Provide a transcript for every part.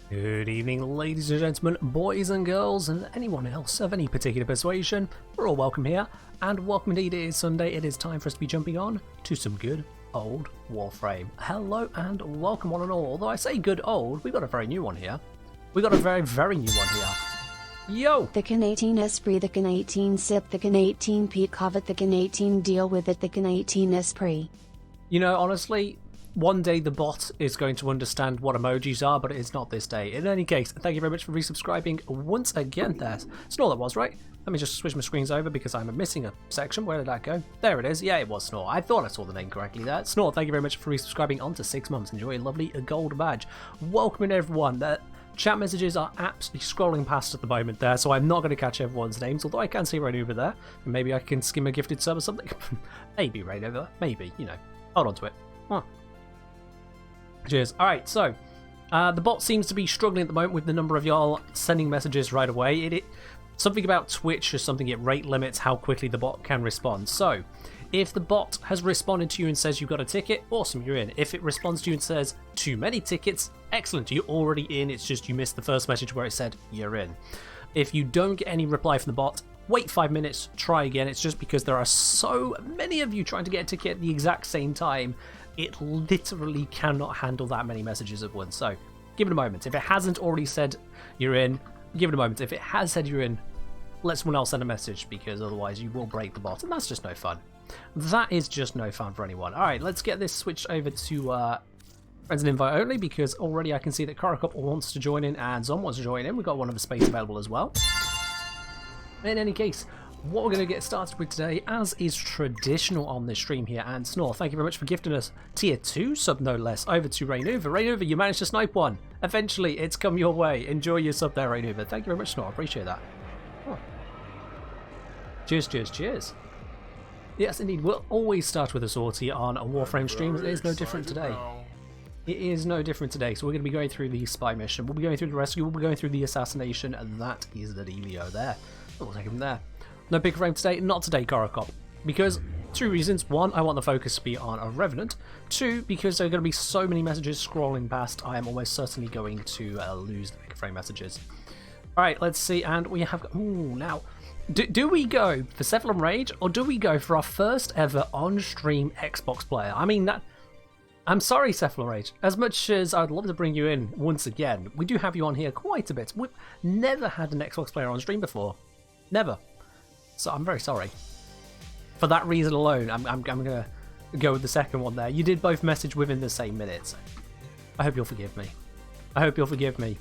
Good evening, ladies and gentlemen, boys and girls, and anyone else of any particular persuasion. We're all welcome here, and welcome indeed. It is Sunday. It is time for us to be jumping on to some good old Warframe. Hello and welcome one and all. Although I say good old, we've got a very new one here. We've got a very new one here. Yo! The can 18 Esprit, the can 18 Sip, the can 18 Peak Covet, the can 18 Deal with it, the can 18 Esprit. You know, honestly, one day the bot is going to understand what emojis are, but it is not this day. In any case, thank you very much for resubscribing once again there. Snore that was, right? Let me just switch my screens over because I'm missing a section. Where did that go? There it is. Yeah, it was Snore. I thought I saw the name correctly there. Snore, thank you very much for resubscribing on to 6 months. Enjoy a lovely gold badge. Welcome in, everyone. The chat messages are absolutely scrolling past at the moment there, so I'm not going to catch everyone's names, although I can see right over there. Maybe I can skim a gifted sub or something. Maybe right over. Maybe, you know. Hold on to it. Huh. Cheers. Alright, so the bot seems to be struggling at the moment with the number of y'all sending messages right away. Something about Twitch or something, it rate limits how quickly the bot can respond. So if the bot has responded to you and says you've got a ticket, awesome, you're in. If it responds to you and says too many tickets, excellent, you're already in. It's just you missed the first message where it said you're in. If you don't get any reply from the bot, wait 5 minutes, try again. It's just because there are so many of you trying to get a ticket at the exact same time. It literally cannot handle that many messages at once. So give it a moment. If it hasn't already said you're in, give it a moment. If it has said you're in, let someone else send a message, because otherwise you will break the bot, and that's just no fun. That is just no fun for anyone. Alright, let's get this switched over to friends and invite only, because already I can see that Korokop wants to join in and Zom wants to join in. We've got one of the space available as well. In any case, what we're going to get started with today, as is traditional on this stream here, and Snore, thank you very much for gifting us tier 2 sub, no less, over to Rainuva. Rainuva, you managed to snipe one. Eventually, it's come your way. Enjoy your sub there, Rainuva. Thank you very much, Snore. Appreciate that. Oh. Cheers, cheers, cheers. Yes, indeed. We'll always start with a sortie on a Warframe stream. It is no different today. It is no different today. So we're going to be going through the spy mission. We'll be going through the rescue. We'll be going through the assassination. And that is the dealio there. We'll take him there. No big frame today, not today, Korokop. Because 2 reasons. 1, I want the focus to be on a Revenant. 2, because there are going to be so many messages scrolling past, I am almost certainly going to lose the big frame messages. Alright, let's see. And we have... Ooh, now... Do we go for Cephalon Rage, or do we go for our first ever on-stream Xbox player? I mean, that... I'm sorry, Cephalon Rage. As much as I'd love to bring you in once again, we do have you on here quite a bit. We've never had an Xbox player on stream before. Never. So I'm very sorry. For that reason alone, I'm going to go with the second one there. You did both message within the same minute. I hope you'll forgive me. I hope you'll forgive me.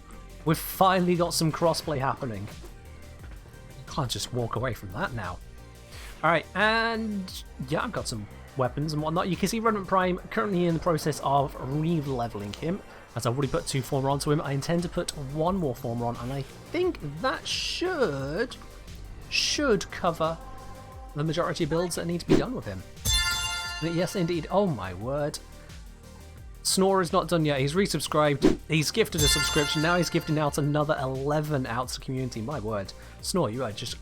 We've finally got some crossplay happening. Can't just walk away from that now. Alright, and yeah, I've got some weapons and whatnot. You can see Revenant Prime currently in the process of re-leveling him. As I've already put 2 former onto him, I intend to put 1 more former on, and I think that should cover the majority of builds that need to be done with him. Yes, indeed. Oh my word. Snore is not done yet. He's resubscribed. He's gifted a subscription. Now he's gifting out another 11 out to community. My word. Snore, you are just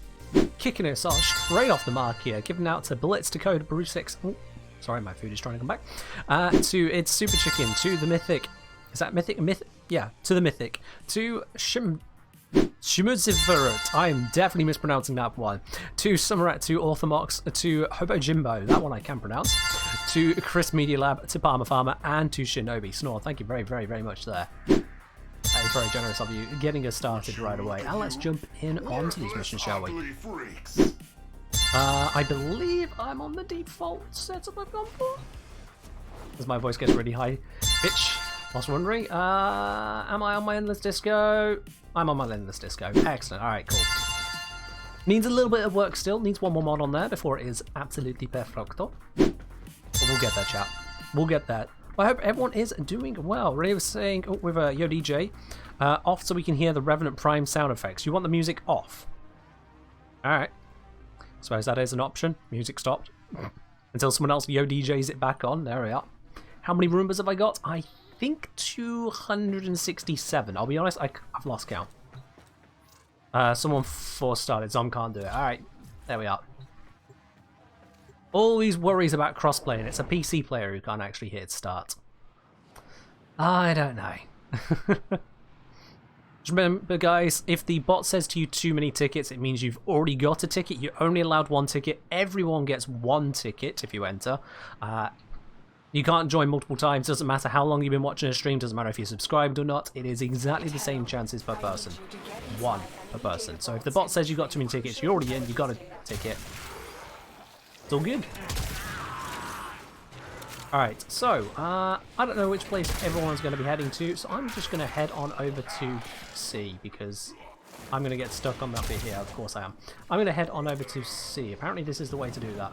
kicking us off straight off the mark here. Giving out to Blitz, to Code, Baru 6. Oh, sorry, my food is trying to come back. To It's Super Chicken. To the Mythic. Is that Mythic? Yeah, to the Mythic. To Shimuzivurut, I'm definitely mispronouncing that one. To Summerat, to Orthomox, to Hobo Jimbo, that one I can pronounce. To Chris Media Lab, to Parma Farmer, and to Shinobi. Snore, thank you very much there. That is very generous of you, getting us started right away. And let's jump in onto these missions, shall we? I believe I'm on the default setup I've gone for. As my voice gets really high pitch. Whilst wondering, am I on my endless disco? I'm on my endless disco. Excellent. Alright, cool. Needs a little bit of work still. Needs 1 more mod on there before it is absolutely perfecto. But we'll get that, chat. We'll get that. I hope everyone is doing well. Ray was saying, oh, with Yo DJ, off so we can hear the Revenant Prime sound effects. You want the music off? Alright. Suppose that is an option. Music stopped. Until someone else Yo DJs it back on. There we are. How many Roombas have I got? I think 267. I'll be honest, I've lost count. Someone force started, Zom can't do it. Alright, there we are. All these worries about crossplay, and it's a PC player who can't actually hit start. I don't know. Just remember, guys, if the bot says to you too many tickets, it means you've already got a ticket. You're only allowed one ticket. Everyone gets one ticket if you enter. You can't join multiple times. Doesn't matter how long you've been watching a stream. Doesn't matter if you're subscribed or not. It is exactly the same chances per person. One per person. So if the bot says you've got too many tickets, you're already in. You got a ticket. It's all good. Alright, so, I don't know which place everyone's going to be heading to, so I'm just going to head on over to C, because I'm going to get stuck on that bit here. Of course I am. I'm going to head on over to C. Apparently this is the way to do that.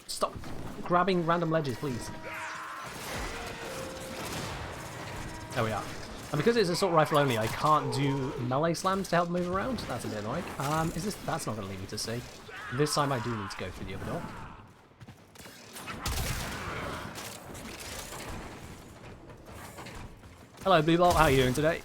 Stop grabbing random ledges, please. There we are. And because it's assault rifle only, I can't do melee slams to help move around. That's a bit annoying. That's not going to lead me to C. This time I do need to go through the other door. Hello, Blue Ball. How are you doing today?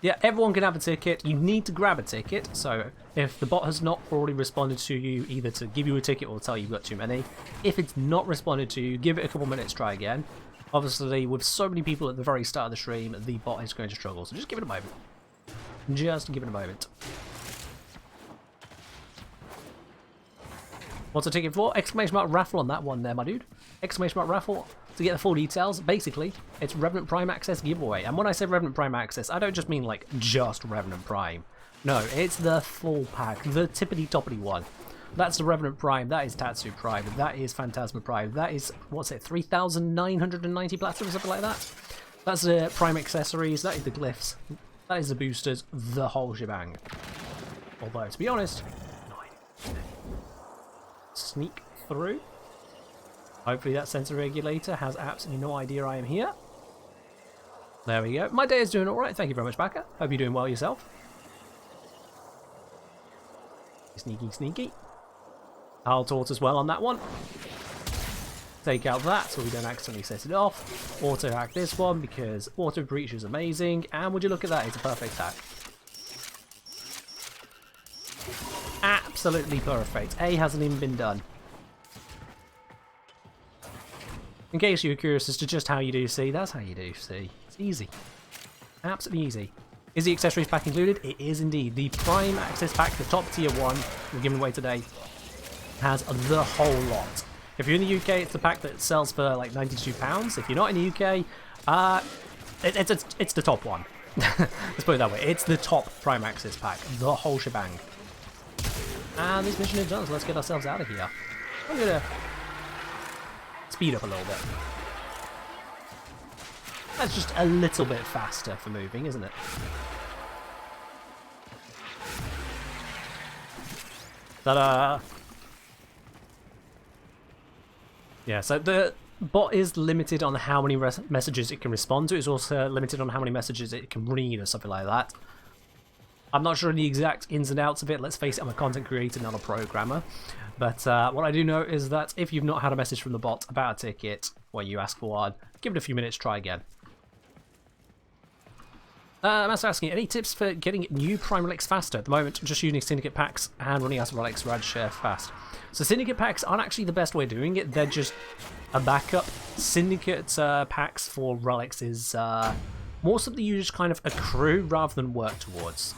Yeah, everyone can have a ticket. You need to grab a ticket. So if the bot has not already responded to you, either to give you a ticket or tell you you've got too many, if it's not responded to you, give it a couple minutes, try again. Obviously, with so many people at the very start of the stream, the bot is going to struggle. So just give it a moment. Just give it a moment. What's a ticket for? Exclamation mark raffle on that one there, my dude. Exclamation mark raffle to get the full details. Basically, it's Revenant Prime Access giveaway. And when I say Revenant Prime Access, I don't just mean like just Revenant Prime. No, it's the full pack, the tippity-toppity one. That's the Revenant Prime, that is Tatsu Prime, that is Phantasma Prime, that is, what's it, 3,990 platinum or something like that? That's the Prime accessories, that is the glyphs, that is the boosters, the whole shebang. Although, to be honest, sneak through. Hopefully that sensor regulator has absolutely no idea I am here. There we go. My day is doing alright. Thank you very much, Baka. Hope you're doing well yourself. Sneaky, sneaky. I'll taunt as well on that one. Take out that so we don't accidentally set it off. Auto hack this one because auto breach is amazing. And would you look at that? It's a perfect hack. Absolutely perfect. A hasn't even been done. In case you were curious as to just how you do C, that's how you do C. It's easy. Absolutely easy. Is the accessories pack included? It is indeed. The Prime Access Pack, the top tier one, we're giving away today, has the whole lot. If you're in the UK, it's the pack that sells for like £92. If you're not in the UK, it's the top one. Let's put it that way. It's the top Prime Access Pack, the whole shebang. And this mission is done, so let's get ourselves out of here. I'm gonna speed up a little bit. That's just a little bit faster for moving, isn't it? Ta-da! Yeah, so the bot is limited on how many messages it can respond to. It's also limited on how many messages it can read or something like that. I'm not sure the exact ins and outs of it. Let's face it, I'm a content creator, not a programmer. But what I do know is that if you've not had a message from the bot about a ticket, or you ask for one, give it a few minutes, try again. I'm also asking, any tips for getting new Prime Relics faster? At the moment, just using Syndicate packs and running out of Relics Rad Share fast. So Syndicate packs aren't actually the best way of doing it. They're just a backup. Syndicate packs for Relics is more something you just kind of accrue rather than work towards.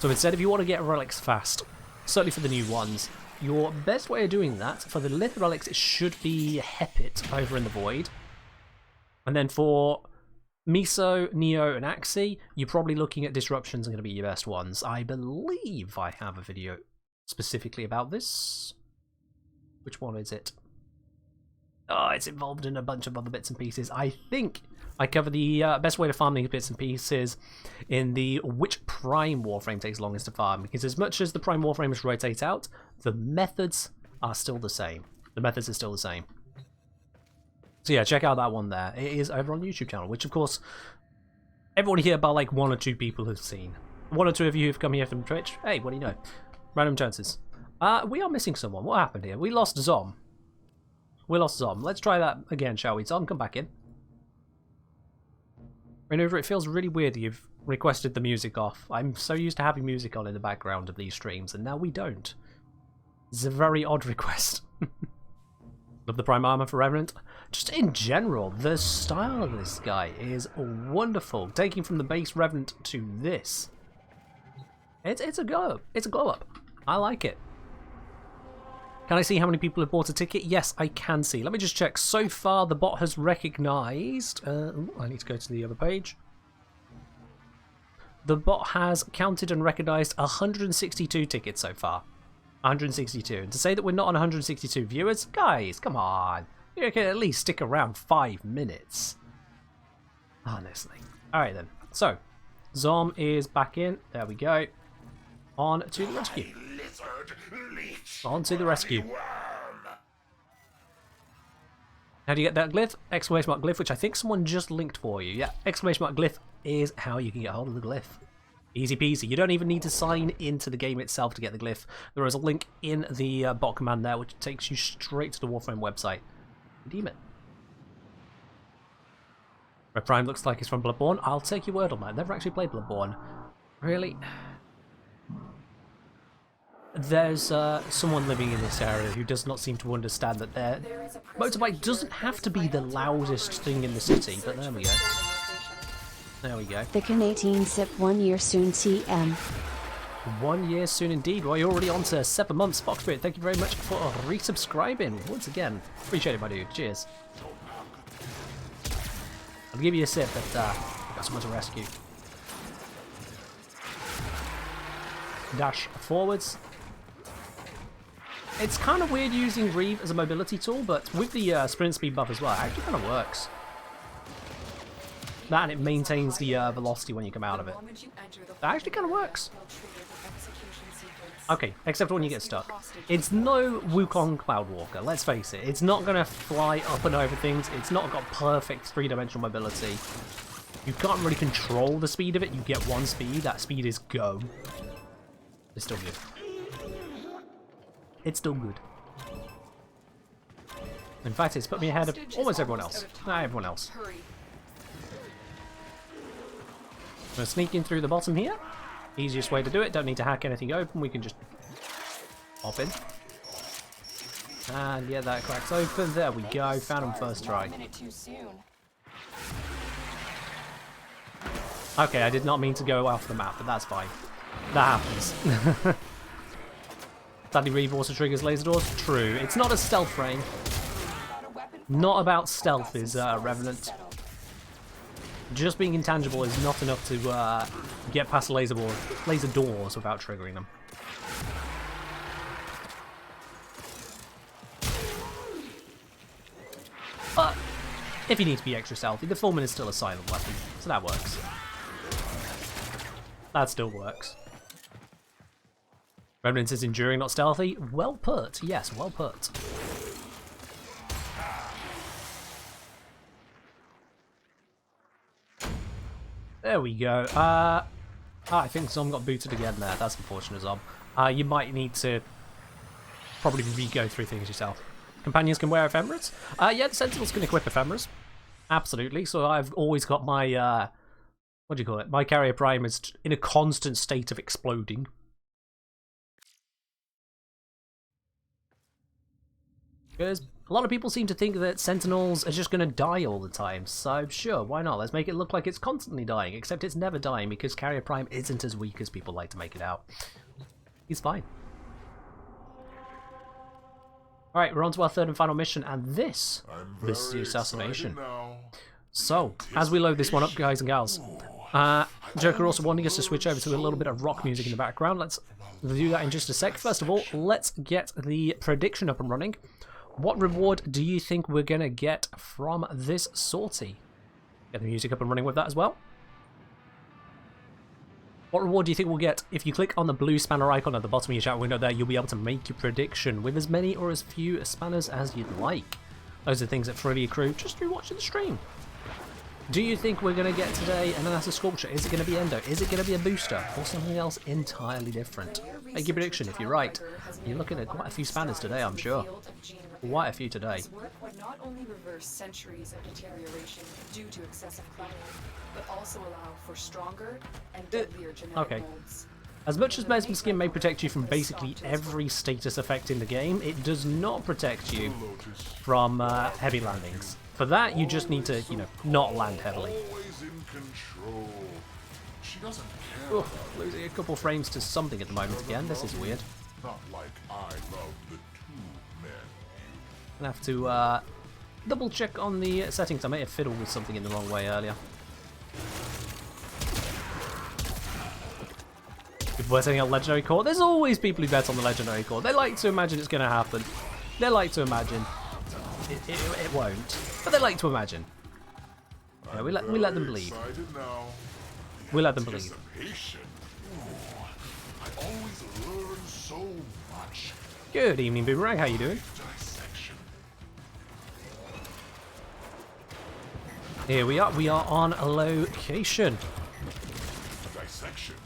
So instead, if you want to get Relics fast, certainly for the new ones, your best way of doing that, for the Lith Relics, it should be Hepit over in the Void. And then for Miso, Neo, and Axie, you're probably looking at Disruptions are going to be your best ones. I believe I have a video specifically about this. Which one is it? Oh, it's involved in a bunch of other bits and pieces. I think I cover the best way to farm these bits and pieces in the which Prime Warframe takes longest to farm. Because as much as the Prime Warframes rotate out, the methods are still the same. The methods are still the same. So yeah, check out that one there. It is over on the YouTube channel, which of course, everyone here but like 1 or 2 people have seen. 1 or 2 of you have come here from Twitch. Hey, what do you know? Random chances. We are missing someone. What happened here? We lost Zom. We lost Zom. Let's try that again, shall we? Zom, come back in. Maneuver, it feels really weird that you've requested the music off. I'm so used to having music on in the background of these streams, and now we don't. It's a very odd request. Love the Prime Armor for Revenant. just in general, the style of this guy is wonderful. Taking from the base Revenant to this, it's a go up. It's a glow up. I like it. Can I see how many people have bought a ticket? Yes, I can see. Let me just check. So far, the bot has recognised... I need to go to the other page. The bot has counted and recognised 162 tickets so far. 162. And to say that we're not on 162 viewers, guys, come on. You can at least stick around 5 minutes. Honestly. Alright then. So, Zom is back in. There we go. On to the rescue. On to the rescue. How do you get that glyph? Exclamation mark glyph, which I think someone just linked for you. Yeah, exclamation mark glyph is how you can get hold of the glyph. Easy peasy. You don't even need to sign into the game itself to get the glyph. There is a link in the bot command there, which takes you straight to the Warframe website. Redeem it. Red Prime looks like it's from Bloodborne. I'll take your word on that. I've never actually played Bloodborne. Really? There's someone living in this area who does not seem to understand that their motorbike doesn't have to be the loudest thing in the city, but there we go. There we go. The Canadian SIP 1 year soon TM. 1 year soon indeed. Well, you're already on to 7 months. Foxspirit, thank you very much for resubscribing once again. Appreciate it, my dude. Cheers. I'll give you a sip, but I've got someone to rescue. Dash forwards. It's kind of weird using Reeve as a mobility tool, but with the sprint speed buff as well, it actually kind of works. That and it maintains the velocity when you come out of it. That actually kind of works. Okay, except when you get stuck. It's no Wukong Cloudwalker, let's face it. It's not going to fly up and over things. It's not got perfect three-dimensional mobility. You can't really control the speed of it. You get one speed. That speed is go. It's still good. It's still good. In fact, it's put me ahead of almost everyone else. Everyone else. I'm going to sneak in through the bottom here. Easiest way to do it. Don't need to hack anything open. We can just hop in. And yeah, that cracks open. There we go. Found him first try. Okay, I did not mean to go off the map, but that's fine. That happens. Sadly, Reeve also triggers laser doors. True. It's not a stealth frame. Not about stealth is Revenant. Just being intangible is not enough to get past laser doors without triggering them. But if you need to be extra stealthy, the Fulmin is still a silent weapon, so that works. That still works. Revenant is enduring, not stealthy. Well put. Yes, well put. There we go. I think Zom got booted again there. That's unfortunate, Zom. You might need to probably re-go through things yourself. Companions can wear ephemeras? Yeah, the Sentinels can equip ephemeras. Absolutely. So I've always got my, what do you call it? My carrier prime is in a constant state of exploding. Because a lot of people seem to think that Sentinels are just going to die all the time, so sure, why not? Let's make it look like it's constantly dying, except it's never dying because Carrier Prime isn't as weak as people like to make it out. He's fine. Alright, we're on to our third and final mission, and this is the assassination. So, as we load this one up, guys and gals, Joker also wanting us to switch over to a little bit of rock music in the background. Let's do that in just a sec. First of all, let's get the prediction up and running. What reward do you think we're going to get from this sortie? Get the music up and running with that as well. What reward do you think we'll get? If you click on the blue spanner icon at the bottom of your chat window there, you'll be able to make your prediction with as many or as few spanners as you'd like. Those are things that freely accrue just through watching the stream. Do you think we're going to get today an Anasa Sculpture? Is it going to be Endo? Is it going to be a booster? Or something else entirely different? Make your prediction if you're right. You're looking at quite a few spanners today, I'm sure. Quite a few today. His work would not only reverse centuries of deterioration due to excessive cluttering, but also allow for stronger and deadlier genetic molds. As much as Mesmer Skin may protect you from basically every status effect in the game, it does not protect you from heavy landings. For that, you just need to, you know, not land heavily. Ooh, losing a couple frames to something at the moment again. This is weird. Not like I love the two men. Gonna have to double check on the settings. I may have fiddled with something in the wrong way earlier. People are setting up Legendary Core. There's always people who bet on the Legendary Core. They like to imagine it's going to happen. They like to imagine it won't. But they like to imagine. Yeah, we let them believe. We let them believe. I always learn so much. Good evening, Boomerang. How you doing? Here we are. We are on location. Dissection.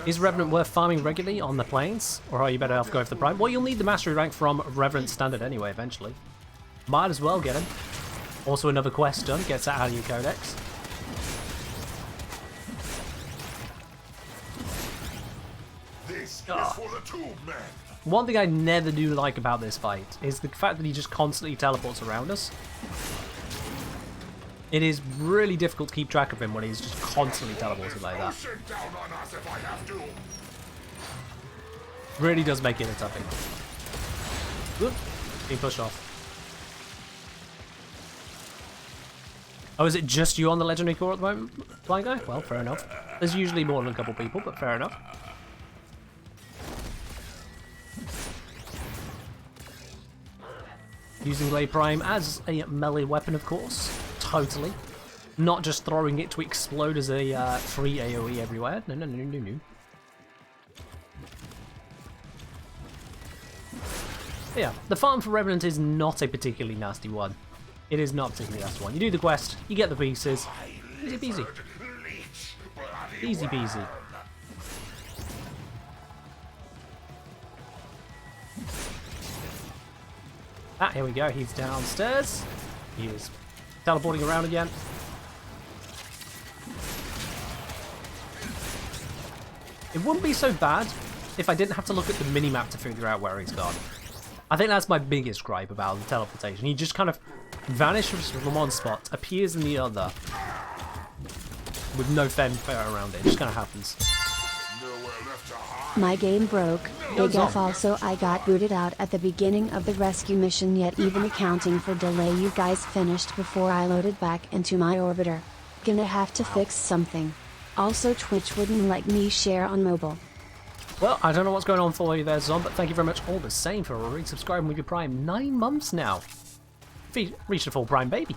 Is Revenant worth farming regularly on the plains? Or are you better off going for the Prime? Well, you'll need the Mastery rank from Revenant Standard anyway, eventually. Might as well get him. Also another quest done, gets that out of your codex. This is for the two men. One thing I never do like about this fight is the fact that he just constantly teleports around us. It is really difficult to keep track of him when he's just constantly teleporting like that. Really does make it a toughie. Whoop, being pushed off. Oh, is it just you on the Legendary Core at the moment, Blind Guy? Well, fair enough. There's usually more than a couple people, but fair enough. Using Blade Prime as a melee weapon, of course. Totally. Not just throwing it to explode as a free AoE everywhere. No, no, no, no, no. But yeah, the farm for Revenant is not a particularly nasty one. It is not a particularly nasty one. You do the quest, you get the pieces. Easy peasy. Easy peasy. Ah, here we go. He's downstairs. He is teleporting around again. It wouldn't be so bad if I didn't have to look at the minimap to figure out where he's gone. I think that's my biggest gripe about the teleportation. He just kind of vanishes from one spot, appears in the other, with no fanfare around it. It just kind of happens. My game broke. Big F also I got booted out at the beginning of the rescue mission, yet even accounting for delay you guys finished before I loaded back into my orbiter. Gonna have to fix something. Also Twitch wouldn't let me share on mobile. Well, I don't know what's going on for you there, Zom, but thank you very much all the same for resubscribing with your Prime. 9 months now. Reached a full Prime, baby.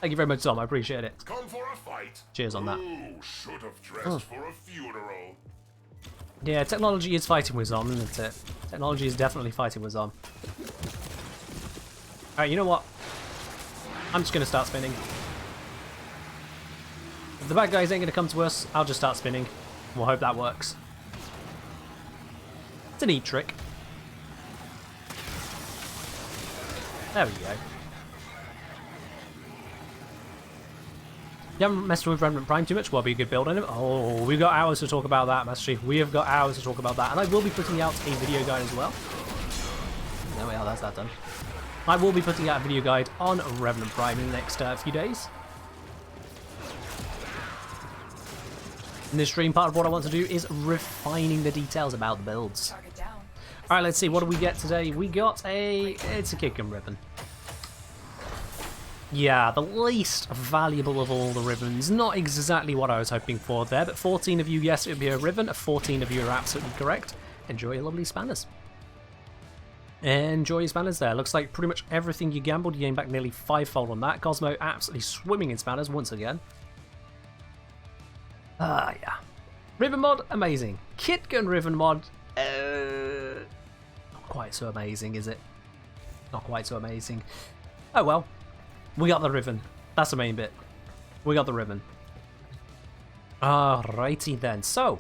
Thank you very much, Zom. I appreciate it. Come for a fight. Cheers on that. Ooh, should have dressed for a funeral. Yeah, technology is fighting with Zom, isn't it? Technology is definitely fighting with Zom. Alright, you know what? I'm just going to start spinning. If the bad guys ain't going to come to us, I'll just start spinning. We'll hope that works. It's a neat trick. There we go. You haven't messed with Revenant Prime too much? Well, be a good build on him. Oh, we've got hours to talk about that, Master Chief. We have got hours to talk about that. And I will be putting out a video guide as well. There we are, that's that done. I will be putting out a video guide on Revenant Prime in the next few days. In this stream, part of what I want to do is refining the details about the builds. Alright, let's see, what do we get today? We got it's a kick and ribbon. Yeah, the least valuable of all the ribbons. Not exactly what I was hoping for there, but 14 of you guessed it would be a ribbon. 14 of you are absolutely correct. Enjoy your lovely spanners. Enjoy your spanners there. Looks like pretty much everything you gambled, you gained back nearly 5-fold on that. Cosmo absolutely swimming in spanners once again. Ah, yeah. Ribbon mod, amazing. Kit gun ribbon mod, not quite so amazing, is it? Not quite so amazing. Oh well. We got the ribbon. That's the main bit. We got the ribbon. Alrighty then. So,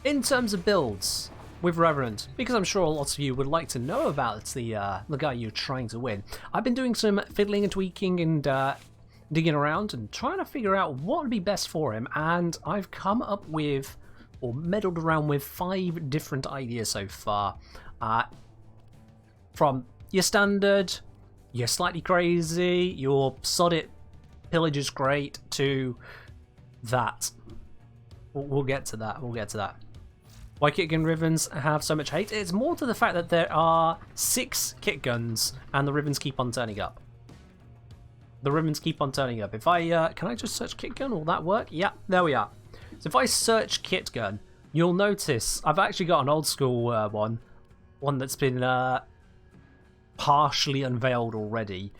in terms of builds with Revenant, because I'm sure lots of you would like to know about the guy you're trying to win, I've been doing some fiddling and tweaking and digging around and trying to figure out what would be best for him, and I've come up with or meddled around with 5 different ideas so far. From your standard, your slightly crazy, your sod it, pillage is great, to that. We'll get to that. We'll get to that. Why kit gun Rivens have so much hate? It's more to the fact that there are 6 kit guns and the Rivens keep on turning up. The Rivens keep on turning up. If I can I just search kit gun? Will that work? Yeah, there we are. So if I search kit gun, you'll notice I've actually got an old school one that's been partially unveiled already.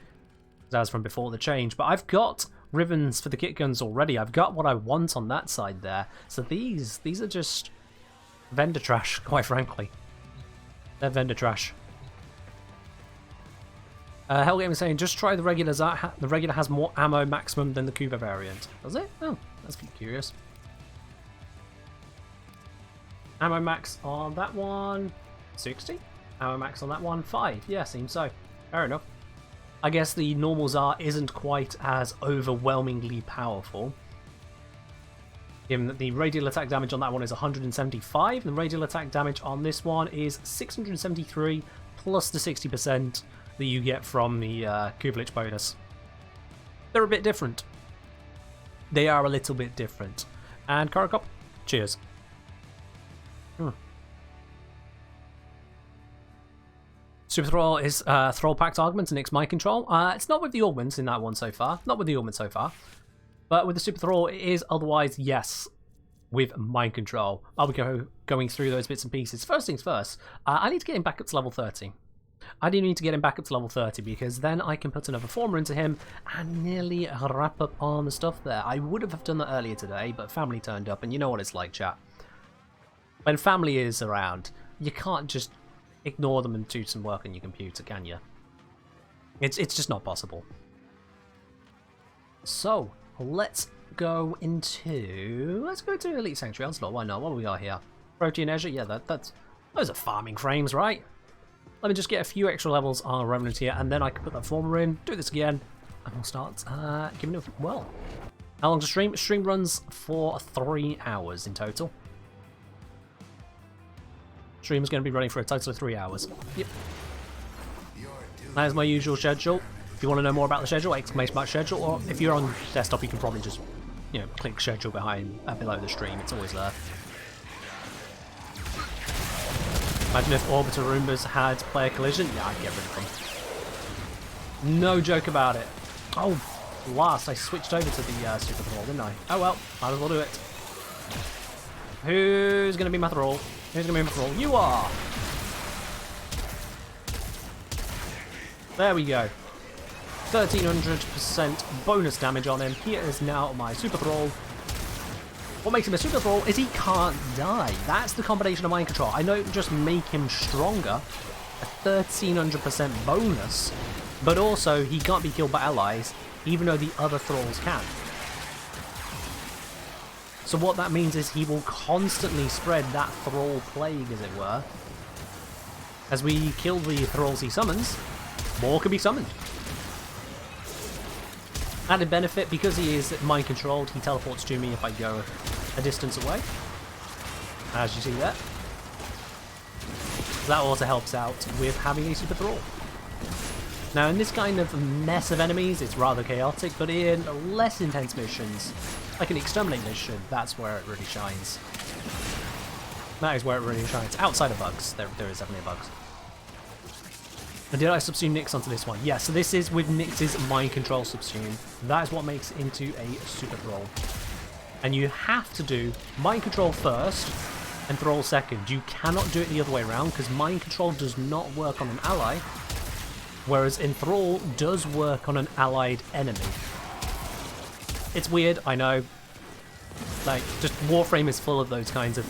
That was from before the change, but I've got Rivens for the kit guns already. I've got what I want on that side there. So these are just vendor trash, quite frankly. They're vendor trash. Hellgame is saying, just try the regular. The regular has more ammo maximum than the Kuba variant. Does it? Oh, that's curious. Ammo max on that one, 60. Ammo max on that one, 5. Yeah, seems so. Fair enough. I guess the normal Tsar isn't quite as overwhelmingly powerful. Given that the radial attack damage on that one is 175, and the radial attack damage on this one is 673 plus the 60% that you get from the Kuvelich bonus. They're a bit different. They are a little bit different. And Karakop, cheers. Super Thrall is Thrall Pact Augment and Nick's Mind Control. It's not with the augments in that one so far. Not with the augment so far. But with the Super Thrall, it is otherwise, yes, with Mind Control. I'll be going through those bits and pieces. First things first, I need to get him back up to level 30. I do need to get him back up to level 30 because then I can put another former into him and nearly wrap up on the stuff there. I would have done that earlier today, but family turned up, and you know what it's like, chat. When family is around, you can't just ignore them and do some work on your computer, can you? It's just not possible. So let's go into Elite Sanctuary Onslaught. Why not? What do we got here? Protein Azure. Yeah, those are farming frames, right? Let me just get a few extra levels on Revenant here, and then I can put that former in. Do this again, and we'll start giving it a well. How long's the stream? Stream runs for 3 hours in total. Stream is going to be running for a total of 3 hours. Yep. That is my usual schedule. If you want to know more about the schedule, !schedule, or if you're on desktop, you can probably just, click schedule below the stream. It's always there. Imagine if Orbiter Roombas had player collision. Yeah, I'd get rid of them. No joke about it. Oh, last I switched over to the Super Thrall, didn't I? Oh well, might as well do it. Who's going to be my Thrall? Who's going to be my Thrall? You are! There we go. 1300% bonus damage on him. Here is now my Super Thrall. What makes him a Super Thrall is he can't die. That's the combination of Mind Control. I know it would just make him stronger, a 1300% bonus, but also he can't be killed by allies, even though the other Thralls can. So what that means is he will constantly spread that Thrall plague, as it were. As we kill the Thralls he summons, more can be summoned. Added benefit, because he is mind controlled, he teleports to me if I go a distance away, as you see there. That also helps out with having a Super Thrall. Now in this kind of mess of enemies, it's rather chaotic, but in less intense missions, like an Exterminate mission, that's where it really shines. That is where it really shines. Outside of bugs, there is definitely bugs. And did I subsume Nyx onto this one? Yeah, so this is with Nyx's Mind Control subsume. That is what makes it into a Super Thrall. And you have to do Mind Control first and Thrall second. You cannot do it the other way around because Mind Control does not work on an ally, whereas in Thrall does work on an allied enemy. It's weird, I know. Like, just Warframe is full of those kinds of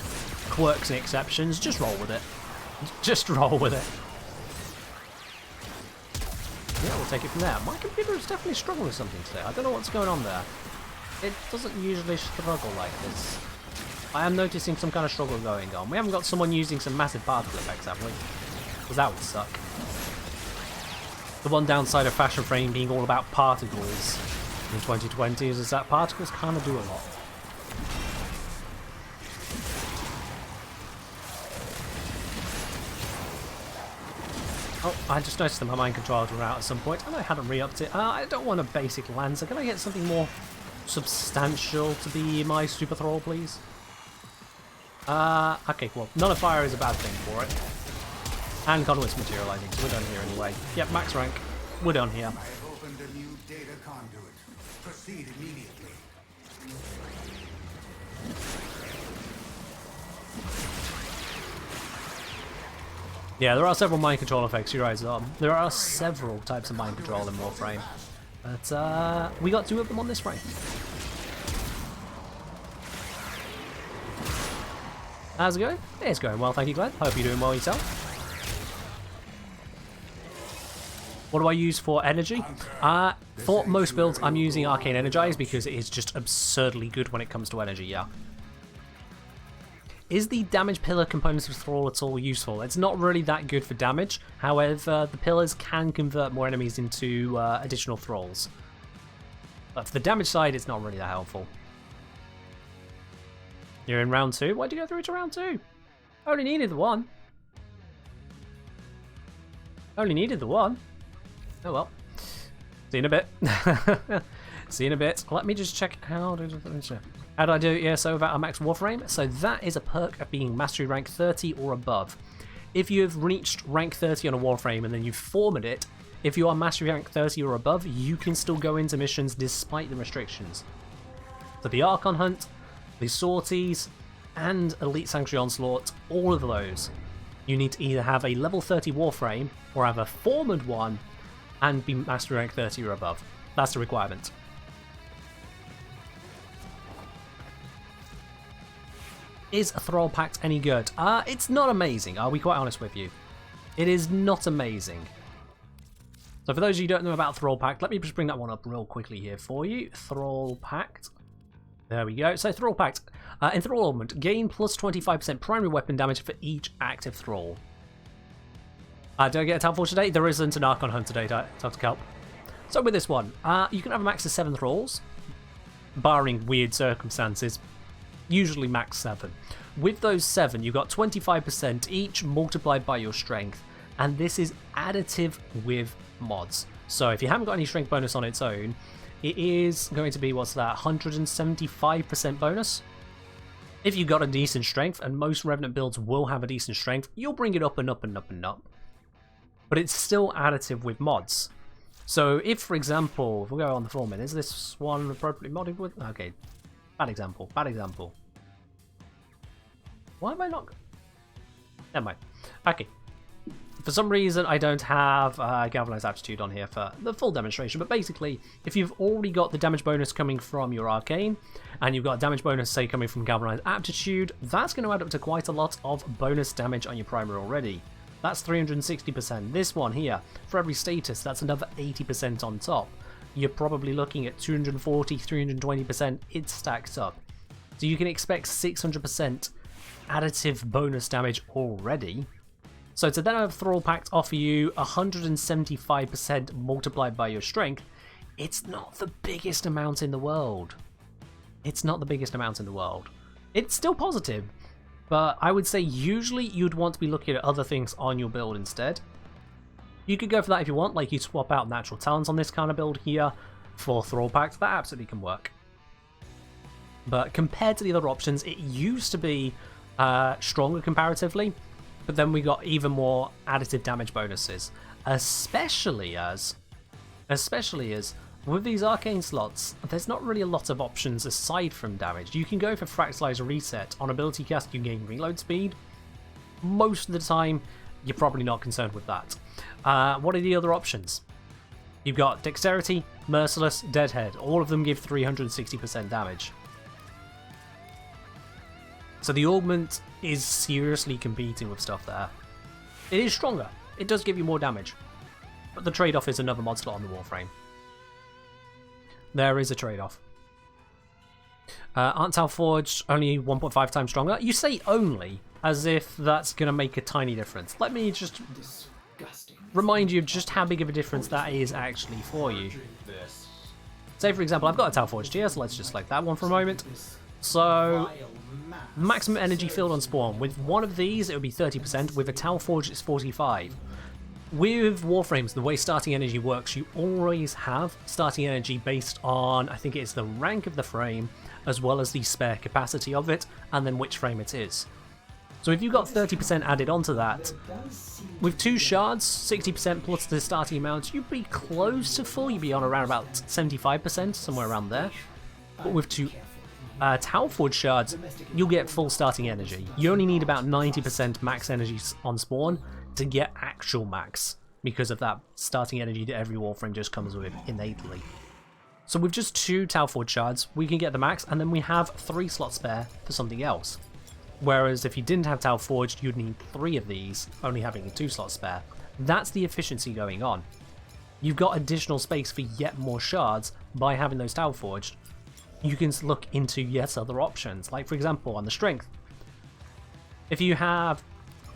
quirks and exceptions. Just roll with it. Just roll with it. Yeah, we'll take it from there. My computer is definitely struggling with something today. I don't know what's going on there. It doesn't usually struggle like this. I am noticing some kind of struggle going on. We haven't got someone using some massive particle effects, have we? Because that would suck. The one downside of Fashion Frame being all about particles in 2020 is that particles kind of do a lot. Oh, I just noticed that my mind controls were out at some point, and I hadn't re-upped it. I don't want a basic Lancer. Can I get something more substantial to be my Super Thrall, please? Okay, well, none of fire is a bad thing for it. And conduit's materializing, so we're done here anyway. Yep, max rank. We're done here. I have opened a new data conduit. Proceed immediately. Yeah, there are several mind control effects, you're right, there are several types of mind control in Warframe. But, we got 2 of them on this frame. How's it going? It's going well, thank you, Glenn. Hope you're doing well yourself. What do I use for energy? For most builds, I'm using Arcane Energize because it is just absurdly good when it comes to energy, yeah. Is the damage pillar component of Thrall at all useful? It's not really that good for damage, however, the pillars can convert more enemies into additional Thralls. But for the damage side, it's not really that helpful. You're in round 2? Why'd you go through to round 2? Only needed the 1. Only needed the 1. Oh well. See you in a bit. See you in a bit. Let me just check how do I do it? Yeah, so about a max Warframe. So that is a perk of being Mastery rank 30 or above. If you have reached rank 30 on a Warframe and then you've formed it, if you are Mastery rank 30 or above, you can still go into missions despite the restrictions. So the Archon Hunt, the Sorties, and Elite Sanctuary Onslaught, all of those, you need to either have a level 30 Warframe or have a formed one and be Mastery rank 30 or above. That's the requirement. Is Thrall Pact any good? It's not amazing, I'll be quite honest with you. It is not amazing. So for those of you who don't know about Thrall Pact, let me just bring that one up real quickly here for you. Thrall Pact. There we go. So Thrall Pact. In Thrall Augment, gain plus 25% primary weapon damage for each active Thrall. Did I get a Tal Forge today? There isn't an Archon Hunt today, Dr. Kelp. So with this one, you can have a max of 7 Thralls, barring weird circumstances. Usually max 7. With those 7, you've got 25% each multiplied by your strength, and this is additive with mods. So if you haven't got any strength bonus on its own, it is going to be, what's that, 175% bonus? If you've got a decent strength, and most Revenant builds will have a decent strength, you'll bring it up and up and up and up. But it's still additive with mods. So if, for example, if we go on the foreman, is this one appropriately modded with? Okay, bad example, bad example. Why am I not? Never mind. Okay. For some reason, I don't have Galvanized Aptitude on here for the full demonstration, but basically, if you've already got the damage bonus coming from your Arcane, and you've got a damage bonus, say, coming from Galvanized Aptitude, that's going to add up to quite a lot of bonus damage on your primary already. That's 360%. This one here, for every status, that's another 80% on top. You're probably looking at 240, 320%. It stacks up. So you can expect 600% additive bonus damage already. So to then have Thrall Pact offer you 175% multiplied by your strength, it's not the biggest amount in the world. It's not the biggest amount in the world. It's still positive, but I would say usually you'd want to be looking at other things on your build instead. You could go for that if you want, like you swap out natural talents on this kind of build here for Thrall Pact, that absolutely can work. But compared to the other options, it used to be stronger comparatively, but then we got even more additive damage bonuses, especially as with these arcane slots, there's not really a lot of options aside from damage. You can go for Fractalize Reset. On ability cast, you gain reload speed. Most of the time, you're probably not concerned with that. What are the other options? You've got Dexterity, Merciless, Deadhead. All of them give 360% damage. So the augment is seriously competing with stuff there. It is stronger. It does give you more damage. But the trade-off is another mod slot on the Warframe. There is a trade-off. Aren't Tal Forged only 1.5 times stronger? You say only, as if that's going to make a tiny difference. Let me just remind you of just how big of a difference that is actually for you. Say, for example, I've got a Tal Forged here, so let's just select that one for a moment. So, maximum energy field on spawn. With one of these, it would be 30%. With a Tal Forged, it's 45%. with Warframes, the way starting energy works, you always have starting energy based on, I think it's the rank of the frame, as well as the spare capacity of it, and then which frame it is. So if you've got 30% added onto that, with 2 shards, 60% plus the starting amount, you'd be close to full, you'd be on around about 75%, somewhere around there. But with 2 Talforge shards, you'll get full starting energy. You only need about 90% max energy on spawn to get actual max, because of that starting energy that every Warframe just comes with innately. So with just 2 Talforge shards, we can get the max, and then we have 3 slots spare for something else. Whereas if you didn't have Talforged, you'd need 3 of these, only having 2 slots spare. That's the efficiency going on. You've got additional space for yet more shards by having those Talforged. You can look into yet other options, like for example on the strength. If you have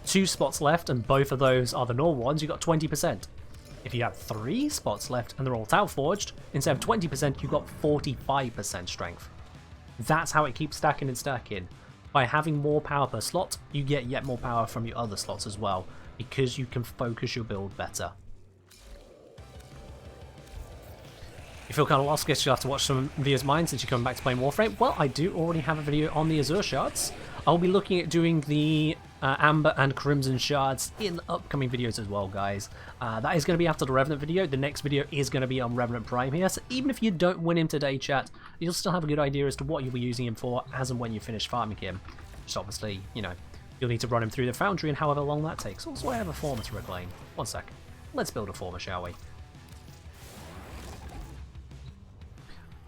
2 spots left and both of those are the normal ones, you've got 20%. If you have 3 spots left and they're all Talforged, instead of 20%, you've got 45% strength. That's how it keeps stacking and stacking. By having more power per slot, you get yet more power from your other slots as well, because you can focus your build better. You feel kind of lost, guess you'll have to watch some videos mine since you're coming back to playing Warframe. Well, I do already have a video on the Azure shards. I'll be looking at doing the Amber and Crimson shards in upcoming videos as well, guys. That is going to be after the Revenant video. The next video is going to be on Revenant Prime here, so even if you don't win him today, chat, you'll still have a good idea as to what you'll be using him for as and when you finish farming him. Just obviously, you know, you'll need to run him through the foundry and however long that takes. Also, I have a former to reclaim. One sec. Let's build a former, shall we?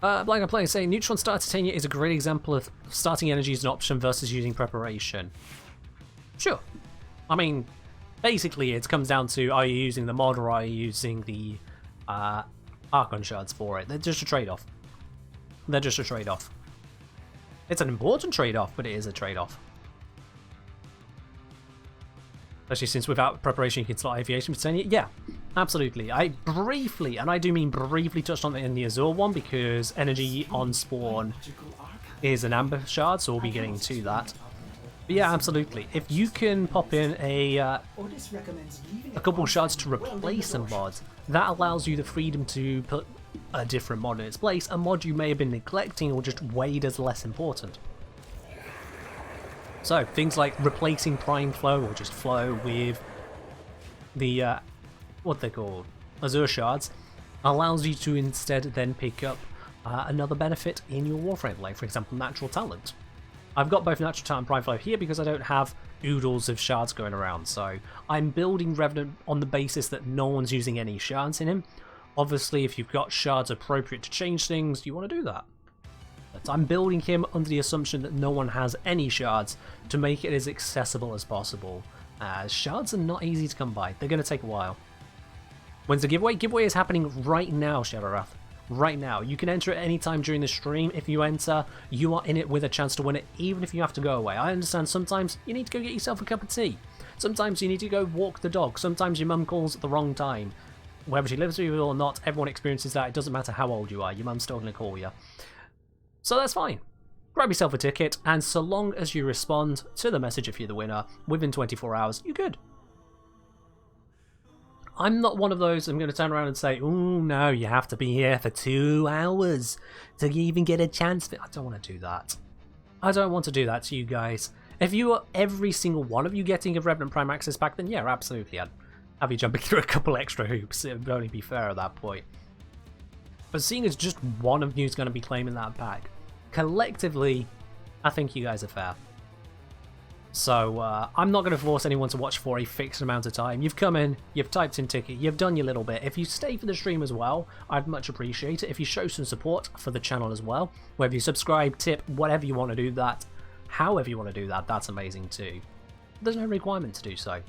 Blank Player saying Neutron Star Titania is a great example of starting energy as an option versus using preparation. Sure. I mean, basically it comes down to, are you using the mod or are you using the Archon shards for it? They're just a trade-off. They're just a trade-off. It's an important trade-off, but it is a trade-off. Especially since without preparation you can slot aviation for Titania. Yeah, absolutely. I briefly, and I do mean briefly, touched on it in the Azure one because energy on spawn is an Amber shard, so we'll be getting to that. But yeah, absolutely. If you can pop in a couple shards to replace a mod, that allows you the freedom to put a different mod in its place, a mod you may have been neglecting or just weighed as less important. So, things like replacing Prime Flow or just Flow with the, what they're called, Azure Shards, allows you to instead then pick up another benefit in your Warframe, like for example Natural Talent. I've got both Natural Talent and Prime Flow here because I don't have oodles of shards going around, so I'm building Revenant on the basis that no one's using any shards in him. Obviously, if you've got shards appropriate to change things, you want to do that. But I'm building him under the assumption that no one has any shards to make it as accessible as possible. Shards are not easy to come by. They're going to take a while. When's the giveaway? Giveaway is happening right now, Shadowwrath. Right now. You can enter at any time during the stream. If you enter, you are in it with a chance to win it, even if you have to go away. I understand sometimes you need to go get yourself a cup of tea. Sometimes you need to go walk the dog. Sometimes your mum calls at the wrong time. Whether she lives with you or not, everyone experiences that. It doesn't matter how old you are. Your mum's still going to call you. So that's fine. Grab yourself a ticket, and so long as you respond to the message if you're the winner within 24 hours, you're good. I'm not one of those I'm going to turn around and say, oh no, you have to be here for 2 hours to even get a chance. I don't want to do that. I don't want to do that to you guys. If you are every single one of you getting a Revenant Prime access pack, then yeah, absolutely. I'd have you jumping through a couple extra hoops. It would only be fair at that point. But seeing as just one of you is going to be claiming that pack, collectively, I think you guys are fair. So, I'm not going to force anyone to watch for a fixed amount of time. You've come in, you've typed in ticket, you've done your little bit. If you stay for the stream as well, I'd much appreciate it. If you show some support for the channel as well, whether you subscribe, tip, whatever you want to do that, however you want to do that, that's amazing too. There's no requirement to do so.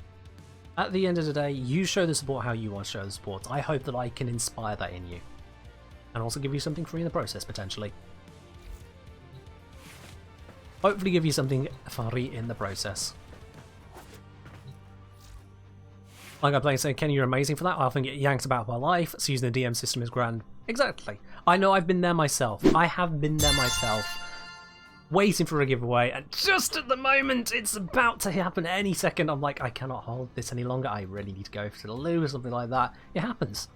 At the end of the day, you show the support how you want to show the support. I hope that I can inspire that in you. And also give you something free in the process, potentially. Hopefully give you something free in the process. Like I play saying, Kenny, you're amazing for that. I often get yanked about my life, so using the DM system is grand. Exactly. I know I've been there myself. I have been there myself. waiting for a giveaway, and just at the moment it's about to happen any second, I'm like, I cannot hold this any longer. I really need to go for the loo or something like that. It happens.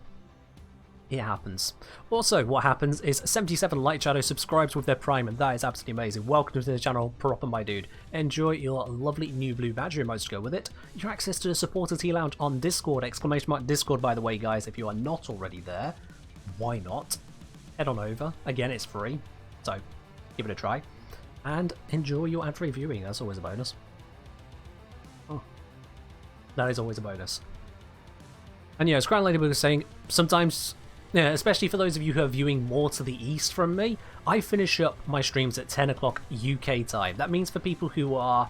It happens. Also, what happens is 77 Light Shadow subscribes with their Prime, and that is absolutely amazing. Welcome to the channel, proper my dude. Enjoy your lovely new blue badge emotes to go with it. Your access to the supporter T Lounge on Discord, !Discord by the way, guys, if you are not already there, why not? Head on over. Again, it's free, so give it a try. And enjoy your ad-free viewing, that's always a bonus. Oh. That is always a bonus. And yeah, as Crown Ladybug was saying, sometimes, yeah, especially for those of you who are viewing more to the east from me, I finish up my streams at 10 o'clock UK time. That means for people who are,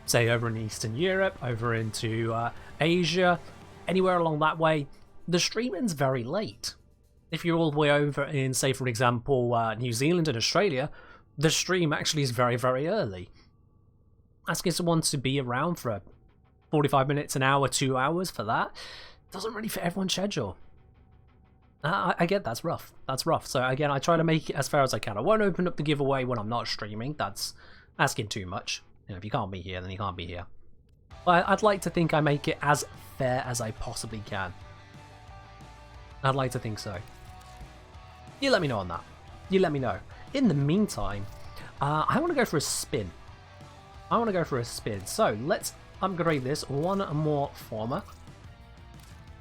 say, over in Eastern Europe, over into Asia, anywhere along that way, the stream ends very late. If you're all the way over in, say, for example, New Zealand and Australia, the stream actually is very, very early. Asking someone to be around for 45 minutes, an hour, 2 hours for that doesn't really fit everyone's schedule. I get that's rough. That's rough. So again, I try to make it as fair as I can. I won't open up the giveaway when I'm not streaming. That's asking too much. You know, if you can't be here, then you can't be here. But I'd like to think I make it as fair as I possibly can. I'd like to think so. You let me know on that. You let me know. In the meantime, I want to go for a spin. So let's upgrade this one more former.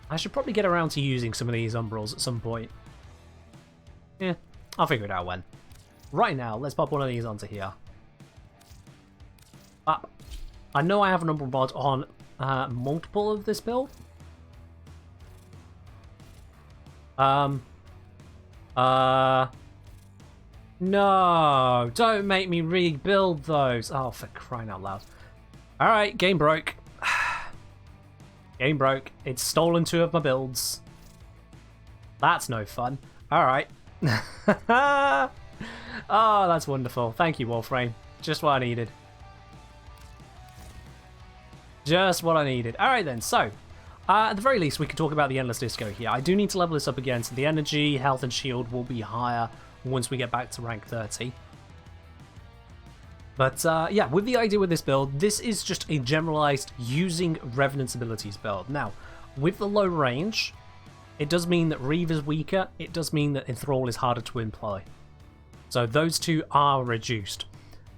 I should probably get around to using some of these umbrals at some point. Yeah, I'll figure it out when. Right now, let's pop one of these onto here. I know I have an umbral mod on multiple of this build. No, don't make me rebuild those. Oh, for crying out loud. Alright, game broke. Game broke. It's stolen 2 of my builds. That's no fun. Alright. Oh, that's wonderful. Thank you, Warframe. Just what I needed. Just what I needed. Alright then, so at the very least we could talk about the Endless Disco here. I do need to level this up again, so the energy, health and shield will be higher once we get back to rank 30. But yeah, with the idea with this build, this is just a generalized using Revenant's abilities build. Now, with the low range, it does mean that Reeve is weaker, it does mean that Enthrall is harder to employ. So those two are reduced.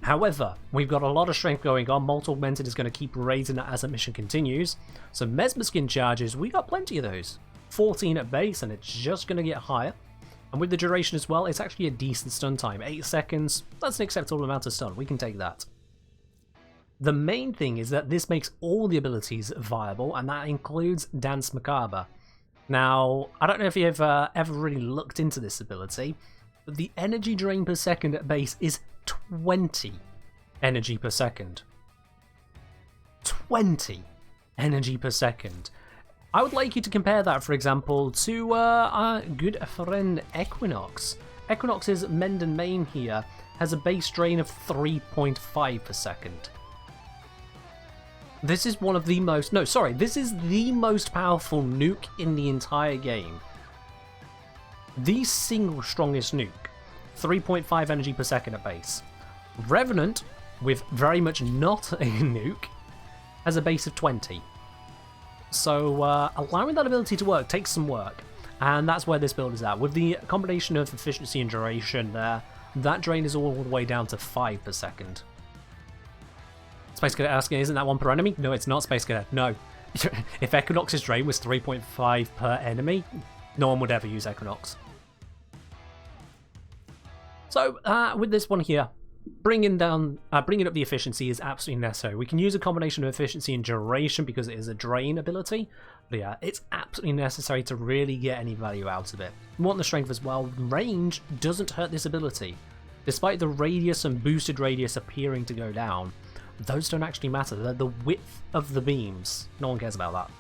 However, we've got a lot of strength going on. Molt Augmented is going to keep raising that as the mission continues. So Mesmer Skin charges, we got plenty of those. 14 at base, and it's just going to get higher. And with the duration as well, it's actually a decent stun time. 8 seconds, that's an acceptable amount of stun. We can take that. The main thing is that this makes all the abilities viable, and that includes Dance Macabre. Now, I don't know if you've ever really looked into this ability, but the energy drain per second at base is 20 energy per second. 20 energy per second. I would like you to compare that, for example, to our good friend Equinox. Equinox's Mend and Main here has a base drain of 3.5 per second. This is one of the most... No, sorry, this is the most powerful nuke in the entire game. The single strongest nuke. 3.5 energy per second at base. Revenant, with very much not a nuke, has a base of 20. So allowing that ability to work takes some work, and that's where this build is at. With the combination of efficiency and duration there, that drain is all the way down to 5 per second. Space Cadet asking, isn't that one per enemy? No, it's not, Space Cadet, no. If Equinox's drain was 3.5 per enemy, no one would ever use Equinox. So with this one here, bringing up the efficiency is absolutely necessary. We can use a combination of efficiency and duration because it is a drain ability, but yeah, it's absolutely necessary to really get any value out of it. We want the strength as well. Range doesn't hurt this ability. Despite the radius and boosted radius appearing to go down, those don't actually matter. They're the width of the beams. No one cares about that.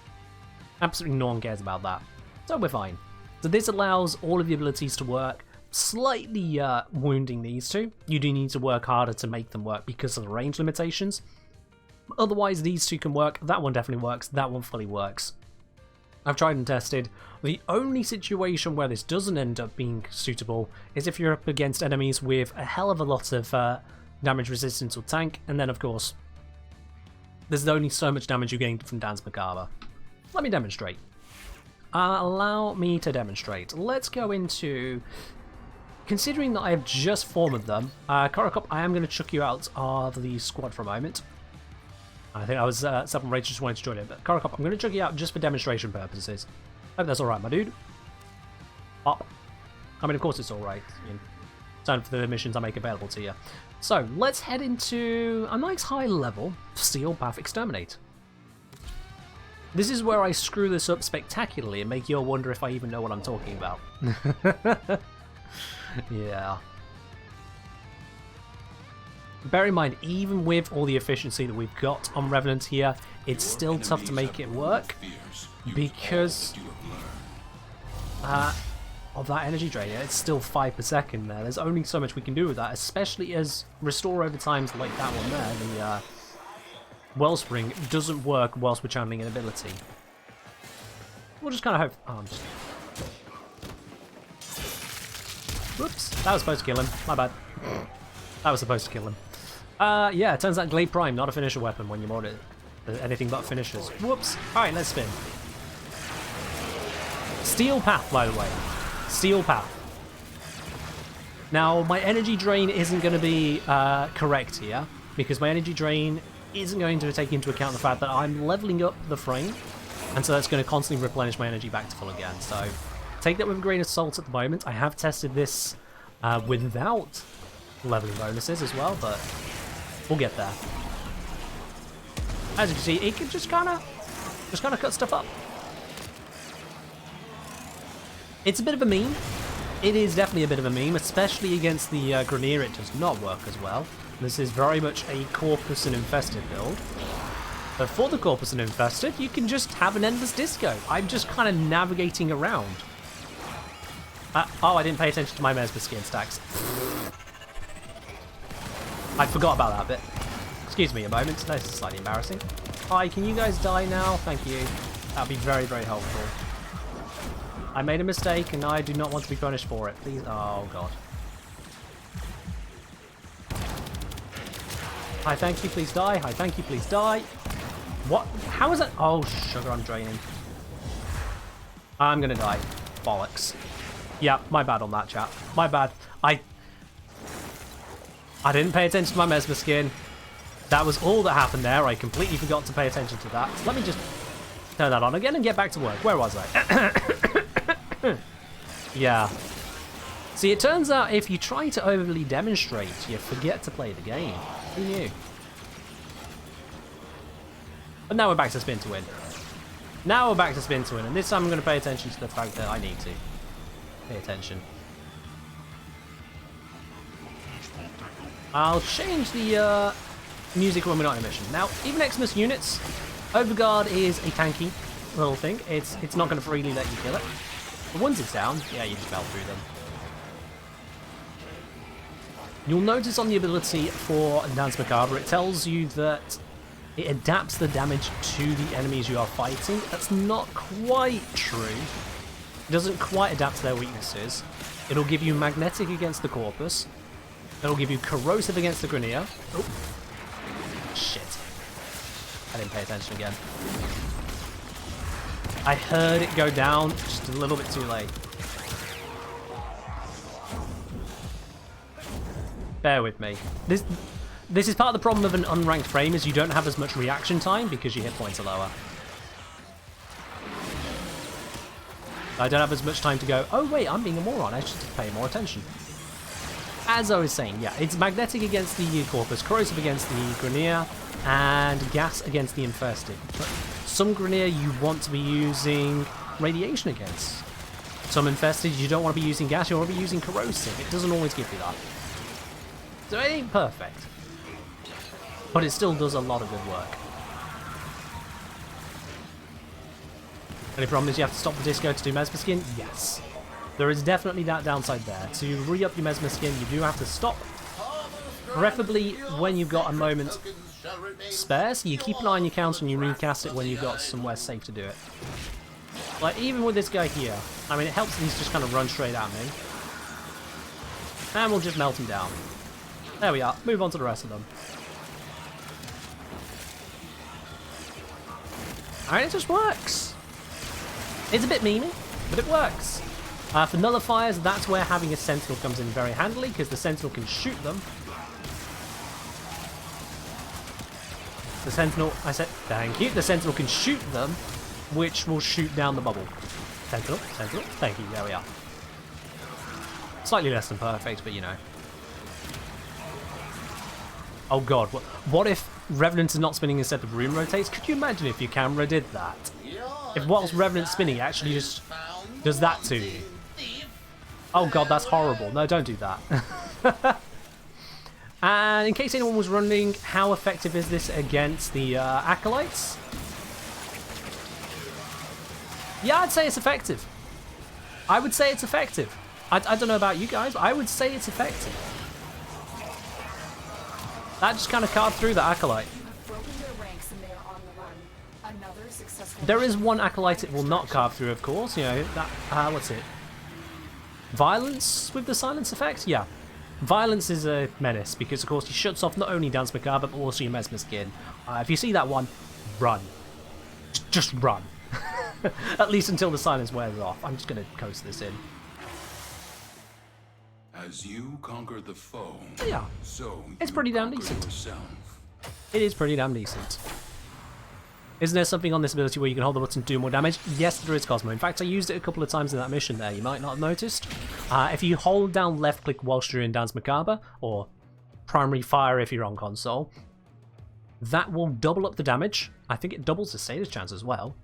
Absolutely no one cares about that. So we're fine. So this allows all of the abilities to work. Slightly wounding these two. You do need to work harder to make them work because of the range limitations. Otherwise, these two can work. That one definitely works. That one fully works. I've tried and tested. The only situation where this doesn't end up being suitable is if you're up against enemies with a hell of a lot of damage resistance or tank, and then of course, there's only so much damage you gain from Dance Macabre. Let me demonstrate. Allow me to demonstrate. Let's go into... Considering that I have just formed them, Korokop, I am going to chuck you out of the squad for a moment. I think I was Seven Rage just wanted to join it, but Korokop, I'm going to chuck you out just for demonstration purposes. Hope that's alright, my dude. Up. I mean, of course it's alright. Time for the missions I make available to you. So, let's head into a nice high level Steel Path Exterminate. This is where I screw this up spectacularly and make you all wonder if I even know what I'm talking about. Yeah. Bear in mind, even with all the efficiency that we've got on Revenant here, it's still tough to make it work because of that energy drain. It's still 5 per second there. There's only so much we can do with that, especially as restore over times like that one there, the Wellspring, doesn't work whilst we're channeling an ability. We'll just kind of hope... Oh, I'm just... Whoops, that was supposed to kill him. My bad. That was supposed to kill him. Yeah, it turns out Glade Prime, not a finisher weapon when you mod it. Anything but finishers. Whoops. Alright, let's spin. Steel Path, by the way. Steel Path. Now, my energy drain isn't going to be correct here, because my energy drain isn't going to take into account the fact that I'm leveling up the frame, and so that's going to constantly replenish my energy back to full again. So, take that with a grain of salt at the moment. I have tested this without leveling bonuses as well, but we'll get there. As you can see, it can just kind of cut stuff up. It's a bit of a meme. It is definitely a bit of a meme, especially against the Grenier. It does not work as well. This is very much a Corpus and Infested build. But for the Corpus and Infested, you can just have an endless disco. I'm just kind of navigating around. Oh, I didn't pay attention to my Mesmer skin stacks. I forgot about that bit. Excuse me a moment. This is slightly embarrassing. Hi, can you guys die now? Thank you. That would be very, very helpful. I made a mistake and I do not want to be punished for it. Please. Oh, God. Hi, thank you. Please die. Hi, thank you. Please die. What? How is that? Oh, sugar, I'm draining. I'm going to die. Bollocks. Yeah, my bad on that, chat. My bad. I didn't pay attention to my Mesmer skin. That was all that happened there. I completely forgot to pay attention to that. So let me just turn that on again and get back to work. Where was I? Yeah. See, it turns out if you try to overly demonstrate, you forget to play the game. Who knew? But now we're back to spin to win. Now we're back to spin to win, and this time I'm going to pay attention to the fact that I need to pay attention. I'll change the music when we're not in a mission. Now, even Xmas units, Overguard is a tanky little thing. It's not going to freely let you kill it. But once it's down, yeah, you just melt through them. You'll notice on the ability for Dance Macabre, it tells you that it adapts the damage to the enemies you are fighting. That's not quite true. It doesn't quite adapt to their weaknesses. It'll give you magnetic against the Corpus. It'll give you corrosive against the Grenier. Oh. Shit. I didn't pay attention again. I heard it go down just a little bit too late. Bear with me. This is part of the problem of an unranked frame, is you don't have as much reaction time because your hit points are lower. I don't have as much time to go, oh wait, I'm being a moron, I should pay more attention. As I was saying, yeah, it's magnetic against the Corpus, corrosive against the Grenier, and gas against the Infested. But some Grenier you want to be using radiation against. Some Infested you don't want to be using gas, you want to be using corrosive. It doesn't always give you that. So it ain't perfect. But it still does a lot of good work. Only problem is you have to stop the disco to do Mesmer Skin? Yes. There is definitely that downside there. To re-up your Mesmer Skin, you do have to stop. Preferably when you've got a moment spare, so you keep an eye on your counter and you recast it when you've got somewhere safe to do it. Like, even with this guy here, I mean, it helps that he's just kind of run straight at me. And we'll just melt him down. There we are. Move on to the rest of them. Alright, it just works. It's a bit memey, but it works. For nullifiers, that's where having a sentinel comes in very handily, because the sentinel can shoot them. The sentinel, I said, thank you. The sentinel can shoot them, which will shoot down the bubble. Sentinel, sentinel, thank you, there we are. Slightly less than perfect, but you know. Oh god, what if Revenant is not spinning instead the room rotates? Could you imagine if your camera did that? If whilst Revenant's spinning, it actually just does that to you? Oh god, that's horrible. No, don't do that. And in case anyone was wondering, how effective is this against the Acolytes? Yeah, I'd say it's effective. I would say it's effective. I don't know about you guys, but I would say it's effective. That just kind of carved through the Acolyte. There is one Acolyte it will not carve through, of course. You know, that, what's it? Violence with the silence effect? Yeah. Violence is a menace because, of course, he shuts off not only Dance Macabre but also your Mesmer Skin. If you see that one, run. Just run. At least until the silence wears off. I'm just going to coast this in. As you conquer the foe, Yeah. so It's you pretty damn conquer decent. yourself. It is pretty damn decent. Isn't there something on this ability where you can hold the button to do more damage? Yes, there is, Cosmo. In fact, I used it a couple of times in that mission there. You might not have noticed. If you hold down left click whilst you're in Dance Macabre, or primary fire if you're on console, that will double up the damage. I think it doubles the status chance as well.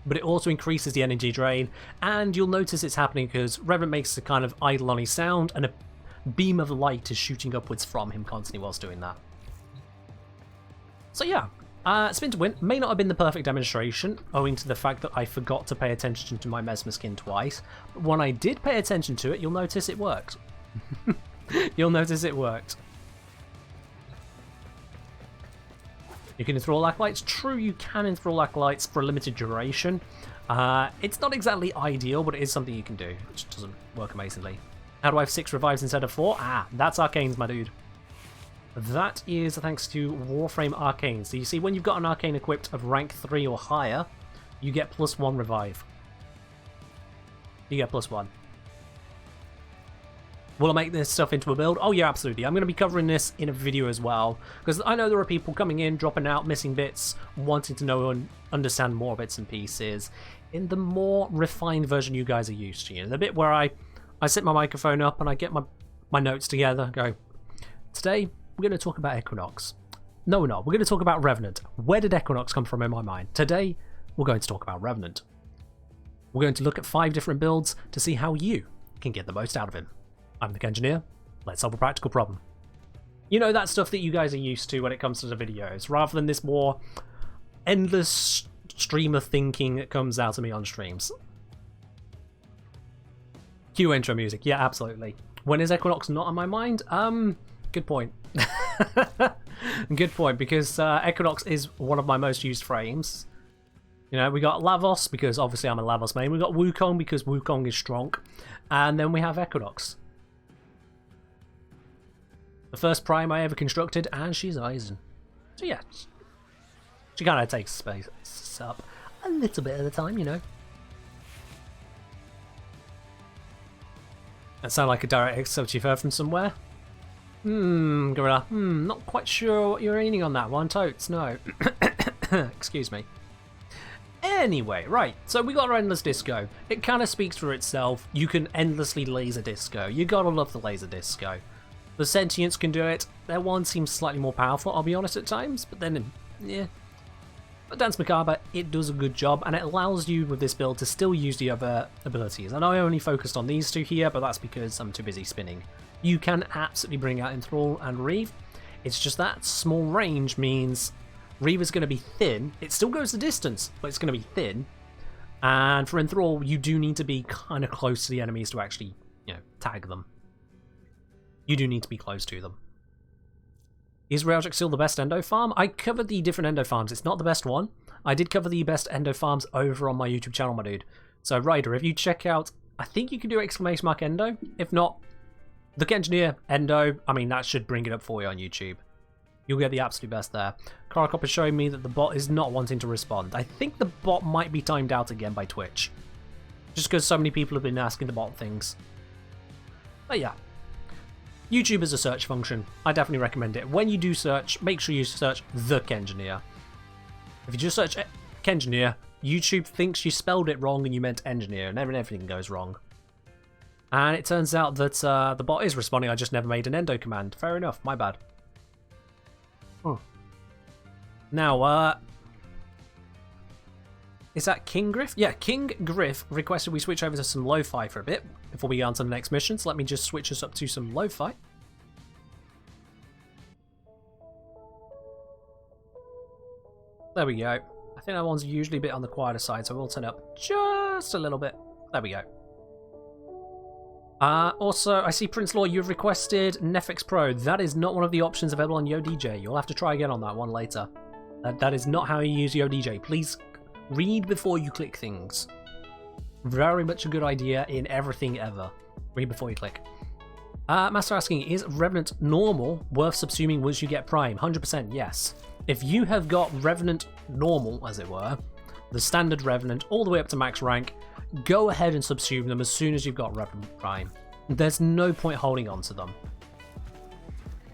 But it also increases the energy drain, and you'll notice it's happening because Revenant makes a kind of idle sound, and a beam of light is shooting upwards from him constantly whilst doing that. So yeah. Spin to Win may not have been the perfect demonstration, owing to the fact that I forgot to pay attention to my Mesmer Skin twice, but when I did pay attention to it, you'll notice it worked. You'll notice it worked. You can enthrall Acolytes. True, you can enthrall Acolytes for a limited duration. It's not exactly ideal, but it is something you can do, which doesn't work amazingly. How do I have 6 revives instead of 4? That's Arcanes, my dude. That is thanks to Warframe Arcanes. So you see, when you've got an Arcane equipped of rank 3 or higher, you get +1 revive. You get +1. Will I make this stuff into a build? Oh yeah, absolutely. I'm going to be covering this in a video as well, because I know there are people coming in, dropping out, missing bits, wanting to know and understand more bits and pieces in the more refined version you guys are used to. You know, the bit where I set my microphone up and I get my notes together, go, today we're going to talk about Equinox. No, we're not. We're going to talk about Revenant. Where did Equinox come from in my mind? Today, we're going to talk about Revenant. We're going to look at 5 different builds to see how you can get the most out of him. I'm the Engineer. Let's solve a practical problem. You know, that stuff that you guys are used to when it comes to the videos, rather than this more endless stream of thinking that comes out of me on streams. Cue intro music. Yeah, absolutely. When is Equinox not on my mind? Good point. Good point, because Equinox is one of my most used frames. You know, we got Lavos, because obviously I'm a Lavos main. We got Wukong, because Wukong is strong. And then we have Equinox. The first Prime I ever constructed, and she's Eisen. So yeah, she kind of takes space up a little bit at a time, you know. That sound like a direct excerpt you've heard from somewhere? Gorilla. Not quite sure what you're aiming on that one, Totes, no. Excuse me. Anyway, right, so we got our Endless Disco. It kind of speaks for itself. You can endlessly laser disco. You gotta love the laser disco. The Sentients can do it. Their one seems slightly more powerful, I'll be honest, at times, but then, yeah. But Dance Macabre, it does a good job, and it allows you with this build to still use the other abilities. And I only focused on these 2 here, but that's because I'm too busy spinning. You can absolutely bring out Enthrall and Reeve. It's just that small range means Reeve is going to be thin. It still goes the distance, but it's going to be thin. And for Enthrall, you do need to be kind of close to the enemies to actually, you know, tag them. You do need to be close to them. Is Railjack still the best endo farm? I covered the different endo farms. It's not the best one. I did cover the best endo farms over on my YouTube channel, my dude. So, Ryder, if you check out, I think you can do !endo. If not, The Engineer, Endo, I mean, that should bring it up for you on YouTube. You'll get the absolute best there. Caracop is showing me that the bot is not wanting to respond. I think the bot might be timed out again by Twitch. Just because so many people have been asking the bot things. But yeah. YouTube is a search function. I definitely recommend it. When you do search, make sure you search the Engineer. If you just search Engineer, YouTube thinks you spelled it wrong and you meant engineer, and everything goes wrong. And it turns out that the bot is responding. I just never made an endo command. Fair enough. My bad. Now, is that King Griff? Yeah, King Griff requested we switch over to some lo-fi for a bit before we get on to the next mission. So let me just switch us up to some lo-fi. There we go. I think that one's usually a bit on the quieter side, so we'll turn it up just a little bit. There we go. Also, I see Prince Law, you've requested Nefix Pro. That is not one of the options available on YoDJ. You'll have to try again on that one later. That is not how you use YoDJ. Please read before you click things. Very much a good idea in everything ever. Read before you click. Master asking, is Revenant normal worth subsuming once you get Prime? 100% yes. If you have got Revenant normal, as it were, the standard Revenant, all the way up to max rank, go ahead and subsume them as soon as you've got Revenant Prime. There's no point holding on to them.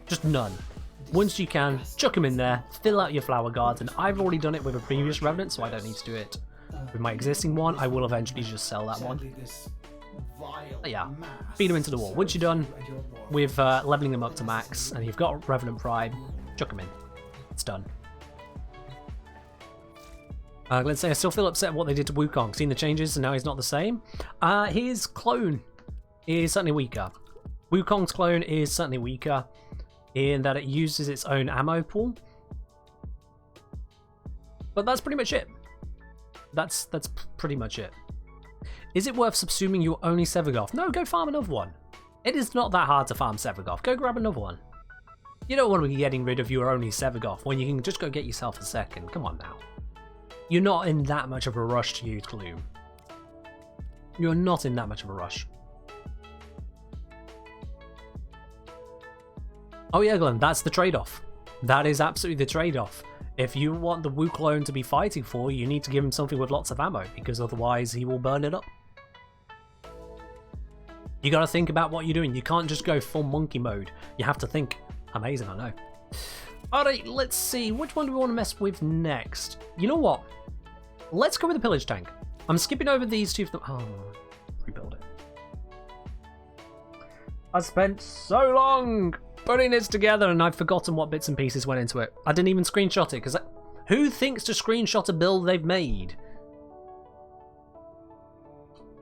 Just none. Once you can, chuck them in there, fill out your flower garden. I've already done it with a previous Revenant, so I don't need to do it with my existing one. I will eventually just sell that one. But yeah, feed them into the wall. Once you're done with leveling them up to max, and you've got Revenant Prime, chuck them in. It's done. Let's say I still feel upset at what they did to Wukong. Seen the changes and now he's not the same. His clone is certainly weaker. Wukong's clone is certainly weaker in that it uses its own ammo pool. But that's pretty much it. That's pretty much it. Is it worth subsuming your only Sevagoth? No, go farm another one. It is not that hard to farm Sevagoth. Go grab another one. You don't want to be getting rid of your only Sevagoth when you can just go get yourself a second. Come on now. You're not in that much of a rush to use Gloom. You're not in that much of a rush. Oh yeah, Glenn, that's the trade-off. That is absolutely the trade-off. If you want the Wu clone to be fighting for, you need to give him something with lots of ammo, because otherwise he will burn it up. You gotta think about what you're doing. You can't just go full monkey mode. You have to think. Amazing, I know. Alright, let's see. Which one do we want to mess with next? You know what? Let's go with the pillage tank. I'm skipping over these two. Oh, rebuild it. I spent so long putting this together and I've forgotten what bits and pieces went into it. I didn't even screenshot it because who thinks to screenshot a build they've made?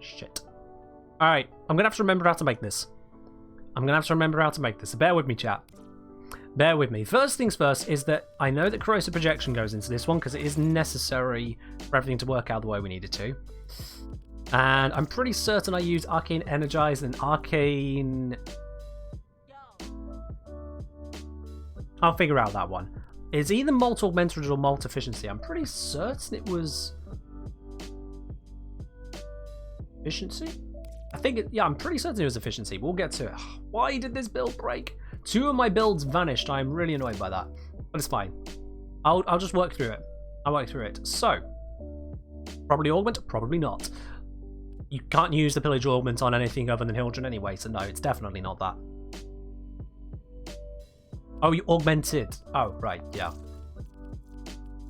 Shit. Alright, I'm going to have to remember how to make this. So bear with me, chat. Bear with me. First things first is that I know that corrosive projection goes into this one because it is necessary for everything to work out the way we need it to. And I'm pretty certain I use Arcane Energize and Arcane... I'll figure out that one. It's either Molt Augmented or Molt Efficiency. I'm pretty certain it was... Efficiency? I think it... Yeah, I'm pretty certain it was Efficiency. We'll get to it. Why did this build break? 2 of my builds vanished. I'm really annoyed by that. But it's fine. I'll just work through it. I'll work through it. So, probably Augment? Probably not. You can't use the Pillage Augment on anything other than Hildren anyway, so no, it's definitely not that. Oh, you augmented. Oh, right, yeah.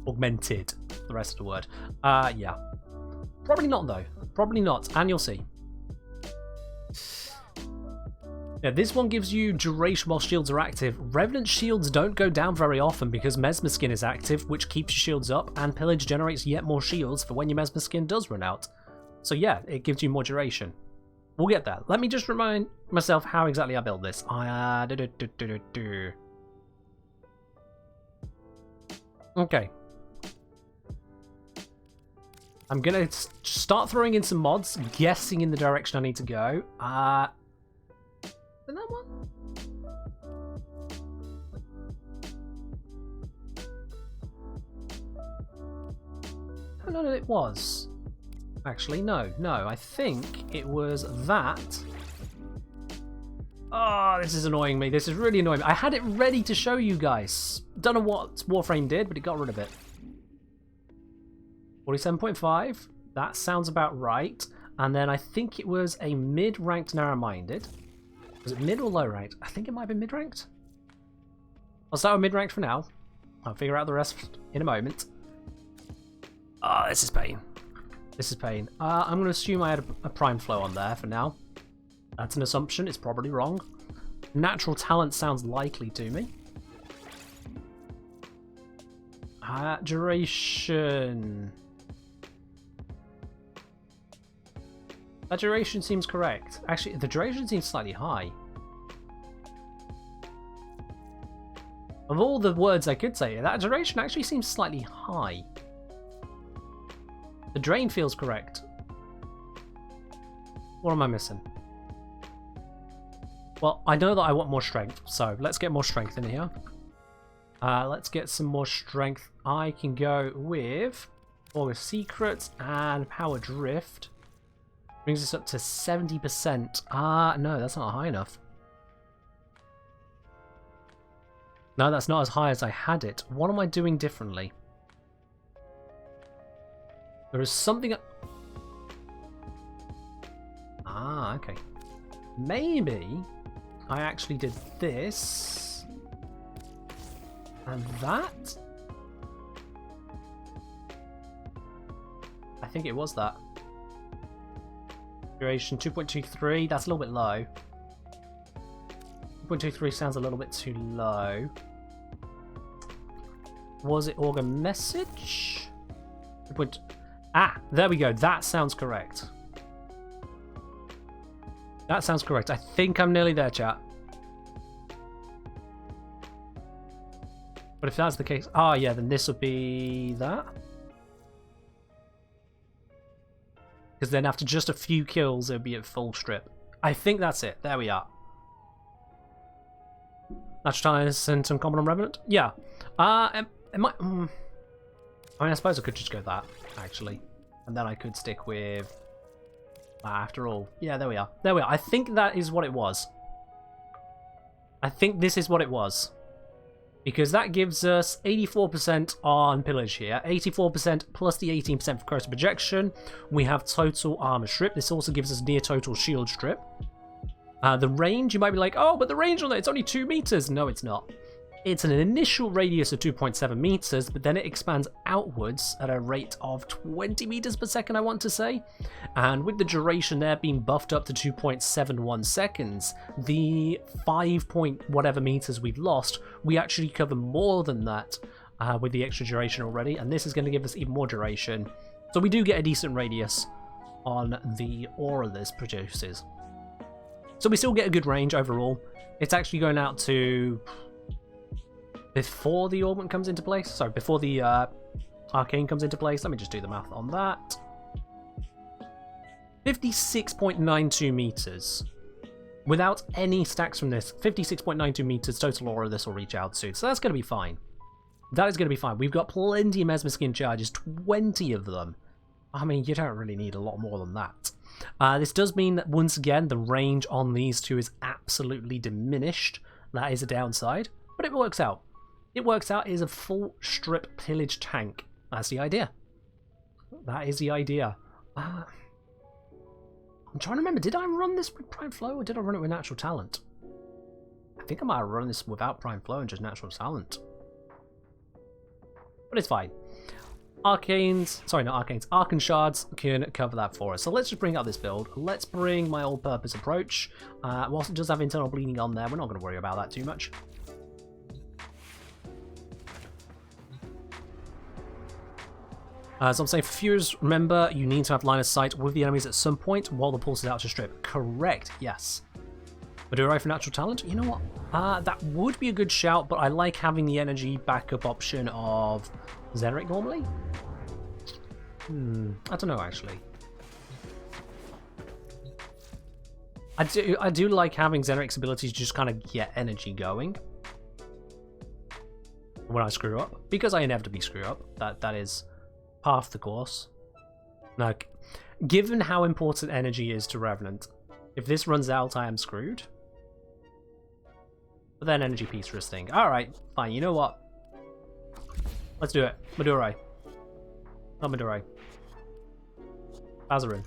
Augmented. The rest of the word. Yeah. Probably not, though. Probably not, and you'll see. Yeah, this one gives you duration while shields are active. Revenant shields don't go down very often because Mesmer Skin is active, which keeps your shields up, and Pillage generates yet more shields for when your Mesmer Skin does run out. So yeah, it gives you more duration. We'll get there. Let me just remind myself how exactly I build this. Okay. I'm gonna start throwing in some mods, guessing in the direction I need to go. That one? I don't know what it was. Actually, no. I think it was that. Oh, this is annoying me. This is really annoying me. I had it ready to show you guys. Don't know what Warframe did, but it got rid of it. 47.5. That sounds about right. And then I think it was a mid-ranked narrow-minded. Was it mid or low-ranked? I think it might have been mid-ranked. I'll start with mid-ranked for now. I'll figure out the rest in a moment. Ah, this is pain. This is pain. I'm going to assume I had a prime flow on there for now. That's an assumption. It's probably wrong. Natural talent sounds likely to me. Duration. That duration seems correct. Actually, the duration seems slightly high. Of all the words I could say, that duration actually seems slightly high. The drain feels correct. What am I missing? Well, I know that I want more strength, so let's get more strength in here. Let's get some more strength. I can go with August Secrets and Power Drift. Brings us up to 70%. No, that's not high enough. No, that's not as high as I had it. What am I doing differently? There is something... okay. Maybe I actually did this and that. I think it was that. Duration 2.23, that's a little bit low. 2.23 sounds a little bit too low. Was it Augur Message? There we go. That sounds correct. That sounds correct. I think I'm nearly there, chat. But if that's the case... yeah, then this would be that. Because then after just a few kills, it would be at full strip. I think that's it. There we are. Natural talent and some common on Revenant? Yeah. I mean, I suppose I could just go that, actually. And then I could stick with... after all. Yeah, there we are. There we are. I think that is what it was. I think this is what it was. Because that gives us 84% on pillage here. 84% plus the 18% for corrosive projection. We have total armor strip. This also gives us near total shield strip. The range, you might be like, oh, but the range on it, it's only 2 meters. No, it's not. It's an initial radius of 2.7 meters, but then it expands outwards at a rate of 20 meters per second, I want to say. And with the duration there being buffed up to 2.71 seconds, the 5 point whatever meters we've lost, we actually cover more than that with the extra duration already, and this is going to give us even more duration. So we do get a decent radius on the aura this produces. So we still get a good range overall. It's actually going out to... before the augment comes into place, sorry, before the arcane comes into place. Let me just do the math on that. 56.92 meters. Without any stacks from this, 56.92 meters total aura this will reach out to. So that's going to be fine. That is going to be fine. We've got plenty of Mesmer Skin charges, 20 of them. I mean, you don't really need a lot more than that. This does mean that, once again, the range on these two is absolutely diminished. That is a downside, but it works out. It works out as a full strip pillage tank. That's the idea. That is the idea. I'm trying to remember, did I run this with Prime Flow or did I run it with Natural Talent? I think I might have run this without Prime Flow and just Natural Talent. But it's fine. Arcanes, sorry, not Arcanes, Arcane Shards can cover that for us. So let's just bring out this build. Let's bring my all-purpose approach. Whilst it does have internal bleeding on there, we're not going to worry about that too much. So I'm saying for Fuse, remember, you need to have line of sight with the enemies at some point while the pulse is out to strip. Correct, yes. But do I for Natural Talent? You know what? That would be a good shout, but I like having the energy backup option of Xenric normally. I don't know, actually. I do like having Xenric's ability to just kind of get energy going when I screw up, because I inevitably screw up. That is half the course. Now, given how important energy is to Revenant, if this runs out, I am screwed. But then energy piece for his thing. Alright, fine. You know what? Let's do it. Madurai. Not Madurai. Vazarin.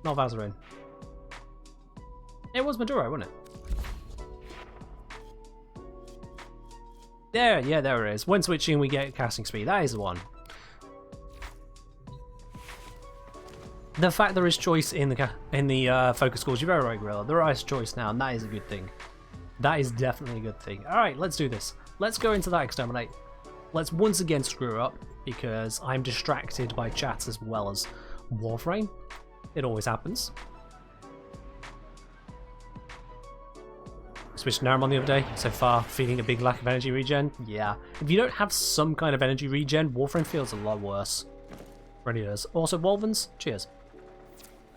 Not Vazarin. It was Madurai, wasn't it? There, yeah, there it is. When switching, we get casting speed. That is the one. The fact there is choice in the focus scores, you're very right, Gorilla. There is choice now, and that is a good thing. That is definitely a good thing. Alright, let's do this. Let's go into that exterminate. Let's once again screw up, because I'm distracted by chat as well as Warframe. It always happens. Switched Naramon the other day, so far feeling a big lack of energy regen. Yeah, if you don't have some kind of energy regen, Warframe feels a lot worse. Really does. Also, Wolvens, cheers.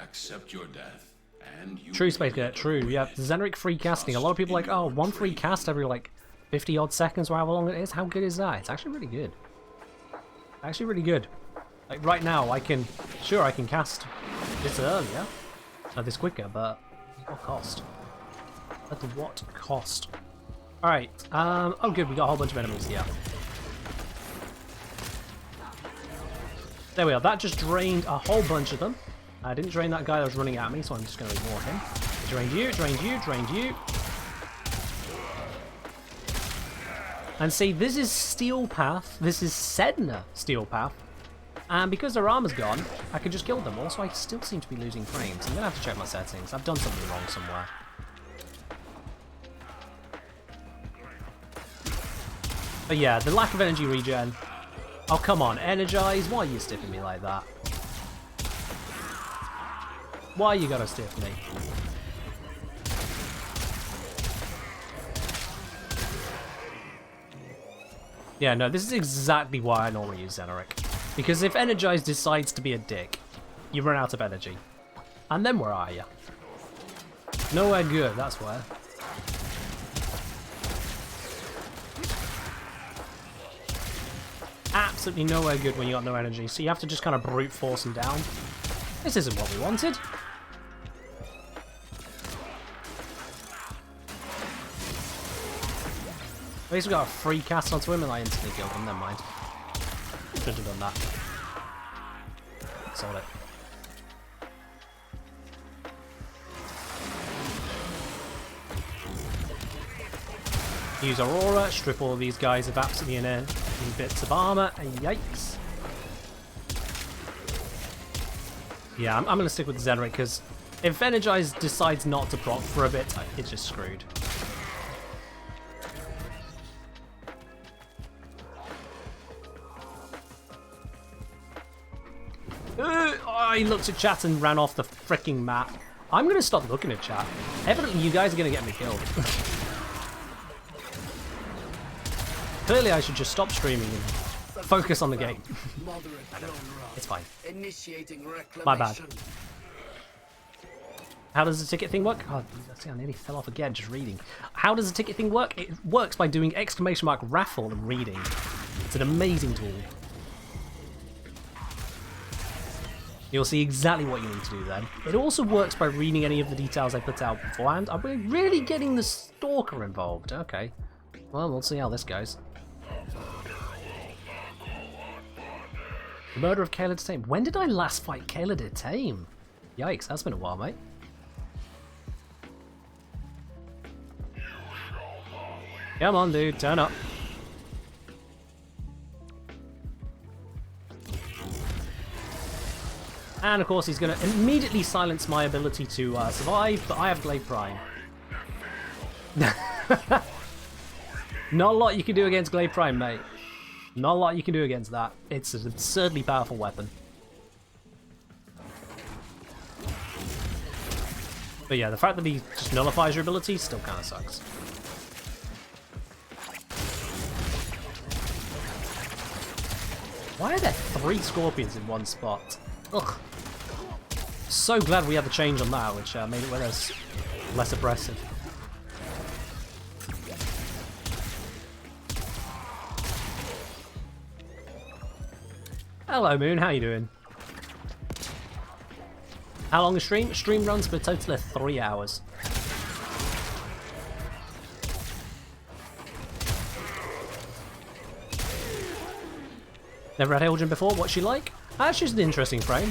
Accept your death, and you True, Space Cadet, true. Yeah, Zenric free casting. A lot of people are like, oh, one free cast every like 50 odd seconds or however long it is. How good is that? It's actually really good. Actually really good. Like right now, I can cast this earlier, this quicker, but at what cost? At what cost? Alright, oh good, we got a whole bunch of enemies here. There we are, that just drained a whole bunch of them. I didn't drain that guy that was running at me, so I'm just going to ignore him. Drained you, drained you, drained you. And see, this is Steel Path, this is Sedna Steel Path. And because their armor's gone, I could just kill them. Also, I still seem to be losing frames. I'm going to have to check my settings. I've done something wrong somewhere. But yeah, the lack of energy regen. Oh, come on, energize. Why are you stiffing me like that? Why you gotta stiff me? Yeah, no, this is exactly why I normally use Zenric. Because if Energize decides to be a dick, you run out of energy. And then where are you? Nowhere good, that's where. Absolutely nowhere good when you got no energy, so you have to just kind of brute force him down. This isn't what we wanted. At least we got a free cast onto him and I instantly killed him, never mind. Should have done that. Sold it. Use Aurora, strip all of these guys of absolutely in bits of armor, and yikes. Yeah, I'm going to stick with Zenric because if Energize decides not to proc for a bit, it's just screwed. I looked at chat and ran off the freaking map. I'm going to stop looking at chat. Evidently, you guys are going to get me killed. Clearly, I should just stop streaming and focus on the game. It's fine. My bad. How does the ticket thing work? Oh, I nearly fell off again just reading. How does the ticket thing work? It works by doing ! raffle and reading. It's an amazing tool. You'll see exactly what you need to do then. It also works by reading any of the details I put out beforehand. Are we really getting the Stalker involved? Okay. Well, we'll see how this goes. The murder of Kayla de Tame. When did I last fight Kayla de Tame? Yikes, that's been a while, mate. Come on, dude, turn up. And of course he's going to immediately silence my ability to survive, but I have Glaive Prime. Not a lot you can do against Glaive Prime, mate. Not a lot you can do against that. It's an absurdly powerful weapon. But yeah, the fact that he just nullifies your ability still kind of sucks. Why are there 3 scorpions in one spot? Ugh. So glad we had the change on that, which made it less oppressive. Hello Moon, how you doing? How long is stream? Stream runs for a total of 3 hours. Never had Hildren before. What's she like? She's an interesting frame.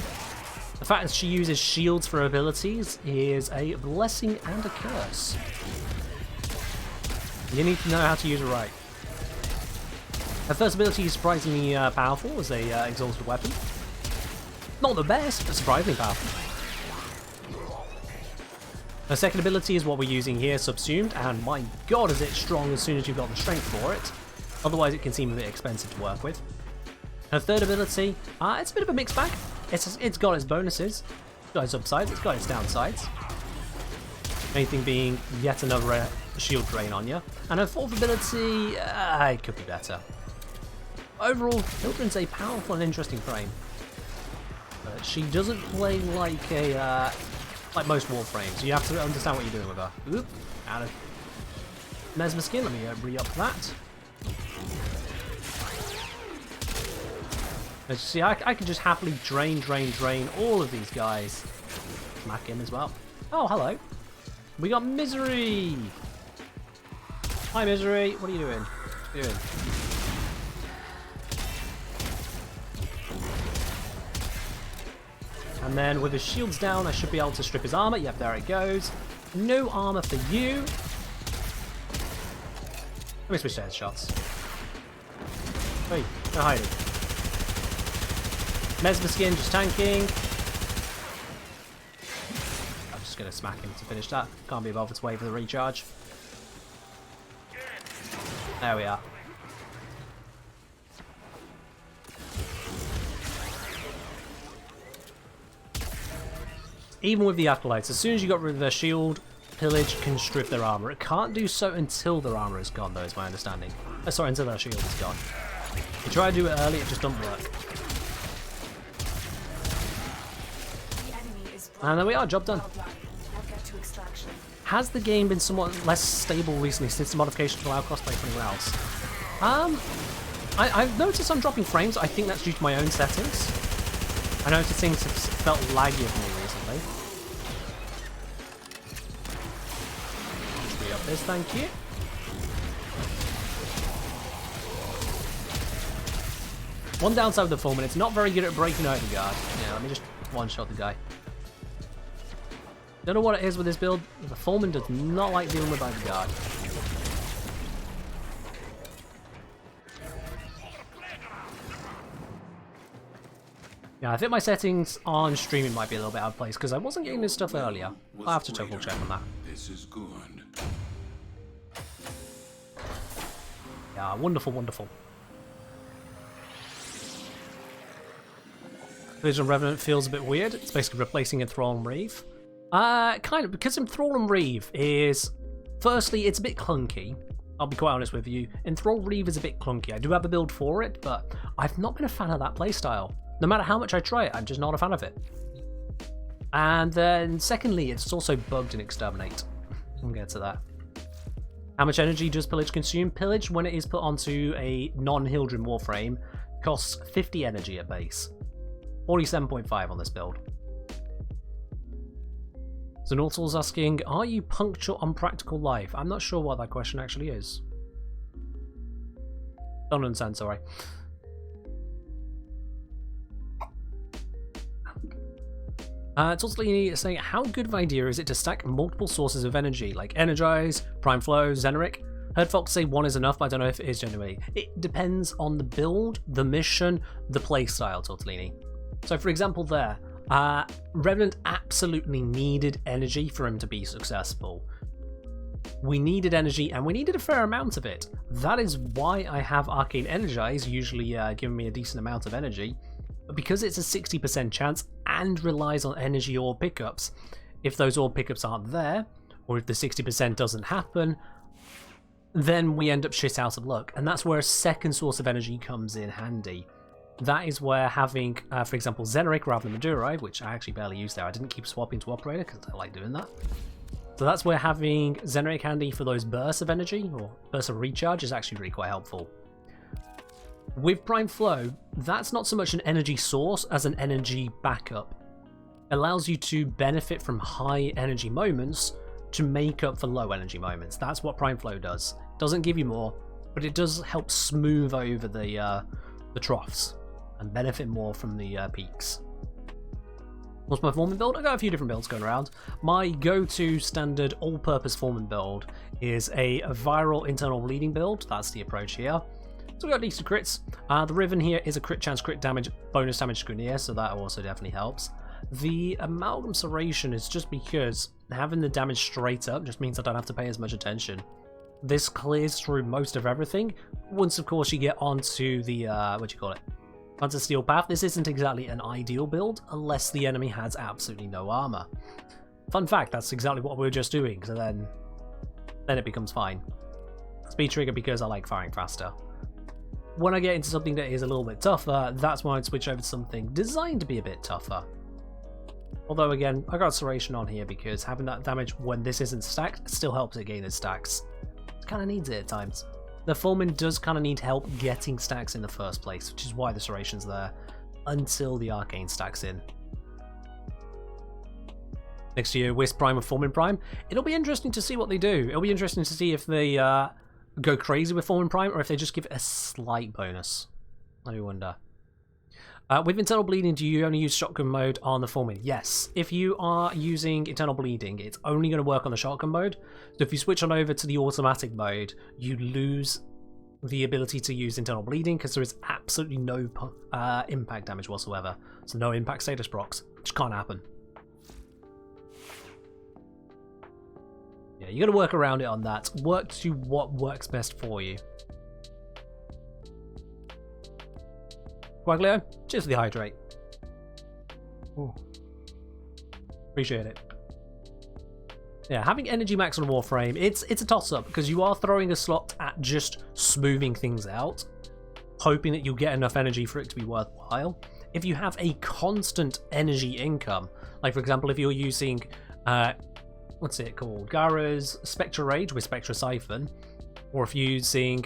The fact that she uses shields for abilities is a blessing and a curse. You need to know how to use it right. Her first ability is surprisingly powerful as a exalted weapon. Not the best, but surprisingly powerful. Her second ability is what we're using here, Subsumed, and my god is it strong as soon as you've got the strength for it. Otherwise it can seem a bit expensive to work with. Her third ability, it's a bit of a mixed bag. It's got its bonuses, it's got its upsides, it's got its downsides. Anything being yet another shield drain on you. And her fourth ability, it could be better. Overall, Hildren's a powerful and interesting frame. But she doesn't play like a like most Warframes. You have to understand what you're doing with her. Oop, out of Mesmer skin. Let me re-up that. As you see, I can just happily drain all of these guys. Smack him as well. Oh, hello. We got Misery. Hi, Misery. What are you doing? What are you doing? And then with his shields down, I should be able to strip his armor. Yep, there it goes. No armor for you. Let me switch to headshots. Hey, no hiding. Mesmer skin, just tanking. I'm just going to smack him to finish that. Can't be bothered to wait for the recharge. There we are. Even with the Acolytes, as soon as you got rid of their shield, Pillage can strip their armor. It can't do so until their armor is gone, though, is my understanding. Sorry, until their shield is gone. If you try to do it early, it just doesn't work. And there we are, job done. Has the game been somewhat less stable recently since the modification to allow crossplay from anywhere else? I've noticed I'm dropping frames. I think that's due to my own settings. I noticed things have felt laggy for me recently. Let's re-up this, thank you. One downside with the Foreman, it's not very good at breaking overguard. Yeah, let me just one-shot the guy. Don't know what it is with this build. The Foreman does not like dealing with overguard. Yeah, I think my settings on streaming might be a little bit out of place because I wasn't getting this stuff earlier. I'll have to double check on that. This is good. Yeah, wonderful, wonderful. Collision Revenant feels a bit weird. It's basically replacing Enthrall and Reeve. Kind of, because Enthrall and Reeve is... Firstly, it's a bit clunky. I'll be quite honest with you. Enthrall Reeve is a bit clunky. I do have a build for it, but I've not been a fan of that playstyle. No matter how much I try it, I'm just not a fan of it. And then, secondly, it's also bugged in Exterminate. We'll get to that. How much energy does Pillage consume? Pillage, when it is put onto a non-Hildren Warframe, costs 50 energy at base. 47.5 on this build. So Nautil's asking, are you punctual on practical life? I'm not sure what that question actually is. Don't understand, sorry. Totally saying, how good of an idea is it to stack multiple sources of energy, like Energize, Prime Flow, Zeneric? Heard Fox say one is enough, but I don't know if it is genuinely. It depends on the build, the mission, the playstyle, Tortellini. So for example there, Revenant absolutely needed energy for him to be successful. We needed energy, and we needed a fair amount of it. That is why I have Arcane Energize, usually giving me a decent amount of energy. But because it's a 60% chance and relies on energy ore pickups, if those ore pickups aren't there, or if the 60% doesn't happen, then we end up shit out of luck. And that's where a second source of energy comes in handy. That is where having, for example, Zeneric rather than Maduro, which I actually barely used there. I didn't keep swapping to Operator because I like doing that. So that's where having Zeneric handy for those bursts of energy, or bursts of recharge, is actually really quite helpful. With Prime Flow, that's not so much an energy source as an energy backup. It allows you to benefit from high energy moments to make up for low energy moments. That's what Prime Flow does. It doesn't give you more, but it does help smooth over the troughs. and benefit more from the peaks. What's my forming build? I got a few different builds going around. My go-to standard all-purpose forming build is a viral internal bleeding build. That's the approach here. So we got decent crits. The Revenant here is a crit chance, crit damage, bonus damage to near, so that also definitely helps. The Amalgam Serration is just because having the damage straight up just means I don't have to pay as much attention. This clears through most of everything. Once, of course, you get onto the, onto Steel Path, this isn't exactly an ideal build unless the enemy has absolutely no armor. Fun fact, that's exactly what we were just doing, so then it becomes fine. Speed trigger because I like firing faster. When I get into something that is a little bit tougher, that's when I'd switch over to something designed to be a bit tougher. Although again, I got Serration on here because having that damage when this isn't stacked still helps it gain its stacks. It kind of needs it at times. The Foreman does kind of need help getting stacks in the first place, which is why the Serration's there, until the Arcane stacks in. Next year, Wisp Prime and Foreman Prime. It'll be interesting to see what they do. It'll be interesting to see if they go crazy with Foreman Prime, or if they just give it a slight bonus. I do wonder. With Internal Bleeding, do you only use Shotgun mode on the Foreman? Yes. If you are using Internal Bleeding, it's only going to work on the Shotgun mode. So if you switch on over to the automatic mode, you lose the ability to use Internal Bleeding because there is absolutely no impact damage whatsoever. So no impact status procs, which can't happen. Yeah, you got to work around it on that. Work to what works best for you. Quaglio, cheers for the hydrate. Ooh. Appreciate it. Yeah, having energy max on Warframe, it's a toss-up because you are throwing a slot at just smoothing things out, hoping that you'll get enough energy for it to be worthwhile. If you have a constant energy income, like for example if you're using what's it called? Gara's Spectre Rage with Spectre Siphon, or if you're using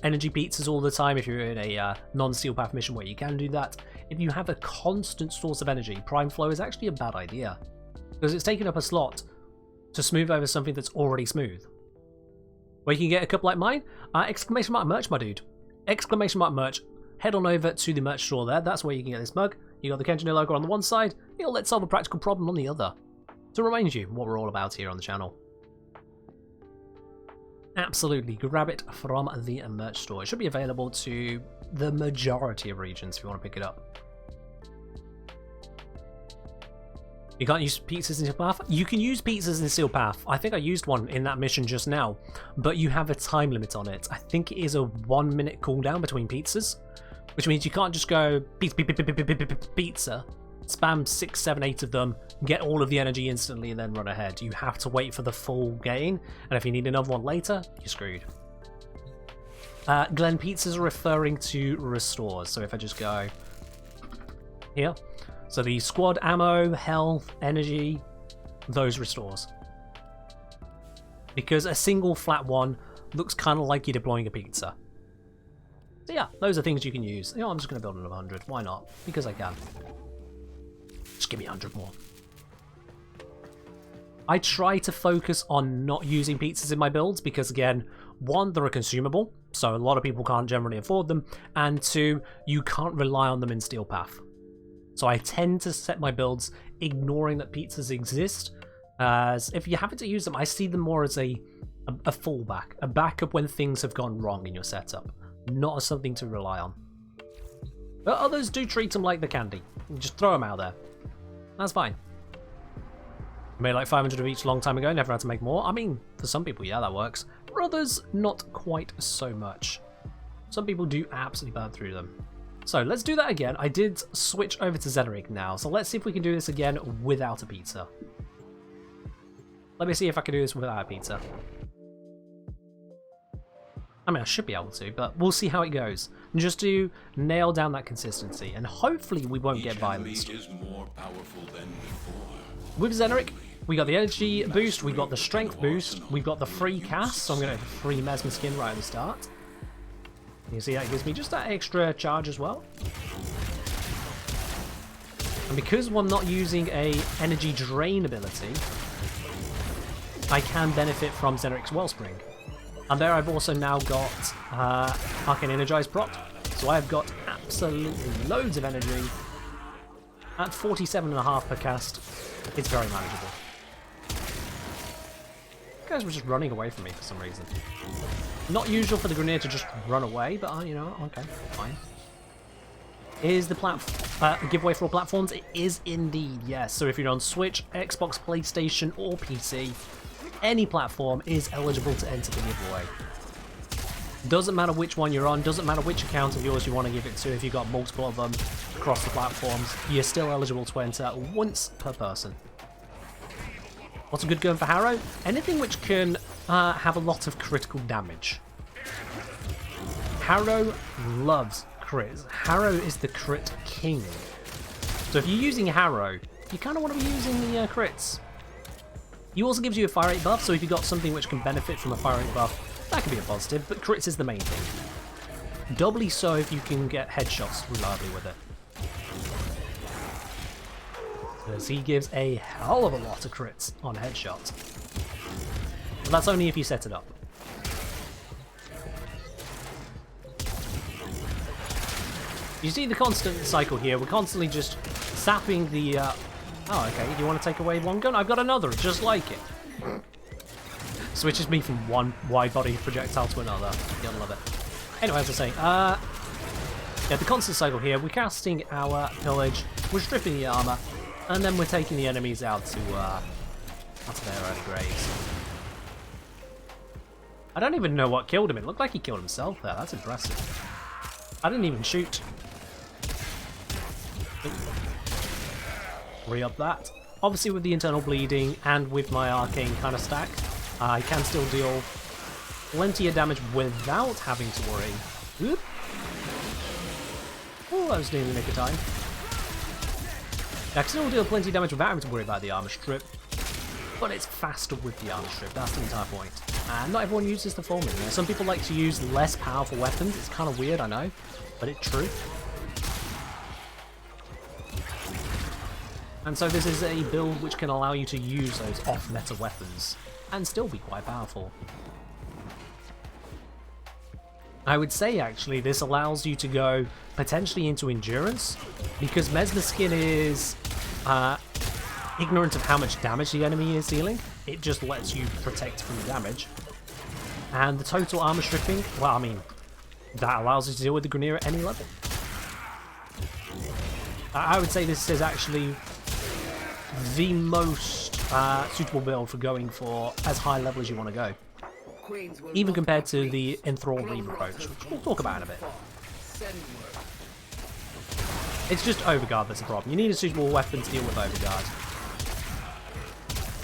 energy pizzas all the time, if you're in a non-Steel Path mission where you can do that, if you have a constant source of energy, Prime Flow is actually a bad idea, because it's taking up a slot to smooth over something that's already smooth. Where you can get a cup like mine, exclamation mark merch, my dude. Exclamation mark merch. Head on over to the merch store there, that's where you can get this mug. You got the Kenjin logo on the one side, it'll let solve a practical problem on the other. To remind you what we're all about here on the channel. Absolutely, grab it from the merch store. It should be available to the majority of regions if you want to pick it up. You can't use pizzas in Steel Path? You can use pizzas in Steel Path. I think I used one in that mission just now, but you have a time limit on it. I think it is a 1 minute cooldown between pizzas, which means you can't just go pizza, spam 6, 7, 8 of them, get all of the energy instantly and then run ahead. You have to wait for the full gain, and if you need another one later, you're screwed. Glen pizzas are referring to restores, so if I just go here, so the squad ammo, health, energy, those restores. Because a single flat one looks kind of like you're deploying a pizza. So yeah, those are things you can use. You know, I'm just going to build another 100. Why not? Because I can. Just give me 100 more. I try to focus on not using pizzas in my builds because, again, one, they're a consumable, so a lot of people can't generally afford them, and two, you can't rely on them in Steel Path. So I tend to set my builds ignoring that pizzas exist, as if you happen to use them, I see them more as a fallback, a backup when things have gone wrong in your setup, not as something to rely on. But others do treat them like the candy. Just throw them out there. That's fine. I made like 500 of each a long time ago, never had to make more. I mean, for some people, yeah, that works. For others, not quite so much. Some people do absolutely burn through them. So let's do that again. I did switch over to Zenerik now, so let's see if we can do this again without a pizza. Let me see if I can do this without a pizza. I mean, I should be able to, but we'll see how it goes. Just to nail down that consistency, and hopefully we won't get violence. With Zenerik, we got the energy boost, we got the strength boost, we've got the free cast, so I'm going to have a free Mesmer skin right at the start. You see that gives me just that extra charge as well. And because I'm not using a energy drain ability, I can benefit from Zenerik's Wellspring. And there I've also now got Arcane Energize proc, so I've got absolutely loads of energy. At 47.5 per cast, it's very manageable. You guys were just running away from me for some reason. Not usual for the grenadier to just run away, but you know, okay, fine. Is the giveaway for all platforms? It is indeed, yes. So if you're on Switch, Xbox, PlayStation, or PC, any platform is eligible to enter the giveaway. Doesn't matter which one you're on, doesn't matter which account of yours you want to give it to. If you've got multiple of them across the platforms, you're still eligible to enter once per person. What's a good gun for Harrow? Anything which can have a lot of critical damage. Harrow loves crits. Harrow is the crit king. So if you're using Harrow, you kind of want to be using the crits. He also gives you a fire rate buff, so if you've got something which can benefit from a fire rate buff, that can be a positive, but crits is the main thing. Doubly so if you can get headshots reliably with it. Because he gives a hell of a lot of crits on headshots. But that's only if you set it up. You see the constant cycle here, we're constantly just sapping the... Oh, okay, do you want to take away one gun? I've got another, just like it. Switches me from one wide-body projectile to another. You'll love it. Anyway, as I was saying, yeah, the constant cycle here, we're casting our pillage, we're stripping the armor, and then we're taking the enemies out to their own graves. I don't even know what killed him. It looked like he killed himself there. That's impressive. I didn't even shoot. Re-up that. Obviously with the internal bleeding and with my arcane kind of stack, I can still deal plenty of damage without having to worry. Whoop. Oh, that was near the nick of time. I can still deal plenty of damage without having to worry about the armor strip, but it's faster with the armor strip. That's the entire point. And not everyone uses the formula. You know, some people like to use less powerful weapons. It's kind of weird, I know, but it's true. And so this is a build which can allow you to use those off-meta weapons and still be quite powerful. I would say actually this allows you to go potentially into endurance, because Mesmer Skin is ignorant of how much damage the enemy is dealing. It just lets you protect from the damage. And the total armor stripping, well, I mean, that allows you to deal with the Grenier at any level. I would say this is actually the most suitable build for going for as high level as you want to go. Even compared to the Enthralled Reaver approach, which we'll talk about in a bit. It's just Overguard that's a problem. You need a suitable weapon to deal with Overguard.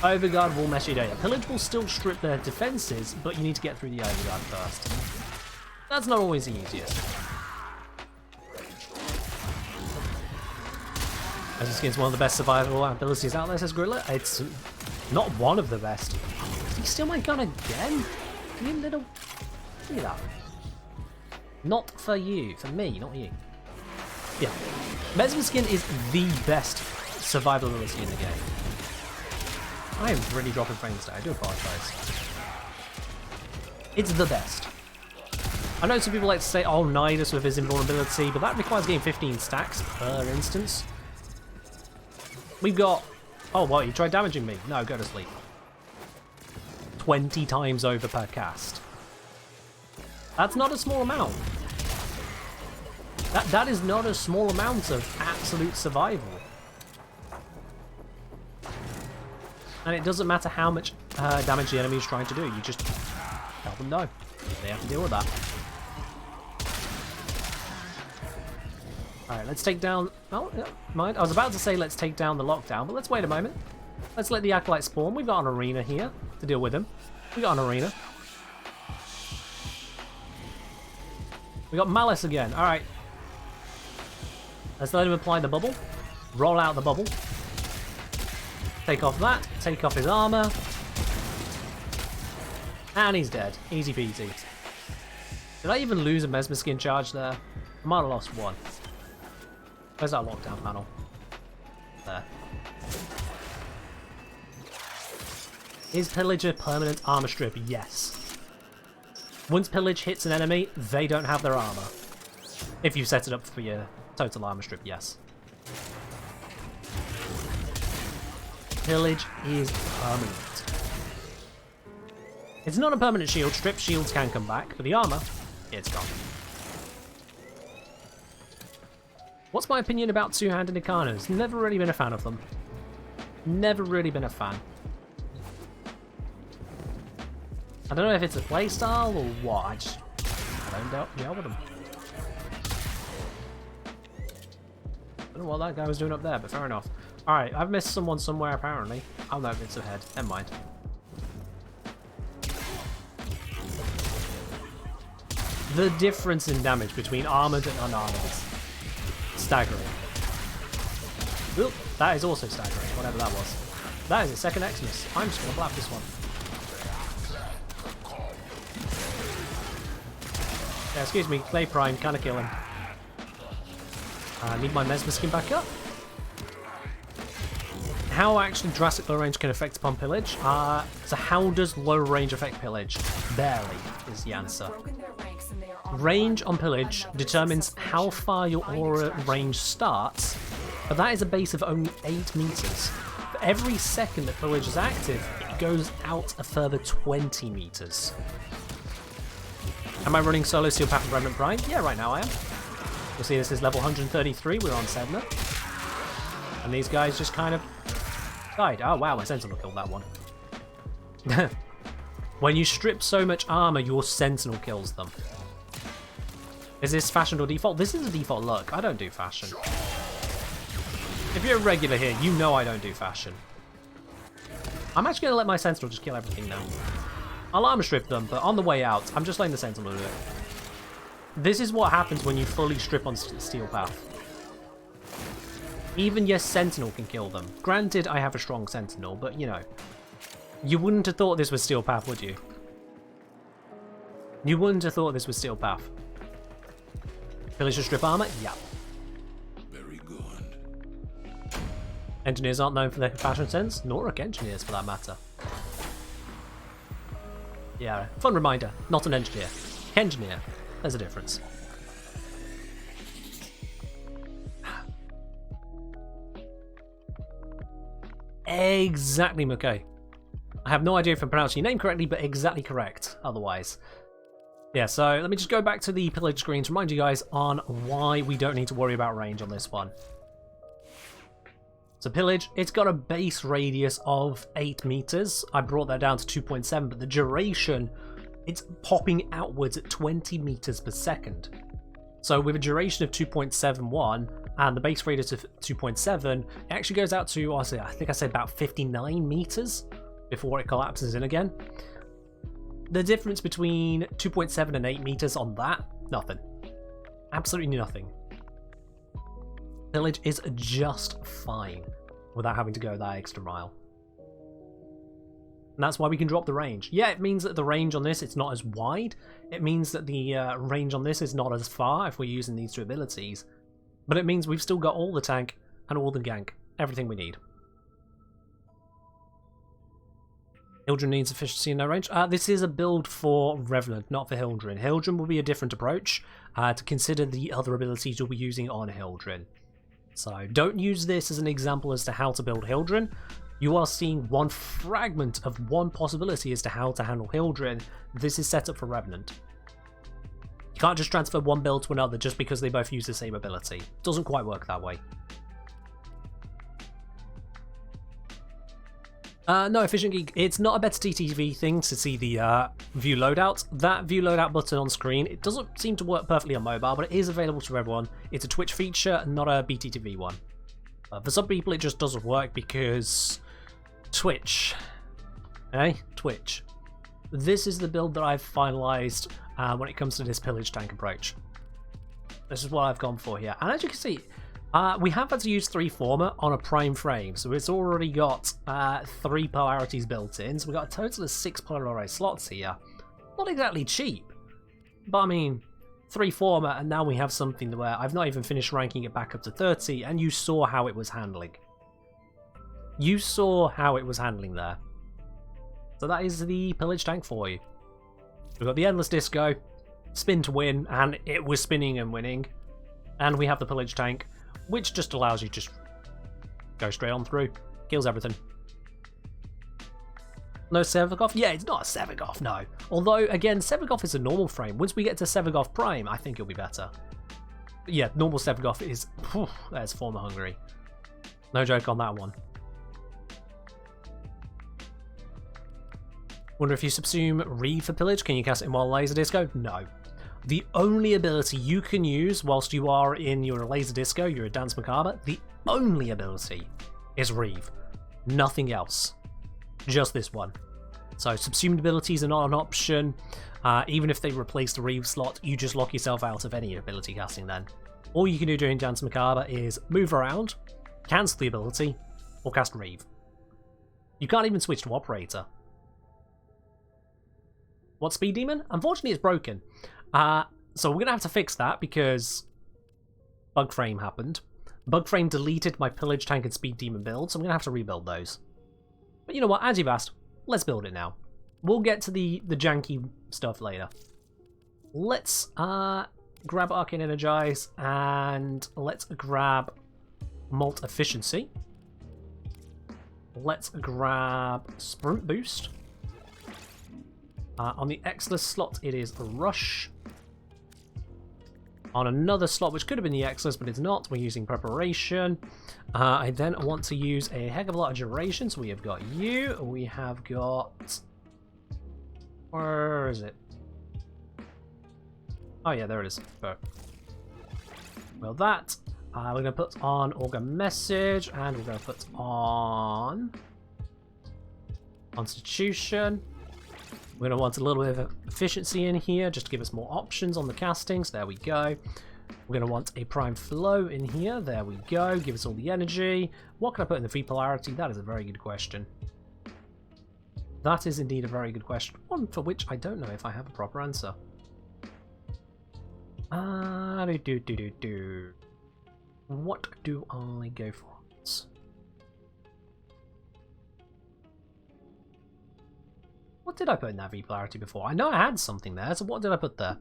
Overguard will mess your day up. Pillage will still strip their defenses, but you need to get through the Overguard first. That's not always the easiest. Mesmer Skin's one of the best survival abilities out there, says Gorilla. It's not one of the best. Did he steal my gun again? You little... Look at that. Not for you. For me, not you. Yeah. Mesmer Skin is the best survival ability in the game. I am really dropping frames today. I do apologise. It's the best. I know some people like to say, oh, Nidus with his invulnerability, but that requires getting 15 stacks per instance. We've got... Oh, what? You tried damaging me? No, go to sleep. 20 times over per cast. That's not a small amount. That is not a small amount of absolute survival. And it doesn't matter how much damage the enemy is trying to do. You just tell them no. They have to deal with that. Alright, let's take down... Oh, yeah, mind. I was about to say let's take down the lockdown, but let's wait a moment. Let's let the Acolyte spawn. We've got an arena here to deal with him. We got an arena. We got Malice again. Alright. Let's let him apply the bubble. Roll out the bubble. Take off that. Take off his armor. And he's dead. Easy peasy. Did I even lose a Mesmer Skin charge there? I might have lost one. Where's our lockdown panel? There. Is Pillage a permanent armor strip? Yes. Once Pillage hits an enemy, they don't have their armor. If you set it up for your total armor strip, yes. Pillage is permanent. It's not a permanent shield strip. Shields can come back, but the armor, it's gone. What's my opinion about two-handed Ikanas? Never really been a fan of them. Never really been a fan. I don't know if it's a playstyle or what. I don't deal with them. I don't know what that guy was doing up there, but fair enough. Alright, I've missed someone somewhere apparently. Oh no, it's ahead. Never mind. The difference in damage between armored and unarmored is staggering. Oop, that is also staggering, whatever that was. That is a second Xmas. I'm just going to blap this one. Yeah, excuse me, Clay Prime, kind of kill him. I need my Mesmer skin back up. How actually drastic low range can affect upon pillage? So how does low range affect pillage? Barely is the answer. Range on pillage determines how far your aura range starts, but that is a base of only 8 meters. For every second that pillage is active, it goes out a further 20 meters. Am I running solo Steel Path of Revenant Prime? Yeah, right now I am. You'll see this is level 133, we're on Sedna. And these guys just kind of died. Oh wow, my Sentinel killed that one. When you strip so much armor, your Sentinel kills them. Is this fashion or default? This is a default look. I don't do fashion. If you're a regular here, you know I don't do fashion. I'm actually going to let my Sentinel just kill everything now. I'll armor strip them, but on the way out, I'm just letting the Sentinel do it. This is what happens when you fully strip on Steel Path. Even your Sentinel can kill them. Granted, I have a strong Sentinel, but you know. You wouldn't have thought this was Steel Path, would you? You wouldn't have thought this was Steel Path. Pillager strip armor? Yeah. Very good. Engineers aren't known for their fashion sense, nor are engineers for that matter. Yeah, fun reminder, not an engineer. Engineer, there's a difference. Exactly, McKay. I have no idea if I'm pronouncing your name correctly, but exactly correct otherwise. Yeah, so let me just go back to the pillage screen to remind you guys on why we don't need to worry about range on this one. So pillage, it's got a base radius of 8 meters. I brought that down to 2.7, but the duration, it's popping outwards at 20 meters per second. So with a duration of 2.71 and the base radius of 2.7, it actually goes out to, I think I said about 59 meters before it collapses in again. The difference between 2.7 and 8 meters on that, nothing. Absolutely nothing. Pillage is just fine without having to go that extra mile. And that's why we can drop the range. Yeah, it means that the range on this, it's not as wide. It means that the range on this is not as far if we're using these two abilities. But it means we've still got all the tank and all the gank. Everything we need. Hildren needs efficiency and no range. This is a build for Revenant, not for Hildren. Hildren will be a different approach to consider the other abilities you'll be using on Hildren. So don't use this as an example as to how to build Hildren. You are seeing one fragment of one possibility as to how to handle Hildren. This is set up for Revenant. You can't just transfer one build to another just because they both use the same ability. It doesn't quite work that way. No, Efficient Geek, it's not a better TTV thing to see the view loadout. That view loadout button on screen, it doesn't seem to work perfectly on mobile, but it is available to everyone. It's a Twitch feature, not a BTTV one. For some people, it just doesn't work because Twitch. Twitch. This is the build that I've finalized when it comes to this pillage tank approach. This is what I've gone for here. And as you can see, we have had to use 3 former on a prime frame, so it's already got 3 polarities built in, so we've got a total of 6 polarized slots here. Not exactly cheap, but I mean, 3 former, and now we have something where I've not even finished ranking it back up to 30, and you saw how it was handling. You saw how it was handling there. So that is the pillage tank for you. We've got the Endless Disco, spin to win, and it was spinning and winning. And we have the pillage tank, which just allows you to just go straight on through. Kills everything. No Sevagoth? Yeah, it's not a Sevagoth, no. Although, again, Sevagoth is a normal frame. Once we get to Sevagoth Prime, I think it'll be better. But yeah, normal Sevagoth is... Whew, there's Former Hungary. No joke on that one. Wonder if you subsume Reeve for pillage, can you cast it in while laser disco? No. The only ability you can use whilst you are in your laser disco, your Dance Macabre, the only ability is Reeve. Nothing else. Just this one. So subsumed abilities are not an option. Even if they replace the Reeve slot, you just lock yourself out of any ability casting then. All you can do during Dance Macabre is move around, cancel the ability, or cast Reeve. You can't even switch to Operator. What Speed Demon? Unfortunately, it's broken. So we're going to have to fix that because Bugframe happened. Bugframe deleted my Pillage Tank and Speed Demon build, so I'm going to have to rebuild those. But you know what, as you've asked, let's build it now. We'll get to the janky stuff later. Let's grab Arcane Energize and let's grab Molt Efficiency. Let's grab Sprint Boost. On the Exless slot, it is Rush. On another slot, which could have been the Exless, but it's not, we're using Preparation. I then want to use a heck of a lot of Duration, so we have got you. We have got... Where is it? Oh yeah, there it is. Well, that. We're going to put on Augur Message, and we're going to put on... Constitution. We're going to want a little bit of efficiency in here, just to give us more options on the castings. There we go. We're going to want a Prime Flow in here. There we go. Give us all the energy. What can I put in the free polarity? That is a very good question. That is indeed a very good question. One for which I don't know if I have a proper answer. What do I go for? What did I put in that V polarity before? I know I had something there, so what did I put there?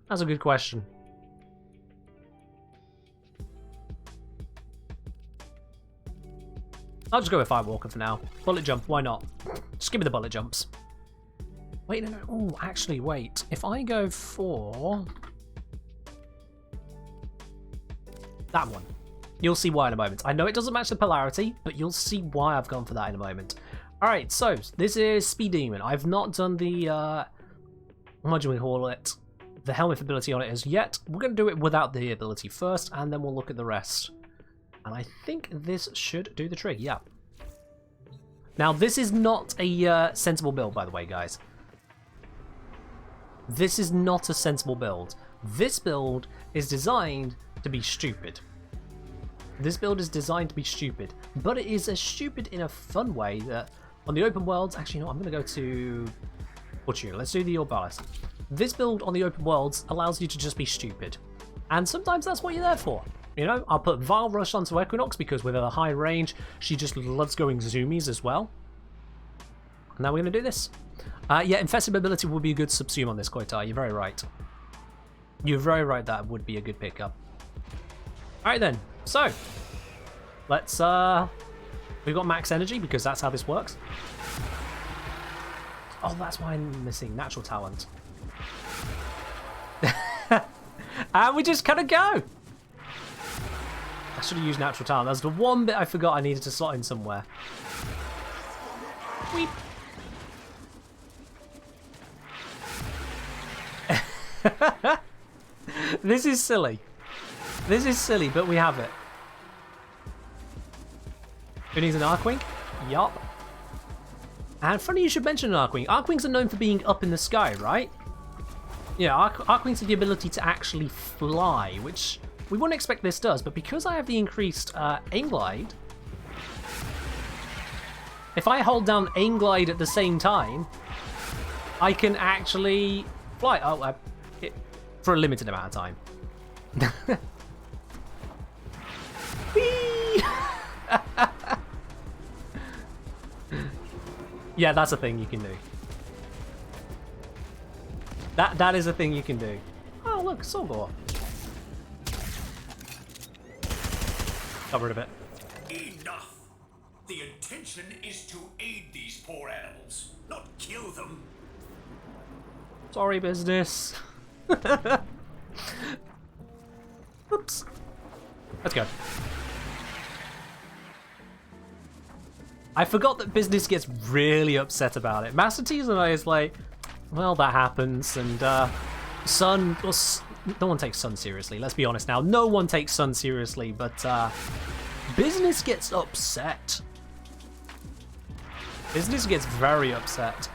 That's a good question. I'll just go with Firewalker for now. Bullet jump, why not? Just give me the bullet jumps. Wait, no. Oh, actually, wait. If I go for... that one. You'll see why in a moment. I know it doesn't match the polarity, but you'll see why I've gone for that in a moment. Alright, so this is Speed Demon. I've not done the, what do we call it? The helmet ability on it as yet. We're going to do it without the ability first, and then we'll look at the rest. And I think this should do the trick, yeah. Now, this is not a sensible build, by the way, guys. This is not a sensible build. This build is designed to be stupid. This build is designed to be stupid, but it is a stupid in a fun way that on the open worlds, actually no, I'm going to go to Butcher. Let's do the Orbalis. This build on the open worlds allows you to just be stupid, and sometimes that's what you're there for. You know, I'll put Vile Rush onto Equinox because with a high range, she just loves going zoomies as well. Now we're going to do this. Yeah, Infested Mobility would be a good subsume on this, Koitar. You're very right. You're very right, that would be a good pickup. Alright then, so let's we've got max energy because that's how this works. Oh, that's why I'm missing natural talent. And we just kind of go. I should have used natural talent. That's the one bit I forgot I needed to slot in somewhere. Weep. This is silly. This is silly, but we have it. Who needs an Arcwing? Yup. And funny you should mention an Arcwing. Arcwings are known for being up in the sky, right? Yeah, Arcwings have the ability to actually fly, which we wouldn't expect this does, but because I have the increased aim glide, if I hold down aim glide at the same time, I can actually fly. Oh, for a limited amount of time. Yeah, that's a thing you can do. That is a thing you can do. Oh, look, Sorgor. Got rid of it. Enough! The intention is to aid these poor animals, not kill them. Sorry, business. Oops. Let's go. I forgot that business gets really upset about it. Master T's and I is like, well, that happens, and Sun, well, no one takes Sun seriously, let's be honest now. No one takes Sun seriously, but business gets upset. Business gets very upset.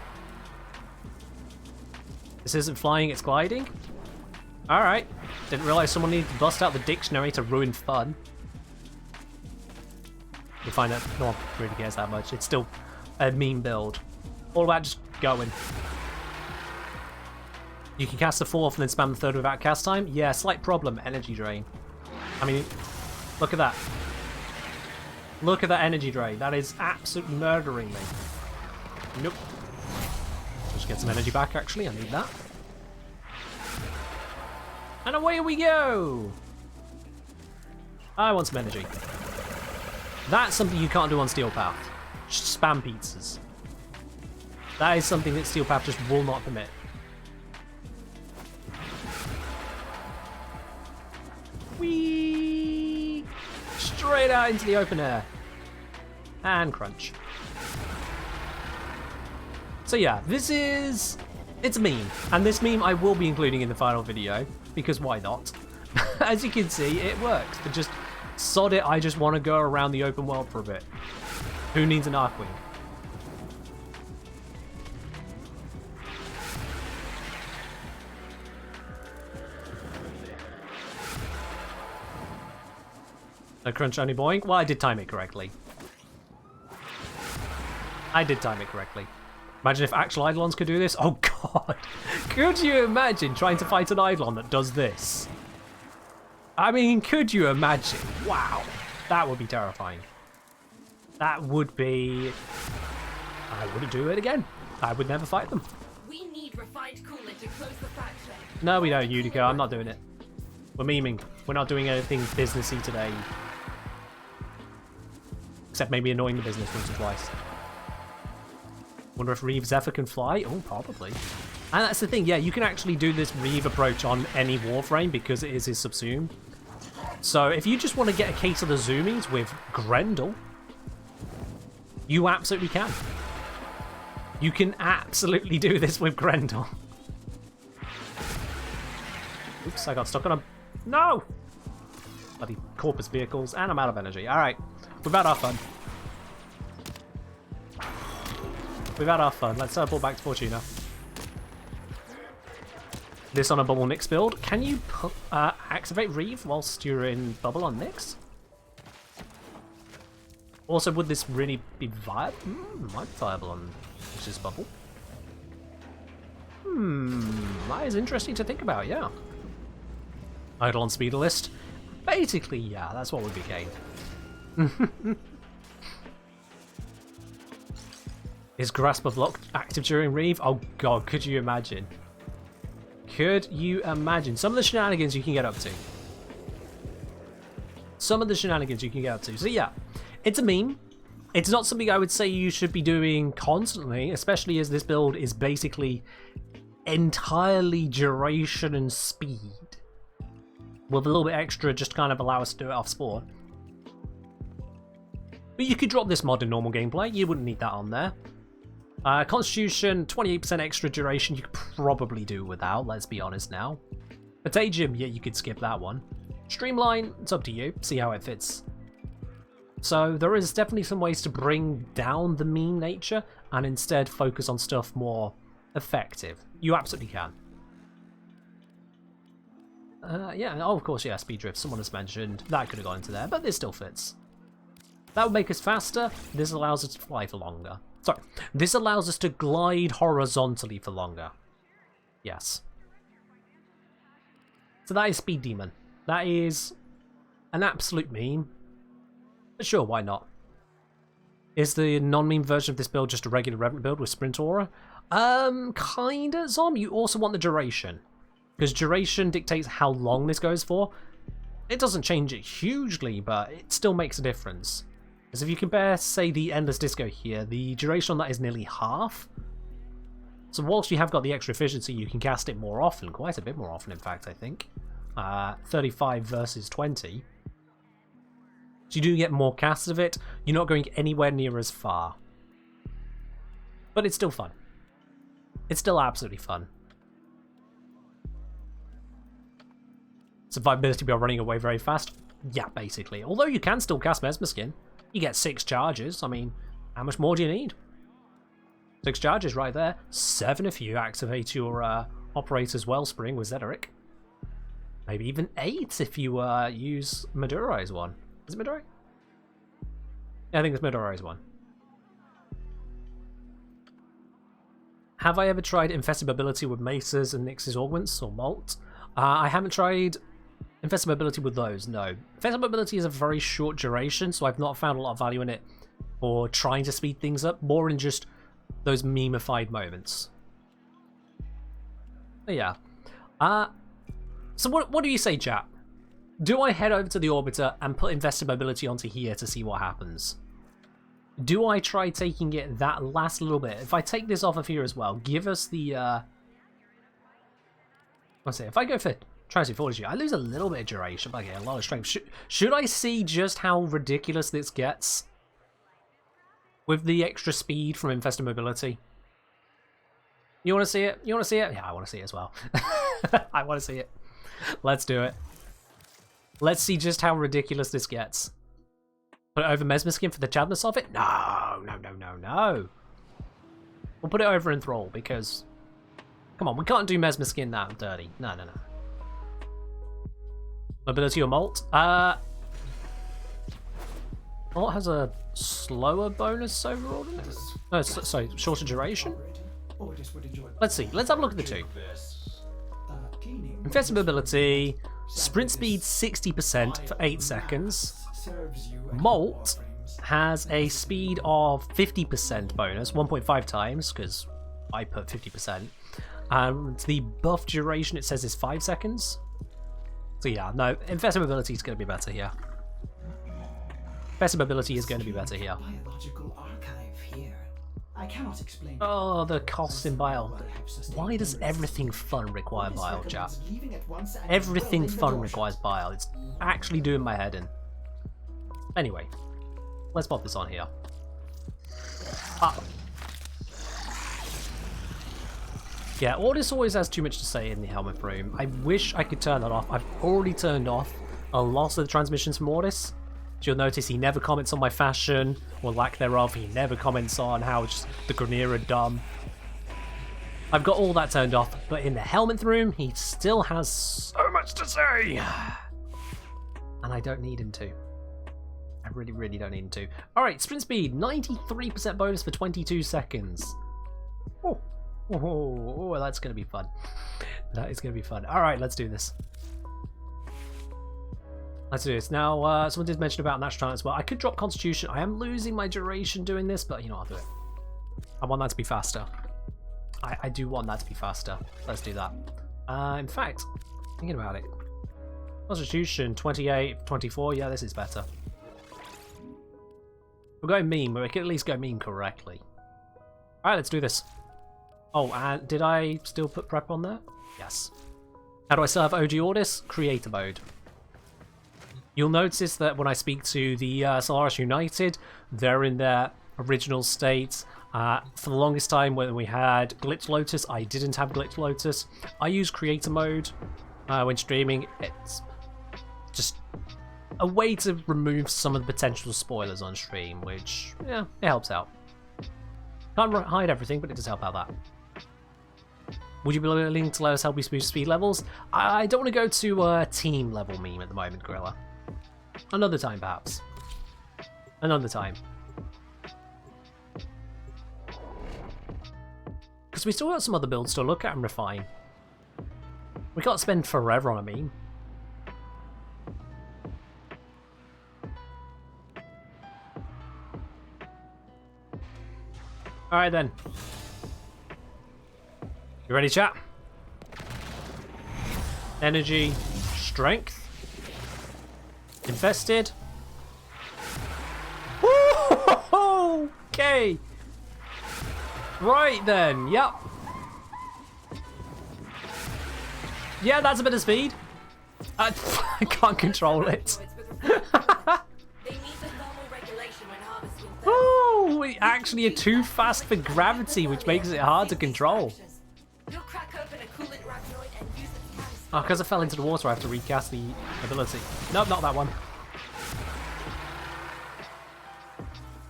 This isn't flying, it's gliding? Alright. Didn't realize someone needed to bust out the dictionary to ruin fun. You'll find that no one really cares that much. It's still a meme build. All about just going. You can cast the fourth and then spam the third without cast time? Yeah, slight problem. Energy drain. I mean, look at that. Look at that energy drain. That is absolutely murdering me. Nope. Just get some energy back, actually. I need that. And away we go! I want some energy. That's something you can't do on Steel Path. Just spam pizzas. That is something that Steel Path just will not permit. Whee! Straight out into the open air. And crunch. So yeah, this is... It's a meme. And this meme I will be including in the final video. Because why not? As you can see, it works. But just sod it, I just want to go around the open world for a bit. Who needs an Arcwing? No crunch, only boing? Well, I did time it correctly. I did time it correctly. Imagine if actual Eidolons could do this. Oh god! Could you imagine trying to fight an Eidolon that does this? I mean, could you imagine? Wow. That would be terrifying. That would be... I wouldn't do it again. I would never fight them. We need refined coolant to close the faction. No, we don't, Udico. I'm not doing it. We're memeing. We're not doing anything businessy today. Except maybe annoying the business once or twice. Wonder if Reeve Zephyr can fly? Oh, probably. And that's the thing, yeah, you can actually do this Reeve approach on any Warframe because it is his subsumed. So if you just want to get a case of the zoomies with Grendel, you absolutely can. You can absolutely do this with Grendel. Oops, I got stuck on a... No! Bloody corpus vehicles, and I'm out of energy. Alright, we've had our fun. We've had our fun. Let's teleport back to Fortuna. This on a Bubble Nyx build. Can you activate Reeve whilst you're in Bubble on Nyx? Also, would this really be viable? Might be viable on Nyx's Bubble. That is interesting to think about, yeah. Eidolon Speeder List. Basically, yeah, that's what would be gained. Is Grasp of Lock active during Reeve? Oh god, could you imagine? Could you imagine? Some of the shenanigans you can get up to. Some of the shenanigans you can get up to. So yeah, it's a meme. It's not something I would say you should be doing constantly, especially as this build is basically entirely duration and speed. With a little bit extra just to kind of allow us to do it off spawn. But you could drop this mod in normal gameplay. You wouldn't need that on there. Constitution, 28% extra duration, you could probably do without, let's be honest now. Contagium, yeah, you could skip that one. Streamline, it's up to you, see how it fits. So there is definitely some ways to bring down the meme nature and instead focus on stuff more effective. You absolutely can. Yeah, oh, of course, yeah, speed drift, someone has mentioned. That could have gone into there, but this still fits. That would make us faster, this allows us to fly for longer. Sorry, this allows us to glide horizontally for longer. Yes. So that is Speed Demon. That is an absolute meme. But sure, why not? Is the non-meme version of this build just a regular Revenant build with Sprint Aura? Kinda, Zom. You also want the duration. Because duration dictates how long this goes for. It doesn't change it hugely, but it still makes a difference. Because if you compare, say, the Endless Disco here, the duration on that is nearly half. So whilst you have got the extra efficiency, you can cast it more often. Quite a bit more often, in fact, I think. 35 versus 20. So you do get more casts of it. You're not going anywhere near as far. But it's still fun. It's still absolutely fun. Survivability by running away very fast? Yeah, basically. Although you can still cast Mesmer Skin. You get 6 charges. I mean, how much more do you need? 6 charges right there. 7 if you activate your Operator's Wellspring with Zederic. Maybe even 8 if you use Madurai's one. Is it Madurai? Yeah, I think it's Madurai's one. Have I ever tried Infested Mobility with Maces and Nyx's Augments or Malt? I haven't tried Infested Mobility with those, no. Infested Mobility is a very short duration, so I've not found a lot of value in it for trying to speed things up, more in just those meme-ified moments. But yeah. So what do you say, chat? Do I head over to the Orbiter and put Invested Mobility onto here to see what happens? Do I try taking it that last little bit? If I take this off of here as well, give us the... Let's see, if I go for Transient Fortitude, I lose a little bit of duration, but I get a lot of strength. Should I see just how ridiculous this gets? With the extra speed from Infested Mobility? You want to see it? You want to see it? Yeah, I want to see it as well. I want to see it. Let's do it. Let's see just how ridiculous this gets. Put it over Mesmer Skin for the chadness of it? No, no, no, no, no. We'll put it over Enthrall because... Come on, we can't do Mesmer Skin that dirty. No, no, no. Mobility or Malt? Malt has a slower bonus overall, doesn't it? No, sorry, shorter duration? Let's see. Let's have a look at the two. Infested Mobility, Sprint Speed 60% for 8 seconds. Malt has a speed of 50% bonus, 1.5 times, because I put 50%. And the buff duration, it says, is 5 seconds. So yeah, no, Infested Mobility is going to be better here. Infested Mobility is going to be better here. Biological archive here. I cannot explain. Oh, the cost in Bile. Why does everything fun require Bile, chat? Everything fun requires Bile. It's actually doing my head in. Anyway, let's pop this on here. Yeah, Ordis always has too much to say in the helmet room. I wish I could turn that off. I've already turned off a lot of the transmissions from Ordis. You'll notice he never comments on my fashion, or lack thereof. He never comments on how just the Grenier are dumb. I've got all that turned off, but in the helmet room, he still has so much to say. And I don't need him to. I really, really don't need him to. Alright, sprint speed, 93% bonus for 22 seconds. Oh. Oh, that's going to be fun. That is going to be fun. Alright, let's do this. Let's do this. Now, someone did mention about natural talent as well. I could drop Constitution. I am losing my duration doing this, but you know, I'll do it. I want that to be faster. I do want that to be faster. Let's do that. In fact, thinking about it. Constitution, 28, 24. Yeah, this is better. We're going meme, but we can at least go meme correctly. Alright, let's do this. Oh, and did I still put prep on there? Yes. How do I still have OG Ordis? Creator mode. You'll notice that when I speak to the Solaris United, they're in their original state. For the longest time when we had Glitch Lotus, I didn't have Glitch Lotus. I use Creator mode when streaming. It's just a way to remove some of the potential spoilers on stream, which, yeah, it helps out. Can't hide everything, but it does help out that. Would you be willing to let us help you boost speed levels? I don't want to go to team level meme at the moment, Gorilla. Another time, perhaps. Another time. Because we still got some other builds to look at and refine. We can't spend forever on a meme. Alright then. You ready, chat? Energy, strength. Infested. Woo! Okay. Right then, yep. Yeah, that's a bit of speed. I can't control it. Oh, we actually are too fast for gravity, which makes it hard to control. Oh, because I fell into the water, I have to recast the ability. Nope, not that one.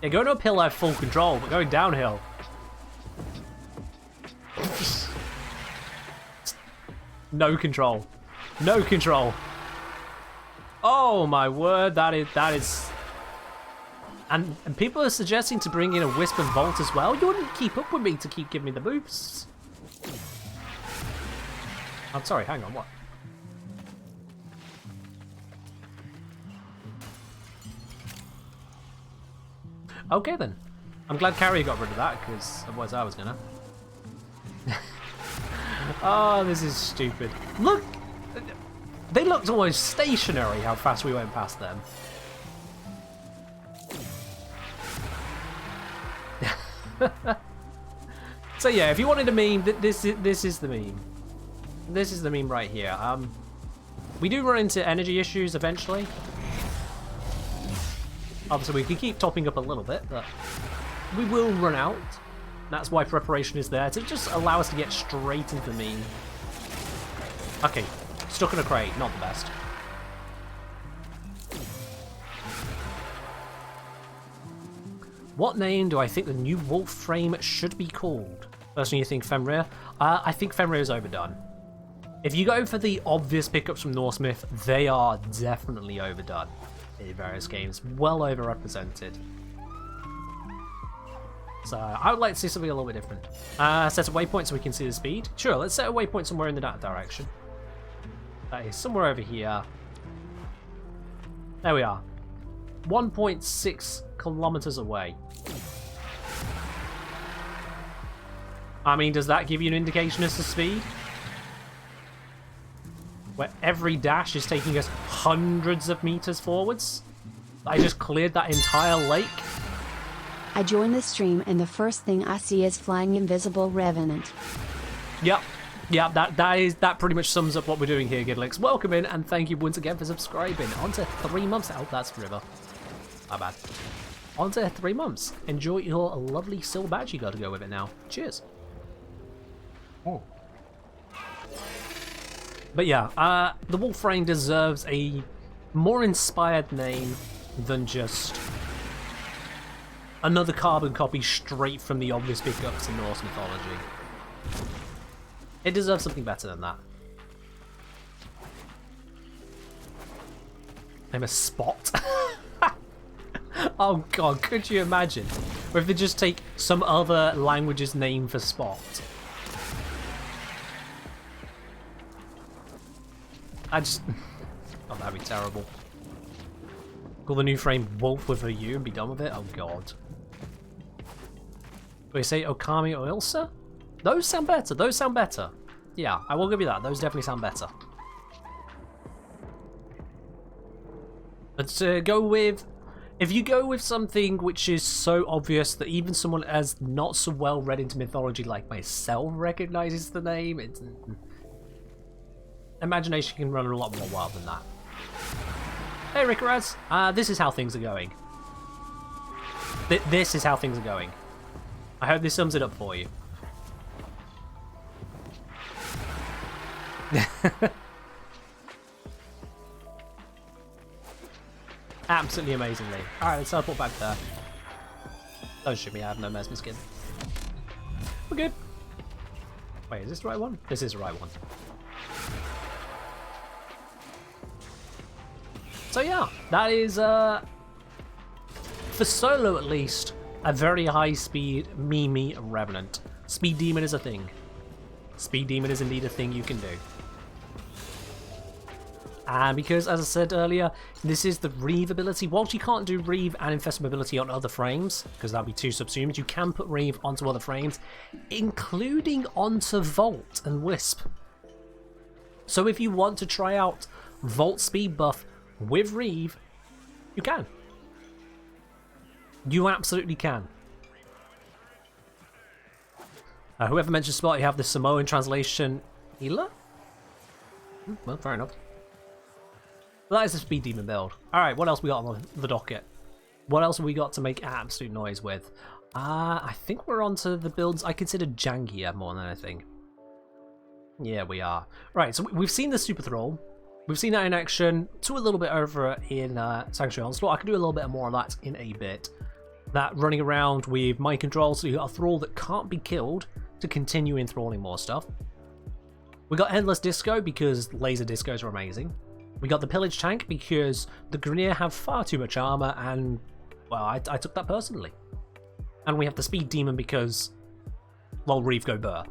Yeah, going uphill I have full control, but going downhill... no control. No control. Oh my word, that is... And people are suggesting to bring in a Wisp and Volt as well. You wouldn't keep up with me to keep giving me the boosts. I'm sorry, hang on, what? Okay then. I'm glad Carrier got rid of that, because otherwise I was gonna. Oh, this is stupid. Look! They looked almost stationary how fast we went past them. So yeah, if you wanted a meme, this is the meme. This is the meme right here. We do run into energy issues eventually. Obviously, we can keep topping up a little bit, but we will run out. That's why preparation is there, to just allow us to get straight into the meme. Okay, stuck in a crate, not the best. What name do I think the new Warframe should be called? Personally, you think Fenrir? I think Fenrir is overdone. If you go for the obvious pickups from Norse myth, they are definitely overdone in various games, well overrepresented. So I would like to see something a little bit different. Set a waypoint so we can see the speed. Sure, let's set a waypoint somewhere in that direction. That is somewhere over here. There we are. 1.6 kilometers away. I mean, does that give you an indication as to speed? Where every dash is taking us hundreds of meters forwards? I just cleared that entire lake. I join the stream and the first thing I see is flying invisible Revenant. Yep. Yeah, that pretty much sums up what we're doing here, Gidlix. Welcome in, and thank you once again for subscribing. On to 3 months. Oh, that's River. My bad. On to 3 months. Enjoy your lovely silver badge you got to go with it now. Cheers. Oh. But yeah, the Warframe deserves a more inspired name than just another carbon copy straight from the obvious pickups in Norse mythology. It deserves something better than that. Name a Spot. Oh god, could you imagine? Or if they just take some other language's name for Spot. Oh, that'd be terrible. Call the new frame Wolf with a U and be done with it? Oh god. Do we say Okami or Ilsa? Those sound better. Those sound better. Yeah, I will give you that. Those definitely sound better. Let's go with... If you go with something which is so obvious that even someone as not so well read into mythology like myself recognizes the name, it's... Imagination can run a lot more wild than that. Hey Rickaraz, this is how things are going. This is how things are going. I hope this sums it up for you. Absolutely amazingly. Alright, let's teleport back there. Don't shoot me, I have no Mesmer skin. We're good. Wait, is this the right one? This is the right one. So yeah, that is, for solo at least, a very high speed Mimi Revenant. Speed Demon is a thing. Speed Demon is indeed a thing you can do. And because, as I said earlier, this is the Reave ability. Whilst you can't do Reave and Infest Mobility on other frames, because that would be too subsumed, you can put Reave onto other frames, including onto Volt and Wisp. So if you want to try out Volt speed buff with Reave, you can. You absolutely can. Whoever mentioned Spot, you have the Samoan translation healer? Well, fair enough. Well, that is a speed demon build. Alright, what else we got on the docket? What else have we got to make absolute noise with? I think we're on to the builds I consider jankier more than anything. Yeah, we are. Right, so we've seen the Super Thrall. We've seen that in action to a little bit over in Sanctuary Onslaught. I can do a little bit more of that in a bit. That running around with mind control, so you got a Thrall that can't be killed to continue enthralling more stuff. We got Endless Disco because laser discos are amazing. We got the Pillage Tank because the Grineer have far too much armor and, well, I took that personally. And we have the Speed Demon because, well, Reave go burr.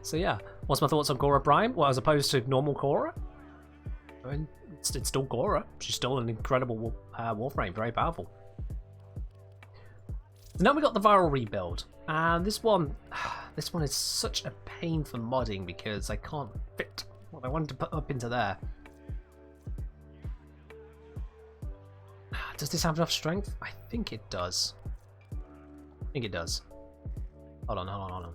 So yeah, what's my thoughts on Korra Prime? Well, as opposed to normal Korra? I mean, it's still Korra. She's still an incredible Warframe, very powerful. So now we got the viral rebuild, and this one is such a pain for modding because I can't fit what I wanted to put up into there. Does this have enough strength? I think it does. I think it does. Hold on.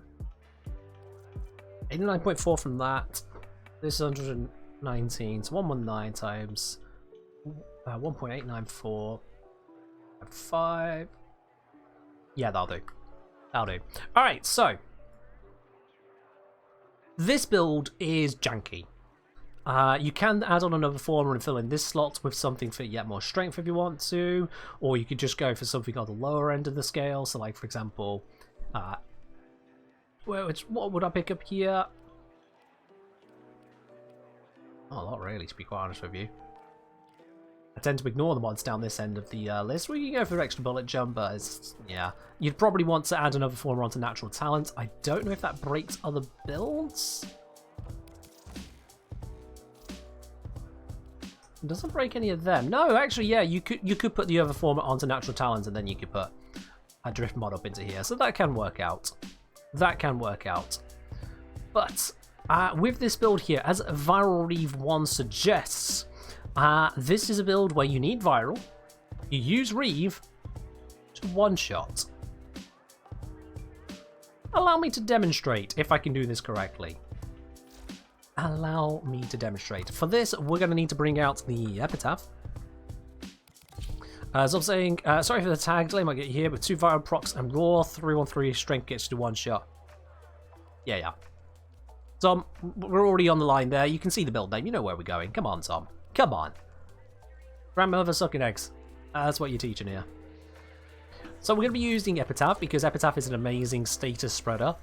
89.4 from that. This is 119, so 119 times 1.894 5. Yeah, that'll do. Alright, so this build is janky. You can add on another former and fill in this slot with something for yet more strength if you want to, or you could just go for something on the lower end of the scale. So, like for example, what would I pick up here? Oh, not really, to be quite honest with you. I tend to ignore the mods down this end of the list. Well, you can go for extra bullet jump, but yeah. You'd probably want to add another former onto natural talent. I don't know if that breaks other builds. It doesn't break any of them. No, actually, yeah, you could put the other former onto natural talent, and then you could put a drift mod up into here. So that can work out. But with this build here, as Viral Reave 1 suggests, this is a build where you need Viral, you use Reave to one-shot. Allow me to demonstrate if I can do this correctly. Allow me to demonstrate. For this, we're going to need to bring out the Epitaph. As I'm saying, sorry for the tag delay, might get you here, but 2 Viral procs and Raw 313 strength gets you to one shot. Yeah. Tom, we're already on the line there. You can see the build name. You know where we're going. Come on, Tom. Come on. Grandmother sucking eggs. That's what you're teaching here. So we're going to be using Epitaph because Epitaph is an amazing status spreader.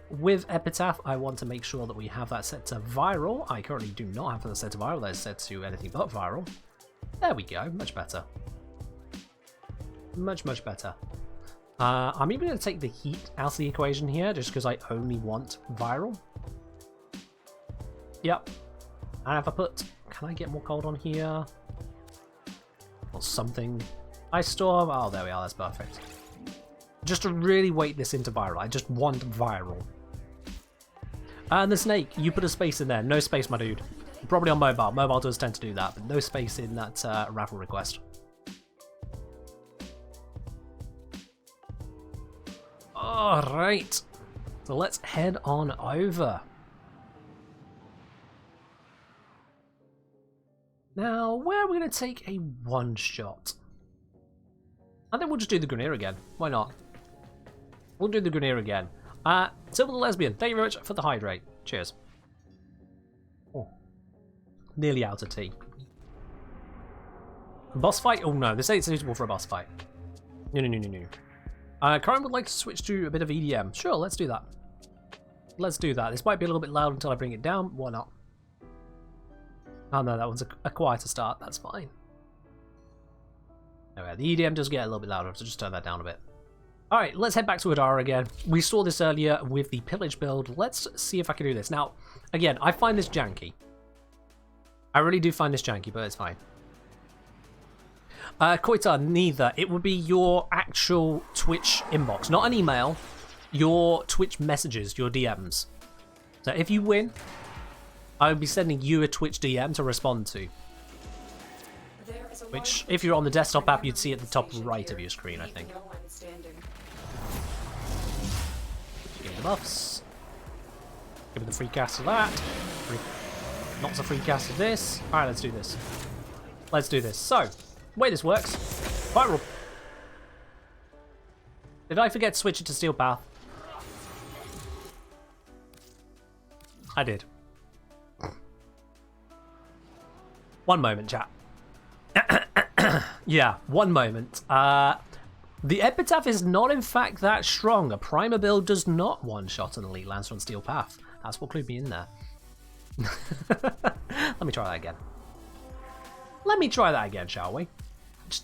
With Epitaph, I want to make sure that we have that set to Viral. I currently do not have that set to Viral. That is set to anything but Viral. There we go. Much better. Much better. I'm even going to take the heat out of the equation here just because I only want Viral. Yep. And if I put... Can I get more cold on here? Or something? Ice Storm? Oh, there we are. That's perfect. Just to really weight this into Viral. I just want Viral. And the Snake. You put a space in there. No space, my dude. Probably on mobile. Mobile does tend to do that, but no space in that raffle request. Alright. So let's head on over. Now, where are we going to take a one-shot? I think we'll just do the Grineer again. Why not? We'll do the Grineer again. Silver the Lesbian, thank you very much for the hydrate. Cheers. Oh. Nearly out of tea. Boss fight? Oh no, this ain't suitable for a boss fight. No. Karen would like to switch to a bit of EDM. Sure, let's do that. Let's do that. This might be a little bit loud until I bring it down. Why not? Oh no, that one's a quieter start. That's fine. Anyway, the EDM does get a little bit louder, so just turn that down a bit. Alright, let's head back to Adara again. We saw this earlier with the pillage build. Let's see if I can do this. Now, again, I find this janky. I really do find this janky, but it's fine. Koitar, neither. It would be your actual Twitch inbox, not an email. Your Twitch messages, your DMs. So if you win, I would be sending you a Twitch DM to respond to. Which, if you're on the desktop app, you'd see at the top right of your screen, I think. Give me the buffs. Give me the free cast of that. Not the free cast of this. Alright, let's do this. Let's do this. So, the way this works. Viral. Did I forget to switch it to Steel Path? I did. One moment, chat. Yeah, one moment. The Epitaph is not, in fact, that strong. A Primer build does not one-shot an Elite Lancer on Steel Path. That's what clued me in there. Let me try that again. Let me try that again, shall we?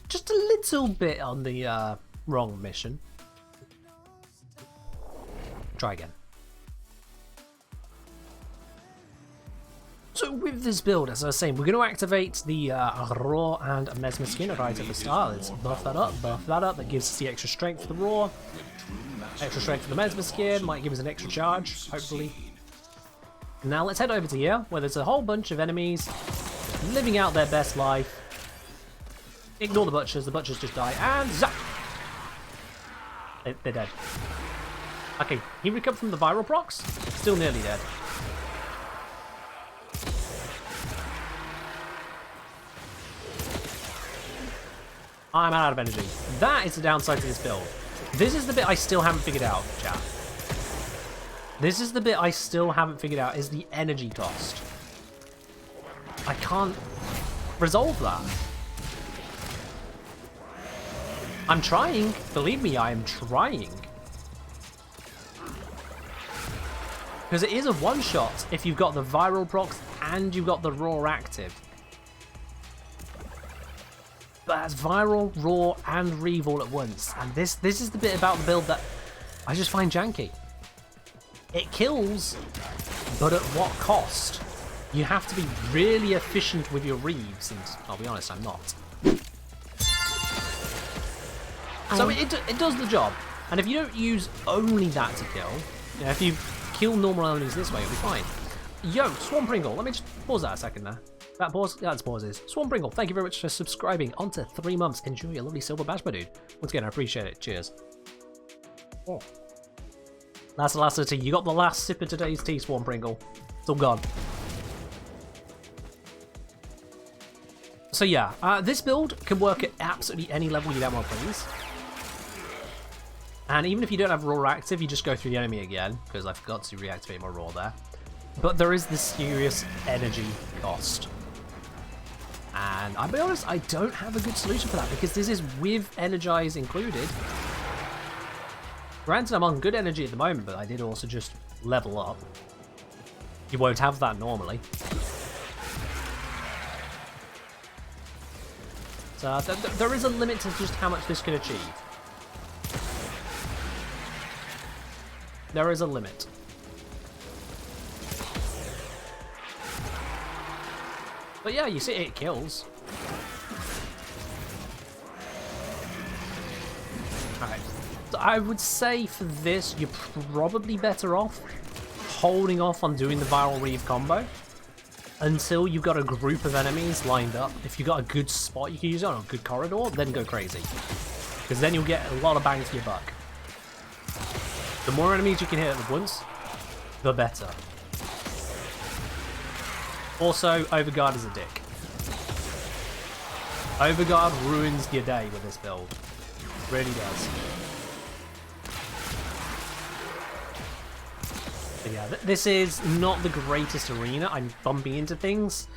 Just a little bit on the wrong mission. Try again. So with this build, as I was saying, we're going to activate the Raw and Mesmer skin right at the start. Let's buff that up, That gives us the extra strength for the Raw. Extra strength for the Mesmer skin, might give us an extra charge, hopefully. Now let's head over to here, where there's a whole bunch of enemies living out their best life. Ignore the butchers just die, and zap! They're dead. Okay, he recovered from the viral procs, still nearly dead. I'm out of energy. That is the downside to this build. This is the bit I still haven't figured out, chat. This is the bit I still haven't figured out, is the energy cost. I can't resolve that. I'm trying. Believe me, I am trying. Because it is a one-shot if you've got the viral procs and you've got the raw active. But that's viral, raw, and reeve all at once. And this is the bit about the build that I just find janky. It kills, but at what cost? You have to be really efficient with your reeves, and I'll be honest, I'm not. So it does the job. And if you don't use only that to kill, you know, if you kill normal enemies this way, you'll be fine. Yo, Swan Pringle, let me just pause that a second there. That pause? Yeah, that's pauses. Swan Pringle, thank you very much for subscribing onto 3 months. Enjoy your lovely silver badge, my dude. Once again, I appreciate it. Cheers. Oh. That's the last of the tea. You got the last sip of today's tea, Swan Pringle. It's all gone. So yeah, this build can work at absolutely any level you damn well please. And even if you don't have raw active, you just go through the enemy again, because I forgot to reactivate my raw there. But there is this serious energy cost. And I'll be honest, I don't have a good solution for that, because this is with Energize included. Granted, I'm on good energy at the moment, but I did also just level up. You won't have that normally. So there is a limit to just how much this can achieve. There is a limit. But yeah, you see it kills. Alright. So I would say for this, you're probably better off holding off on doing the viral reeve combo until you've got a group of enemies lined up. If you've got a good spot you can use it on, a good corridor, then go crazy. Because then you'll get a lot of bang for your buck. The more enemies you can hit at once, the better. Also, Overguard is a dick. Overguard ruins your day with this build. Really does. But yeah, this is not the greatest arena. I'm bumping into things.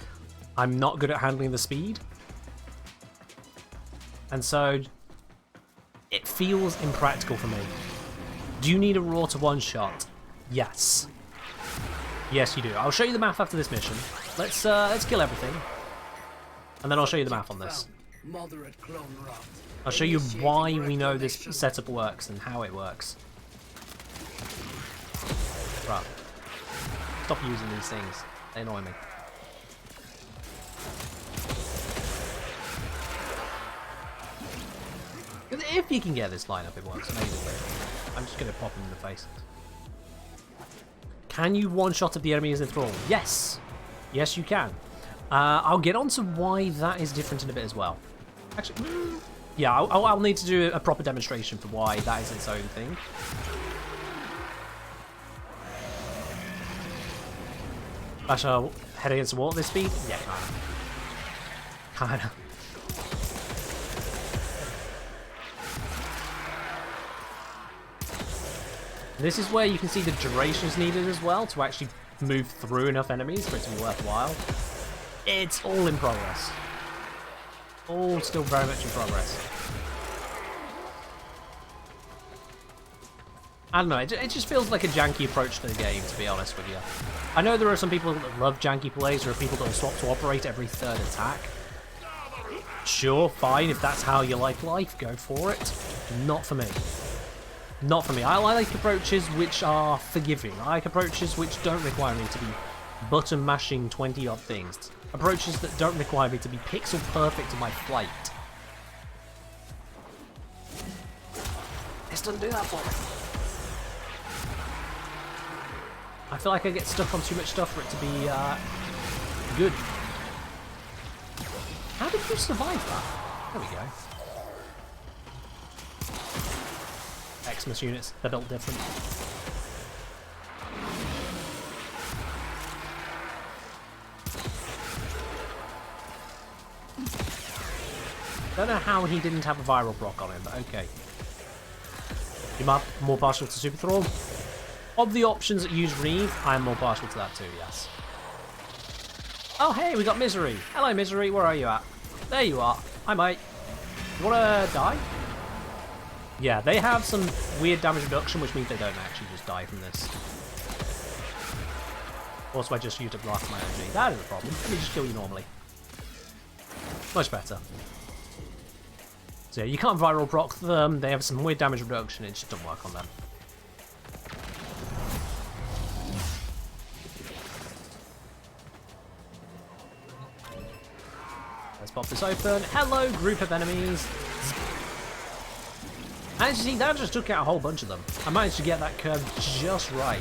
I'm not good at handling the speed. And so, it feels impractical for me. Do you need a raw to one-shot? Yes. Yes, you do. I'll show you the math after this mission. Let's kill everything, and then I'll show you the math on this. Moderate clone rot. I'll show you why we know this setup works and how it works. Right. Stop using these things. They annoy me. If you can get this lineup, it works amazingly. I'm just going to pop him in the face. Can you one-shot if the enemy is enthralled? Yes! Yes, you can. I'll get on to why that is different in a bit as well. Actually, yeah, I'll need to do a proper demonstration for why that is its own thing. Basher head against the wall at this speed? Yeah, kinda. This is where you can see the duration is needed as well to actually move through enough enemies for it to be worthwhile. It's all in progress. All still very much in progress. I don't know, it just feels like a janky approach to the game, to be honest with you. I know there are some people that love janky plays, there are people that will swap to operate every third attack. Sure, fine, if that's how you like life, go for it. Not for me. Not for me. I like approaches which are forgiving. I like approaches which don't require me to be button mashing 20-odd things. Approaches that don't require me to be pixel perfect in my flight. This doesn't do that for me. I feel like I get stuck on too much stuff for it to be good. How did you survive that? There we go. Xmas units, they're built different. Don't know how he didn't have a viral proc on him, but okay. You're more partial to Super Thrall? Of the options that use Reeve, I'm more partial to that too, yes. Oh hey, we got Misery. Hello Misery, where are you at? There you are. Hi mate. You wanna die? Yeah, they have some weird damage reduction, which means they don't actually just die from this. Also, I just used up half my energy. That is a problem. Let me just kill you normally. Much better. So yeah, you can't viral proc them. They have some weird damage reduction. It just doesn't work on them. Let's pop this open. Hello, group of enemies. And as you see, that just took out a whole bunch of them. I managed to get that curve just right.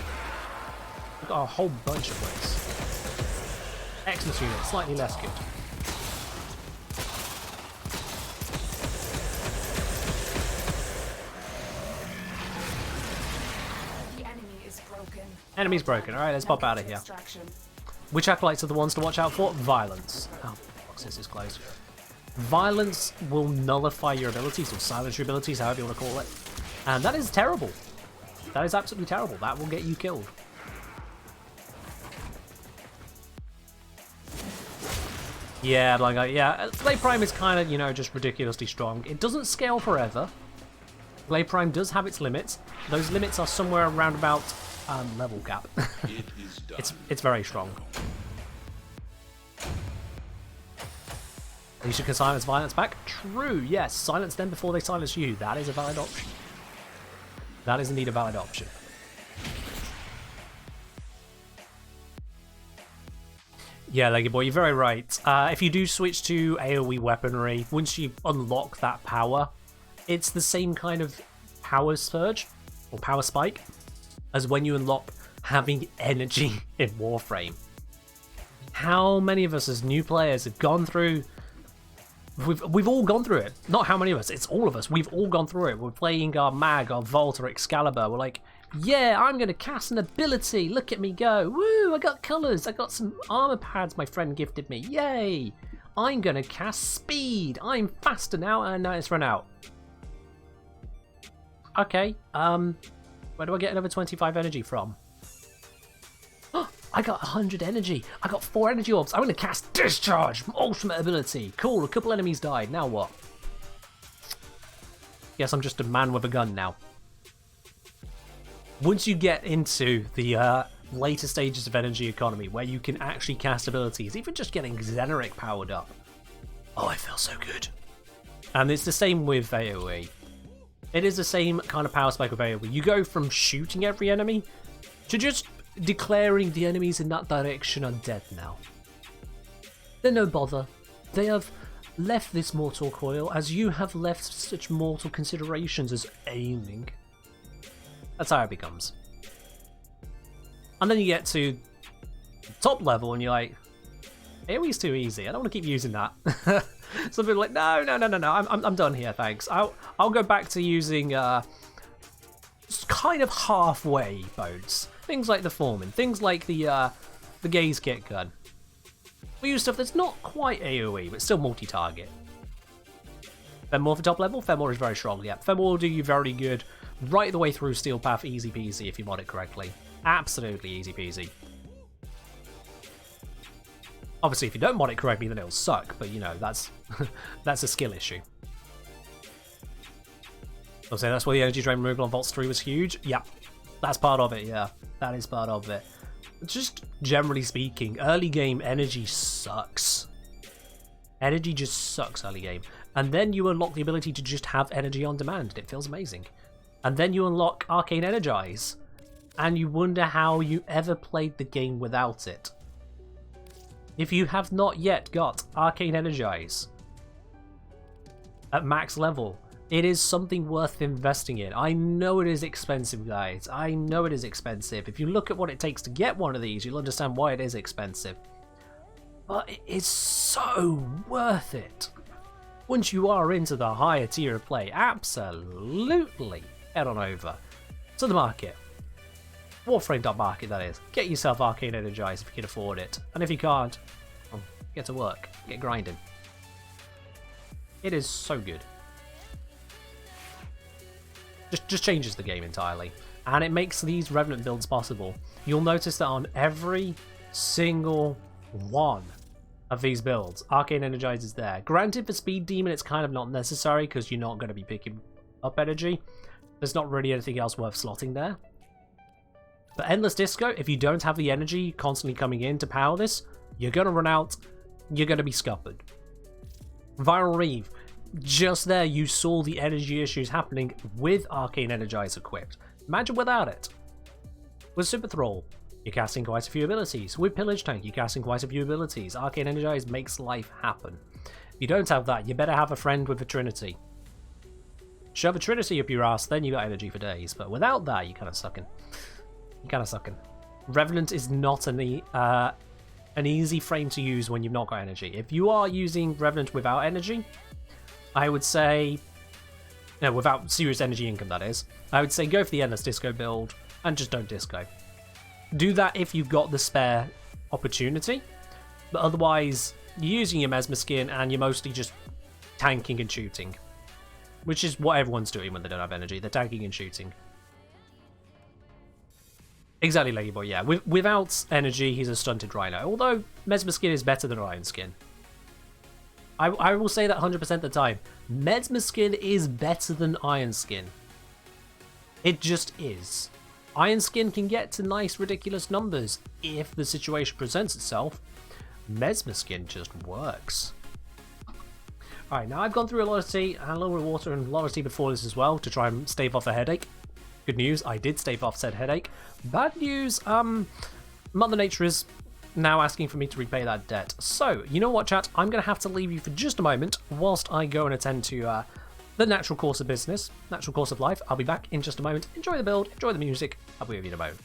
I've got a whole bunch of wins. Xmas unit, slightly less good. The enemy is broken. Enemy's broken. Alright, let's pop out of here. Which acolytes are the ones to watch out for? Violence. Oh, box, this is closed. Violence will nullify your abilities, or silence your abilities, however you want to call it. And that is terrible. That is absolutely terrible. That will get you killed. Yeah, like, yeah, Blade Prime is kind of, you know, just ridiculously strong. It doesn't scale forever. Blade Prime does have its limits. Those limits are somewhere around about level cap. It's very strong. You should silence violence back. True, yes. Silence them before they silence you. That is a valid option. That is indeed a valid option. Yeah, Leggy Boy, you're very right. If you do switch to AoE weaponry, once you unlock that power, it's the same kind of power surge, or power spike, as when you unlock having energy in Warframe. How many of us as new players have gone through... We've all gone through it. Not how many of us, it's all of us. We've all gone through it. We're playing our Mag, our Vault, or Excalibur. We're like, yeah, I'm going to cast an ability. Look at me go. Woo, I got colours. I got some armor pads my friend gifted me. Yay. I'm going to cast speed. I'm faster now, and now it's run out. Okay, where do I get another 25 energy from? I got 100 energy. I got 4 energy orbs. I'm going to cast Discharge. Ultimate ability. Cool, a couple enemies died. Now what? Guess I'm just a man with a gun now. Once you get into the later stages of energy economy, where you can actually cast abilities, even just getting Xeneric powered up. Oh, I feel so good. And it's the same with AoE. It is the same kind of power spike with AoE. You go from shooting every enemy to just declaring the enemies in that direction are dead now. They're no bother. They have left this mortal coil as you have left such mortal considerations as aiming. That's how it becomes. And then you get to top level and you're like, AoE's too easy. I don't want to keep using that. Some people are like, no, I'm done here, thanks. I'll go back to using kind of halfway modes. Things like the Foreman, things like the gaze kit gun. We use stuff that's not quite AoE, but still multi-target. Fenmore for top level? Fenmore is very strong, yeah. Fenmore will do you very good right the way through Steel Path, easy peasy if you mod it correctly. Absolutely easy peasy. Obviously, if you don't mod it correctly, then it'll suck, but you know, that's that's a skill issue. I'll say that's why the energy drain removal on Vaults 3 was huge. Yeah, that's part of it, yeah. That is part of it. Just generally speaking, early game energy sucks. Energy just sucks early game. And then you unlock the ability to just have energy on demand, and it feels amazing. And then you unlock Arcane Energize, and you wonder how you ever played the game without it. If you have not yet got Arcane Energize at max level, it is something worth investing in. I know it is expensive, guys. I know it is expensive. If you look at what it takes to get one of these, you'll understand why it is expensive. But it is so worth it. Once you are into the higher tier of play, absolutely head on over to the market. Warframe.market, that is. Get yourself Arcane Energize if you can afford it. And if you can't, well, get to work. Get grinding. It is so good. Just changes the game entirely. And it makes these Revenant builds possible. You'll notice that on every single one of these builds, Arcane Energize is there. Granted, for Speed Demon, it's kind of not necessary because you're not going to be picking up energy. There's not really anything else worth slotting there. But Endless Disco, if you don't have the energy constantly coming in to power this, you're going to run out, you're going to be scuppered. Viral Reeve, just there you saw the energy issues happening with Arcane Energize equipped. Imagine without it. With Super Thrall, you're casting quite a few abilities. With Pillage Tank, you're casting quite a few abilities. Arcane Energize makes life happen. If you don't have that, you better have a friend with a Trinity. Shove a Trinity up your ass, then you got energy for days. But without that, you're kind of sucking. You're kind of sucking. Revenant is not an easy frame to use when you've not got energy. If you are using Revenant without energy, I would say, no, without serious energy income, that is, I would say go for the Endless Disco build and just don't disco. Do that if you've got the spare opportunity, but otherwise, you're using your Mesmer skin and you're mostly just tanking and shooting, which is what everyone's doing when they don't have energy. They're tanking and shooting. Exactly, Ladyboy, yeah. Without energy, he's a stunted Rhino, although Mesmer skin is better than Iron skin. I will say that 100% of the time. Mesmer skin is better than Iron skin. It just is. Iron skin can get to nice, ridiculous numbers if the situation presents itself. Mesmer skin just works. Alright, now I've gone through a lot of tea and a little bit of water and a lot of tea before this as well to try and stave off a headache. Good news, I did stave off said headache. Bad news, Mother Nature is now asking for me to repay that debt. So, you know what, chat? I'm going to have to leave you for just a moment whilst I go and attend to the natural course of business, natural course of life. I'll be back in just a moment. Enjoy the build, enjoy the music. I'll be with you in a moment.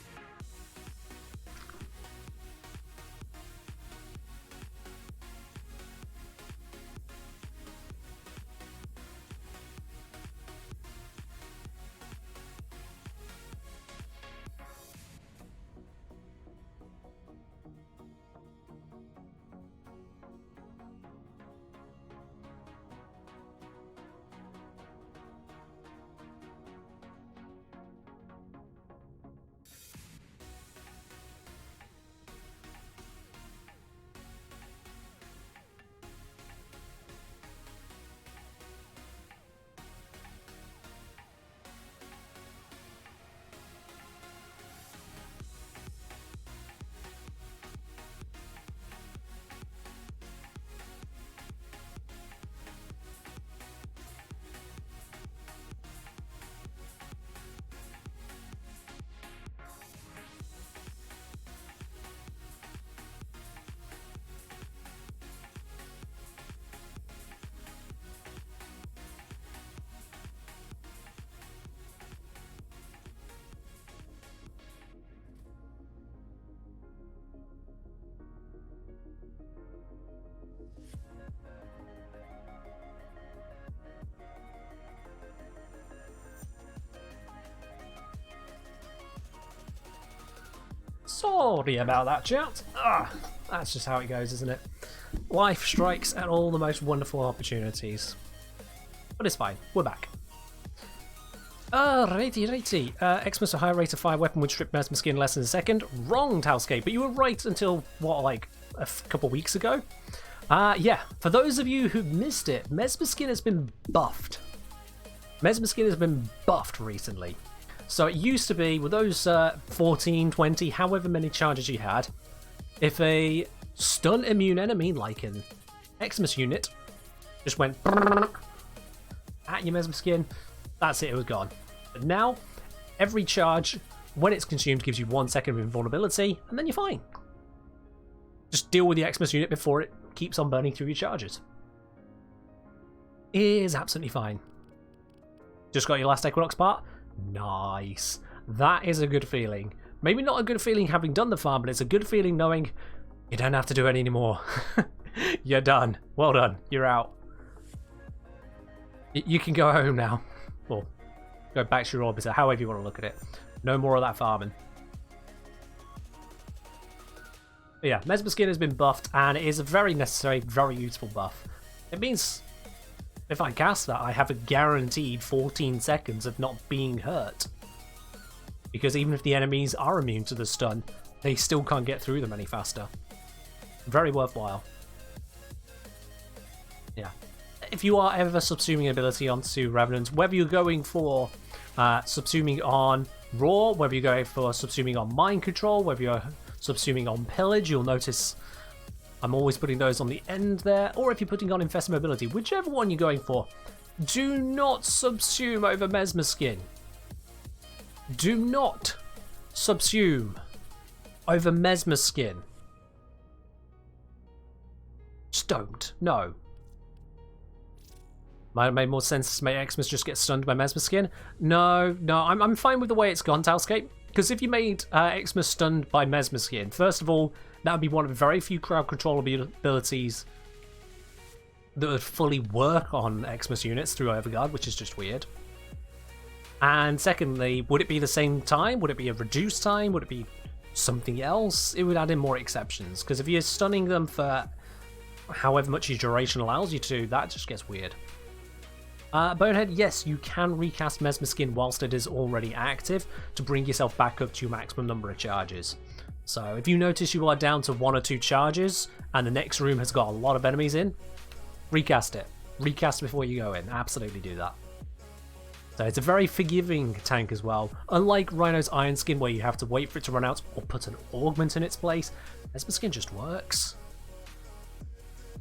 Sorry about that, chat. That's just how it goes, isn't it? Life strikes at all the most wonderful opportunities. But it's fine. We're back. Righty. Xmas a high rate of fire weapon would strip Mesmer skin less than a second. Wrong, Talscape, but you were right until, what, like a couple weeks ago? Yeah, for those of you who missed it, Mesmer skin has been buffed. Mesmer skin has been buffed recently. So it used to be, with those 14, 20, however many charges you had, if a stun immune enemy, like an Xmas unit, just went at your Mesmer skin, that's it, it was gone. But now, every charge, when it's consumed, gives you 1 second of invulnerability, and then you're fine. Just deal with the Xmas unit before it keeps on burning through your charges. It is absolutely fine. Just got your last Equinox part? Nice. That is a good feeling. Maybe not a good feeling having done the farm, but it's a good feeling knowing you don't have to do it anymore. You're done. Well done. You're out. You can go home now. Or go back to your orbiter, however you want to look at it. No more of that farming. But yeah, Mesmer skin has been buffed, and it is a very necessary, very useful buff. It means if I cast that, I have a guaranteed 14 seconds of not being hurt. Because even if the enemies are immune to the stun, they still can't get through them any faster. Very worthwhile. Yeah. If you are ever subsuming ability onto Revenant, whether you're going for subsuming on Raw, whether you're going for subsuming on Mind Control, whether you're subsuming on Pillage, you'll notice I'm always putting those on the end there, or if you're putting on Infest Mobility, whichever one you're going for, do not subsume over Mesmer skin. Do not subsume over Mesmer skin. Just don't. No. Might have made more sense to make Xmas just get stunned by Mesmer skin. No, I'm fine with the way it's gone, Talscape. Because if you made Xmas stunned by Mesmer skin, first of all, that would be one of the very few crowd control abilities that would fully work on Xmas units through Overguard, which is just weird. And secondly, would it be the same time? Would it be a reduced time? Would it be something else? It would add in more exceptions, because if you're stunning them for however much your duration allows you to, that just gets weird. Bonehead, yes, you can recast Mesmer skin whilst it is already active to bring yourself back up to your maximum number of charges. So if you notice you are down to 1 or 2 charges and the next room has got a lot of enemies in, recast it. Recast before you go in. Absolutely do that. So it's a very forgiving tank as well. Unlike Rhino's Iron Skin, where you have to wait for it to run out or put an augment in its place, Mesmer skin just works.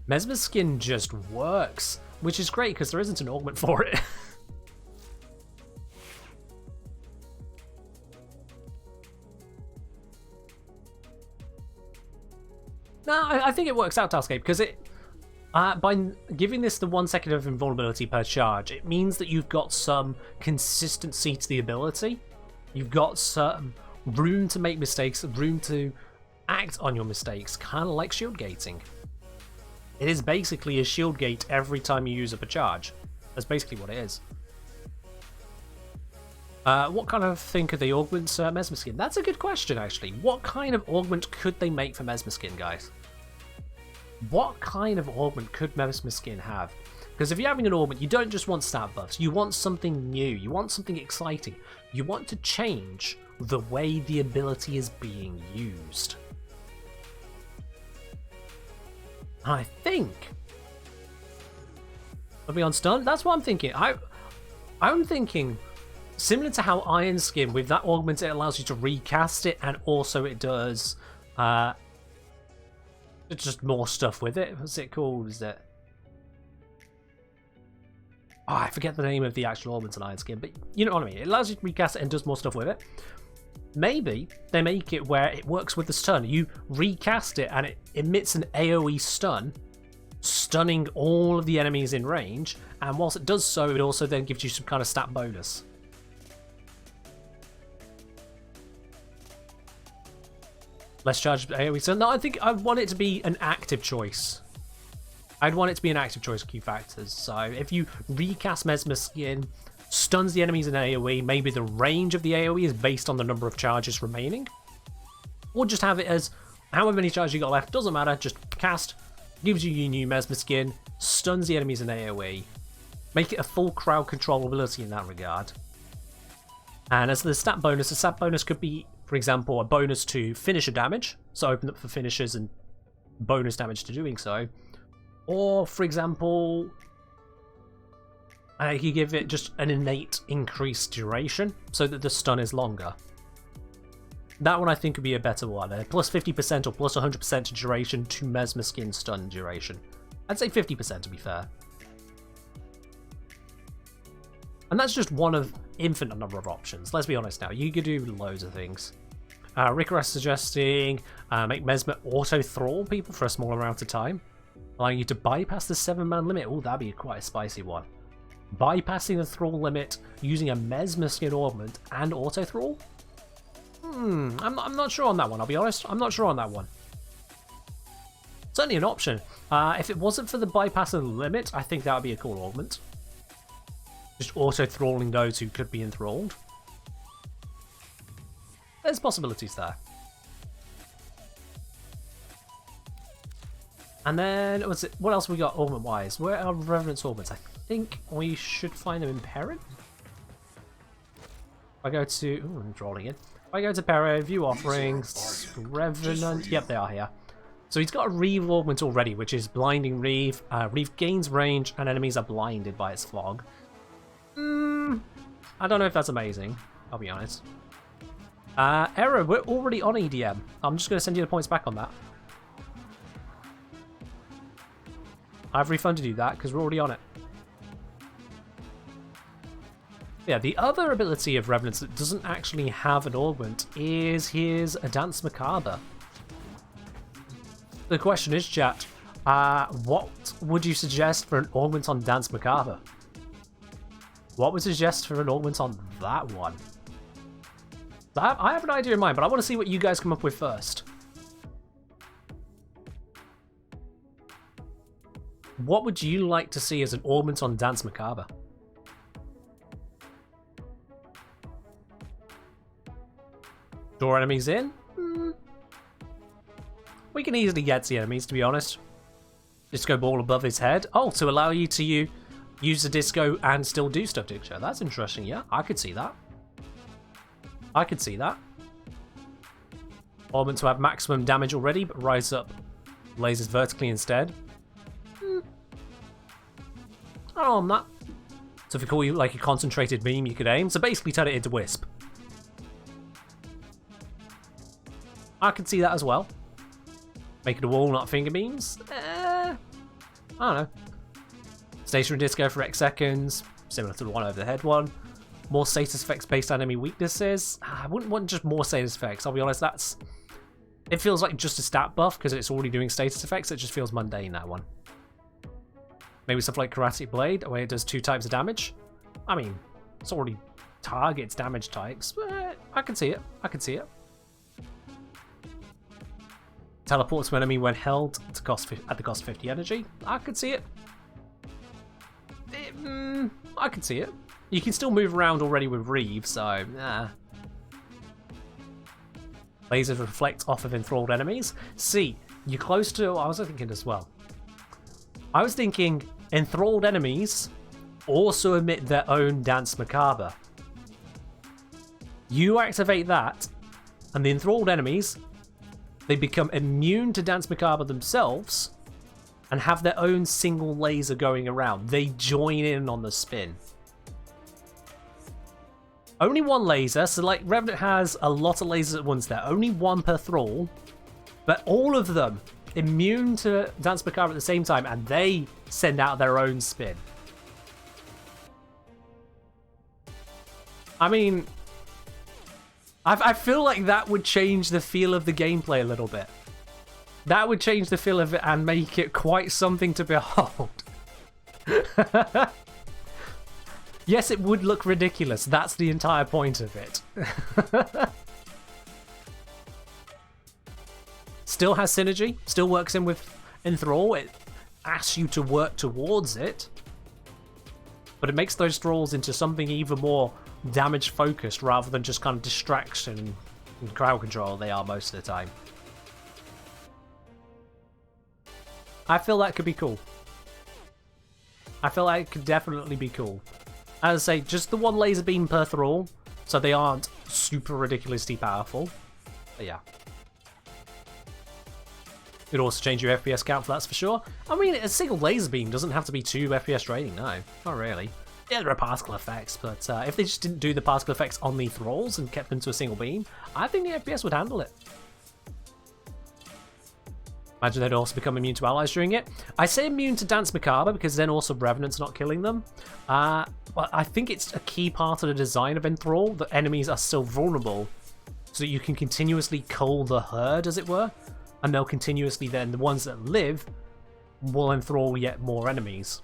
Mesmer skin just works, which is great because there isn't an augment for it. No, I think it works out, Talscape, because it by giving this the 1 second of invulnerability per charge, it means that you've got some consistency to the ability. You've got some room to make mistakes, room to act on your mistakes, kind of like shield gating. It is basically a shield gate every time you use up a charge. That's basically what it is. What kind of thing could they augment Mesmer skin? That's a good question, actually. What kind of augment could they make for Mesmer skin, guys? What kind of augment could Mesmer skin have? Because if you're having an augment, you don't just want stat buffs. You want something new. You want something exciting. You want to change the way the ability is being used. I think I'll be on stun. That's what I'm thinking. I'm thinking similar to how Iron Skin, with that augment, it allows you to recast it, and also it does it's just more stuff with it. What's it called? Is it? Oh, I forget the name of the actual augment on Iron Skin, but you know what I mean. It allows you to recast it and does more stuff with it. Maybe they make it where it works with the stun. You recast it and it emits an AoE stun, stunning all of the enemies in range, and whilst it does so, it also then gives you some kind of stat bonus. Less charge AoE stun. No, I think I want it to be an active choice. I'd want it to be an active choice of key factors. So if you recast Mesmer Skin, stuns the enemies in AoE, maybe the range of the AoE is based on the number of charges remaining. Or just have it as however many charges you got left, doesn't matter, just cast, gives you your new Mesmer Skin, stuns the enemies in AoE. Make it a full crowd control ability in that regard. And as the stat bonus, the stat bonus could be, for example, a bonus to finisher damage, so open up for finishers and bonus damage to doing so. Or, for example, you give it just an innate increased duration, so that the stun is longer. That one I think would be a better one. Plus 50% or plus 100% duration to Mesmer Skin stun duration. I'd say 50% to be fair. And that's just one of infinite number of options. Let's be honest now, you could do loads of things. Rickra suggesting make Mesmer auto-thrall people for a small amount of time, allowing you to bypass the 7-man limit. Oh, that'd be quite a spicy one. Bypassing the thrall limit using a Mesmer Skin augment and auto-thrall? I'm not sure on that one, I'll be honest. I'm not sure on that one. Certainly an option. If it wasn't for the bypass of the limit, I think that would be a cool augment. Just auto-thralling those who could be enthralled. There's possibilities there. And then, what else we got augment-wise? Where are Revenant's augments? I think we should find them in Perrin. If I go to... Ooh, I'm drawing in. If I go to Perrin, view offerings, Revenant... Yep, they are here. So he's got a Reeve augment already, which is Blinding Reeve. Reeve gains range, and enemies are blinded by its fog. I don't know if that's amazing, I'll be honest. Error, we're already on EDM. I'm just going to send you the points back on that. I've refunded you that because we're already on it. Yeah, the other ability of Revenant that doesn't actually have an augment is his Danse Macabre. The question is, chat, what would you suggest for an augment on Danse Macabre? What would you suggest for an augment on that one? I have an idea in mind, but I want to see what you guys come up with first. What would you like to see as an augment on Danse Macabre? Draw enemies in? We can easily get the enemies, to be honest. Disco ball above his head. Oh, to allow you to use the disco and still do stuff to each other. That's interesting, yeah. I could see that. I could see that. Augment to have maximum damage already, but rise up lasers vertically instead. I don't know on that. So if we call you like a concentrated beam, you could aim. So basically turn it into Wisp. I could see that as well. Make it a wall, not finger beams. I don't know. Stationary disco for X seconds, similar to the one over the head one. More status effects based on enemy weaknesses. I wouldn't want just more status effects, I'll be honest. It feels like just a stat buff because it's already doing status effects. It just feels mundane, that one. Maybe stuff like Karate Blade, where it does 2 types of damage. I mean, it's already targets damage types, but I can see it. I can see it. Teleport to enemy when held at the cost of 50 energy. I could see it. I can see it. You can still move around already with Reeve, so Lasers reflect off of enthralled enemies. See, you're close to what I was thinking as well. I was thinking enthralled enemies also emit their own Danse Macabre. You activate that, and the enthralled enemies, they become immune to Danse Macabre themselves and have their own single laser going around. They join in on the spin. Only one laser, so like Revenant has a lot of lasers at once there. Only one per thrall, but all of them immune to Danse Macabre at the same time, and they send out their own spin. I mean, I feel like that would change the feel of the gameplay a little bit. That would change the feel of it and make it quite something to behold. Yes, it would look ridiculous. That's the entire point of it. Still has synergy. Still works in with Enthrall. asks you to work towards it, but it makes those thralls into something even more damage focused rather than just kind of distraction and crowd control they are most of the time. I feel that could be cool. I feel like it could definitely be cool. As I say, just the one laser beam per thrall, so they aren't super ridiculously powerful. But yeah. It'd also change your FPS count for that's for sure. I mean, a single laser beam doesn't have to be 2 FPS draining, no. Not really. Yeah, there are particle effects, but if they just didn't do the particle effects on the thralls and kept them to a single beam, I think the FPS would handle it. Imagine they'd also become immune to allies during it. I say immune to Dance Macabre because then also Revenant's not killing them. But I think it's a key part of the design of Enthrall that enemies are still vulnerable so that you can continuously cull the herd, as it were. And they'll continuously then, the ones that live, will enthrall yet more enemies.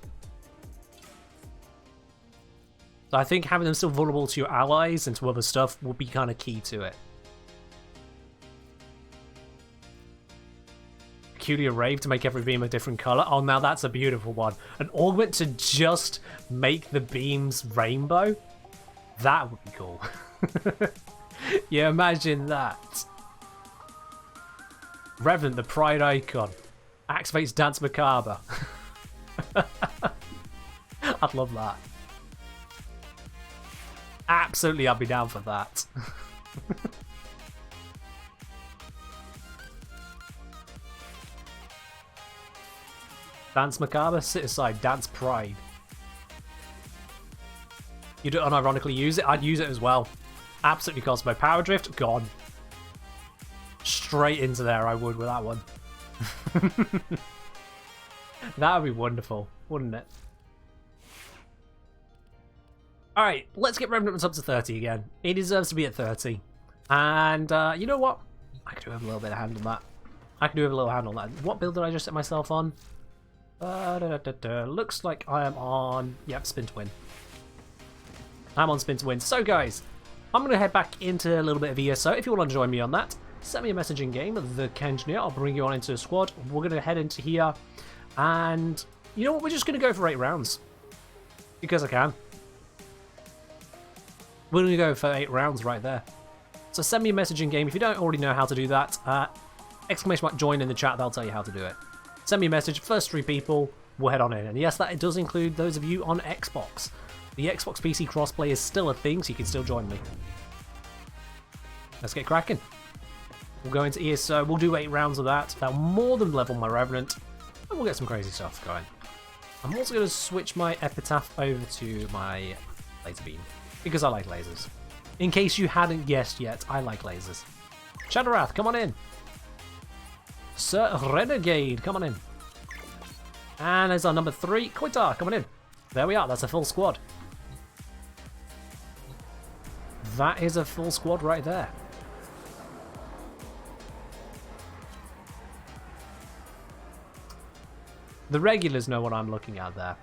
So I think having them still vulnerable to your allies and to other stuff will be kind of key to it. Peculiar Rave to make every beam a different colour. Oh, now that's a beautiful one. An augment to just make the beams rainbow? That would be cool. Yeah, imagine that. Revenant, the Pride Icon. Activates Dance Macabre. I'd love that. Absolutely, I'd be down for that. Dance Macabre, sit aside, Dance Pride. You don't unironically use it? I'd use it as well. Absolutely Cosmo. Power Drift, gone. Straight into there, I would with that one. That would be wonderful, wouldn't it? Alright, let's get Revenant up to 30 again. He deserves to be at 30. And you know what? I could do have a little bit of hand on that. I can do have a little hand on that. What build did I just set myself on? Looks like I am on... Yep, Spin to Win. I'm on Spin to Win. So guys, I'm going to head back into a little bit of ESO. If you want to join me on that, send me a message in game, the Kenjnir. I'll bring you on into a squad. We're going to head into here. And you know what? We're just going to go for 8 rounds. Because I can. We're going to go for 8 rounds right there. So send me a message in game. If you don't already know how to do that, exclamation mark join in the chat. That'll tell you how to do it. Send me a message. First 3 people, we'll head on in. And yes, that it does include those of you on Xbox. The Xbox PC crossplay is still a thing, so you can still join me. Let's get cracking. We'll go into ESO. We'll do 8 rounds of that. That'll more than level my Revenant. And we'll get some crazy stuff going. I'm also going to switch my Epitaph over to my laser beam. Because I like lasers. In case you hadn't guessed yet, I like lasers. Shadowwrath, come on in. Sir Renegade, come on in. And there's our number 3, Koitar, coming in. There we are, that's a full squad. That is a full squad right there. The regulars know what I'm looking at there.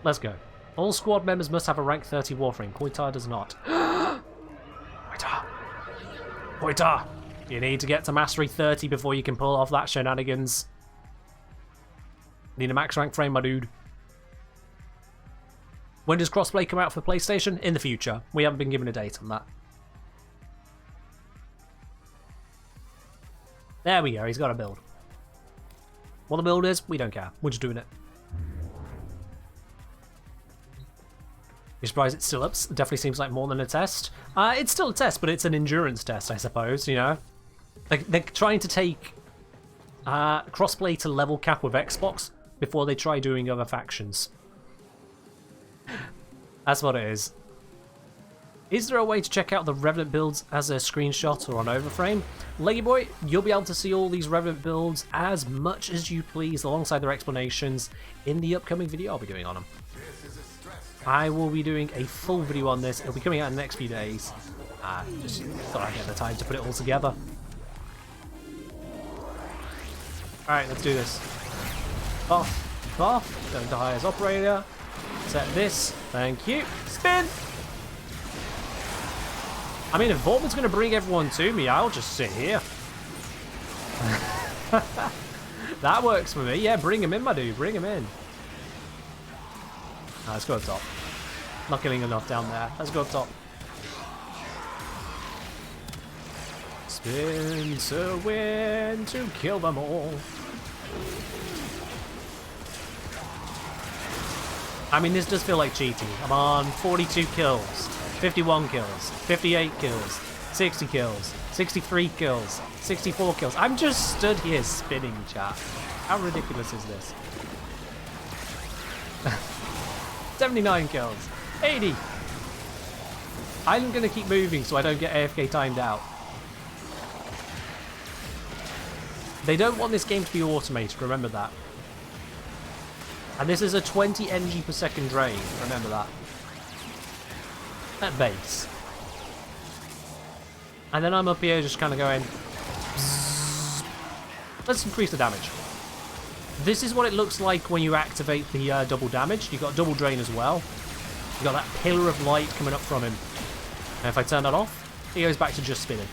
Let's go. All squad members must have a rank 30 Warframe. Koitar does not. Koitar! Koitar! You need to get to Mastery 30 before you can pull off that shenanigans. Need a max rank frame, my dude. When does crossplay come out for PlayStation? In the future. We haven't been given a date on that. There we go, he's got a build. What the build is, we don't care. We're just doing it. You're surprised it's still up? It definitely seems like more than a test. It's still a test, but it's an endurance test, I suppose, you know? Like, they're trying to take crossplay to level cap with Xbox before they try doing other factions. That's what it is. Is there a way to check out the Revenant builds as a screenshot or on Overframe? Leggy Boy, you'll be able to see all these Revenant builds as much as you please alongside their explanations in the upcoming video I'll be doing on them. I will be doing a full video on this. It'll be coming out in the next few days. Just thought I'd get the time to put it all together. Alright, let's do this. Off, off. Don't die as operator. Set this. Thank you. Spin! I mean, if Vortman's going to bring everyone to me, I'll just sit here. That works for me. Yeah, bring him in, my dude. Bring him in. Let's go up top. Not killing enough down there. Let's go up top. Spin to win to kill them all. I mean, this does feel like cheating. I'm on 42 kills, 51 kills, 58 kills, 60 kills, 63 kills, 64 kills. I'm just stood here spinning, chat. How ridiculous is this? 79 kills, 80. I'm going to keep moving so I don't get AFK timed out. They don't want this game to be automated, remember that. And this is a 20 energy per second drain, remember that. At base. And then I'm up here just kind of going... Bzzz. Let's increase the damage. This is what it looks like when you activate the double damage. You've got double drain as well. You've got that pillar of light coming up from him. And if I turn that off, he goes back to just spinning.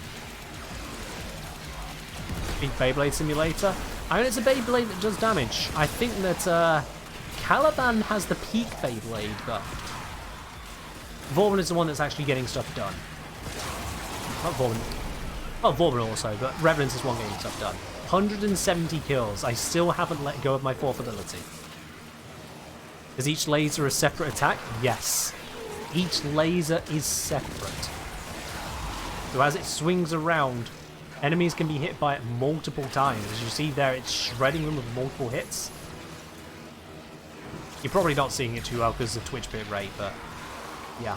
Big Beyblade Simulator. I mean, it's a Beyblade that does damage. I think that Caliban has the peak Beyblade, but Warframe is the one that's actually getting stuff done. Not Warframe. Well, Warframe also, but Revenant is one getting stuff done. 170 kills. I still haven't let go of my fourth ability. Is each laser a separate attack? Yes. Each laser is separate. So as it swings around, enemies can be hit by it multiple times. As you see there, it's shredding them with multiple hits. You're probably not seeing it too well because of the Twitch bit rate, but yeah.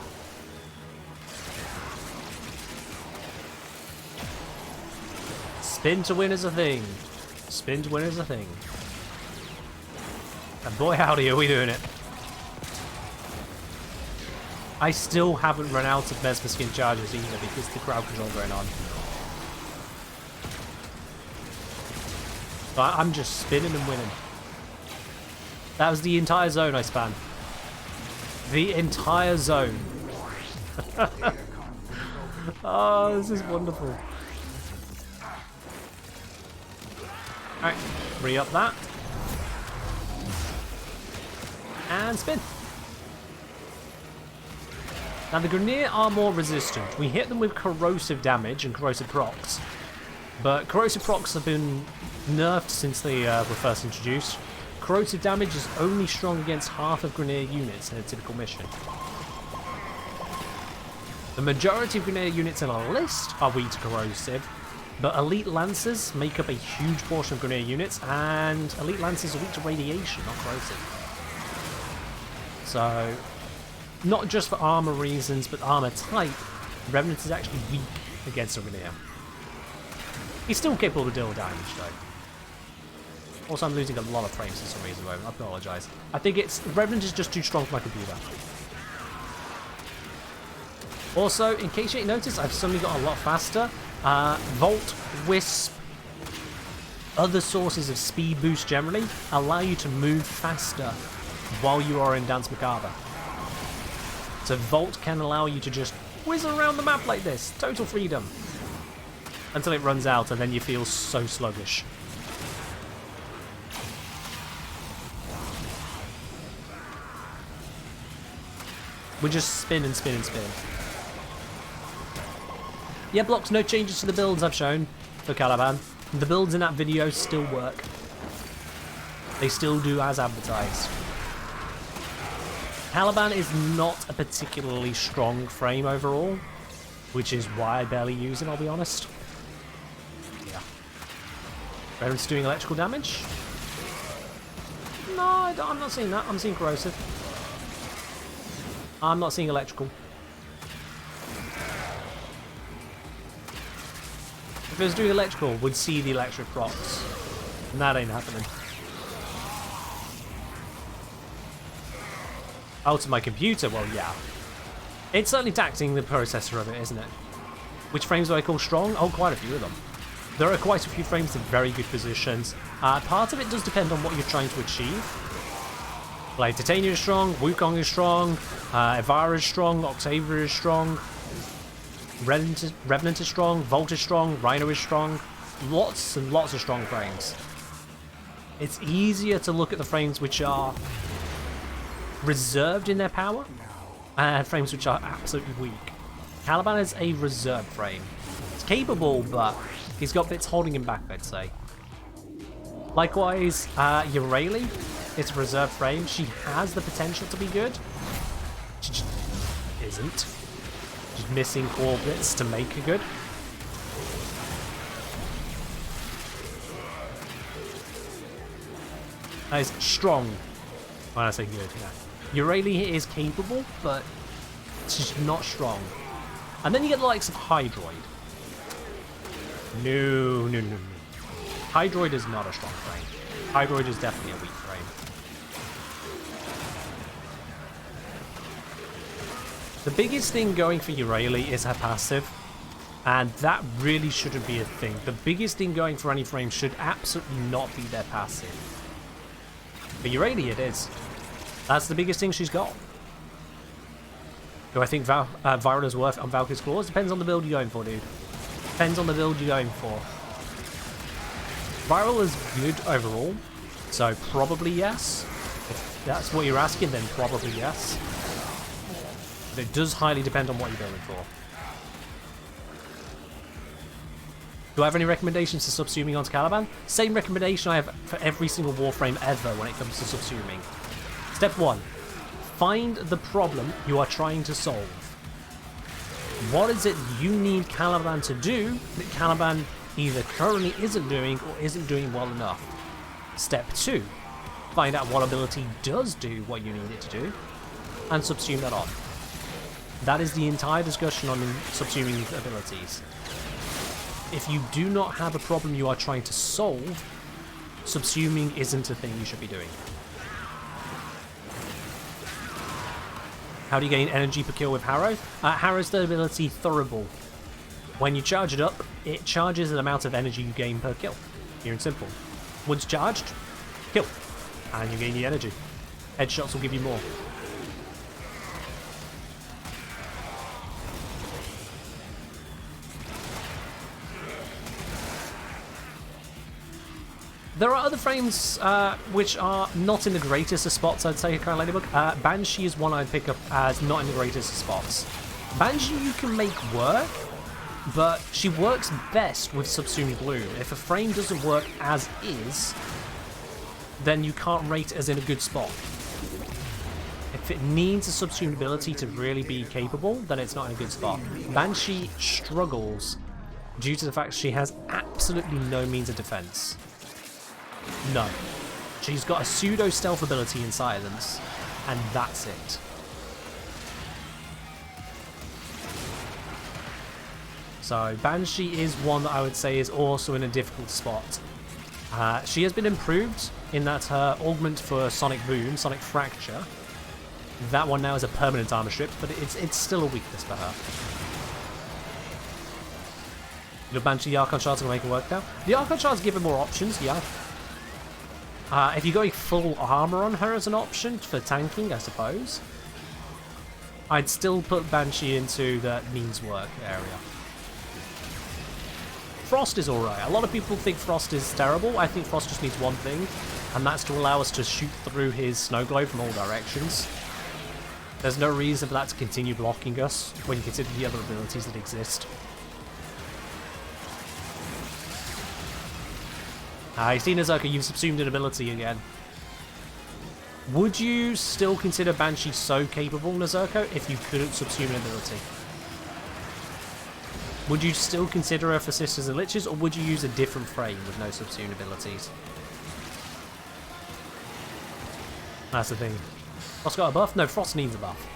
Spin to win is a thing. Spin to win is a thing. And boy howdy are we doing it. I still haven't run out of Mesmer skin charges either because the crowd control going on. But I'm just spinning and winning. That was the entire zone I spanned. The entire zone. Oh, this is wonderful. Alright, re-up that. And spin. Now the Grineer are more resistant. We hit them with corrosive damage and corrosive procs. But corrosive procs have been nerfed since they were first introduced. Corrosive damage is only strong against half of Grineer units in a typical mission. The majority of Grineer units in a list are weak to corrosive, but Elite Lancers make up a huge portion of Grineer units, and Elite Lancers are weak to radiation, not corrosive. So, not just for armor reasons, but armor type, Revenant is actually weak against a Grineer. He's still capable of dealing damage though. Also, I'm losing a lot of frames for some reason, though. I apologise. I think it's... Revenant is just too strong for my computer. Also, in case you didn't notice, I've suddenly got a lot faster. Volt, Wisp, other sources of speed boost generally allow you to move faster while you are in Dance Macabre. So Volt can allow you to just whiz around the map like this. Total freedom. Until it runs out and then you feel so sluggish. We just spin and spin and spin. Yeah, blocks, no changes to the builds I've shown for Caliban. The builds in that video still work. They still do as advertised. Caliban is not a particularly strong frame overall, which is why I barely use it, I'll be honest. Yeah. Revenant's doing electrical damage? No, I'm not seeing that. I'm seeing corrosive. I'm not seeing electrical. If it was doing electrical, we'd see the electric procs. And that ain't happening. Oh, to my computer? Well, yeah. It's certainly taxing the processor of it, isn't it? Which frames do I call strong? Oh, quite a few of them. There are quite a few frames in very good positions. Part of it does depend on what you're trying to achieve. Like, Titania is strong, Wukong is strong, Evara is strong, Octavia is strong, Revenant is strong, Volt is strong, Rhino is strong. Lots and lots of strong frames. It's easier to look at the frames which are reserved in their power and frames which are absolutely weak. Caliban is a reserved frame. It's capable, but he's got bits holding him back, I'd say. Likewise, Eureli is a reserved frame. She has the potential to be good. She just isn't. She's missing core bits to make her good. That is strong when I say good, yeah. Eureli is capable, but she's not strong. And then you get the likes of Hydroid. No. Hydroid is not a strong frame. Hydroid is definitely a weak frame. The biggest thing going for Eureli is her passive, and that really shouldn't be a thing. The biggest thing going for any frame should absolutely not be their passive. For Eureli it is. That's the biggest thing she's got. Do I think Viral is worth on Valkyrie's Claws? Depends on the build you're going for, dude. Depends on the build you're going for. Viral is good overall, so probably yes. If that's what you're asking, then probably yes. But it does highly depend on what you're building for. Do I have any recommendations to subsuming onto Caliban? Same recommendation I have for every single Warframe ever when it comes to subsuming. Step 1. Find the problem you are trying to solve. What is it you need Caliban to do that Caliban either currently isn't doing or isn't doing well enough? Step 2. Find out what ability does do what you need it to do and subsume that on. That is the entire discussion on subsuming abilities. If you do not have a problem you are trying to solve, subsuming isn't a thing you should be doing. How do you gain energy per kill with Harrow? Harrow's third ability, Thurible. When you charge it up, it charges an amount of energy you gain per kill. Pure and simple. Once charged, kill. And you gain the energy. Headshots will give you more. There are other frames which are not in the greatest of spots, I'd say, Crown Ladybug. Banshee is one I'd pick up as not in the greatest of spots. Banshee you can make work, but she works best with Subsumed Bloom. If a frame doesn't work as is, then you can't rate it as in a good spot. If it needs a subsumed ability to really be capable, then it's not in a good spot. Banshee struggles due to the fact she has absolutely no means of defense. No. She's got a pseudo stealth ability in silence, and that's it. So Banshee is one that I would say is also in a difficult spot. She has been improved in that her augment for Sonic Boom, Sonic Fracture, that one now is a permanent armor strip, but it's still a weakness for her. The Banshee Archon Shards are going to make it work now. The Archon Shards give her more options, yeah. If you're going full armor on her as an option for tanking, I suppose, I'd still put Banshee into the needs work area. Frost is alright. A lot of people think Frost is terrible. I think Frost just needs one thing, and that's to allow us to shoot through his snow globe from all directions. There's no reason for that to continue blocking us when you consider the other abilities that exist. I see, Nazaka, you've subsumed an ability again. Would you still consider Banshee so capable, Nazaka, if you couldn't subsume an ability? Would you still consider her for Sisters and Liches, or would you use a different frame with no subsume abilities? That's the thing. Frost got a buff? No, Frost needs a buff.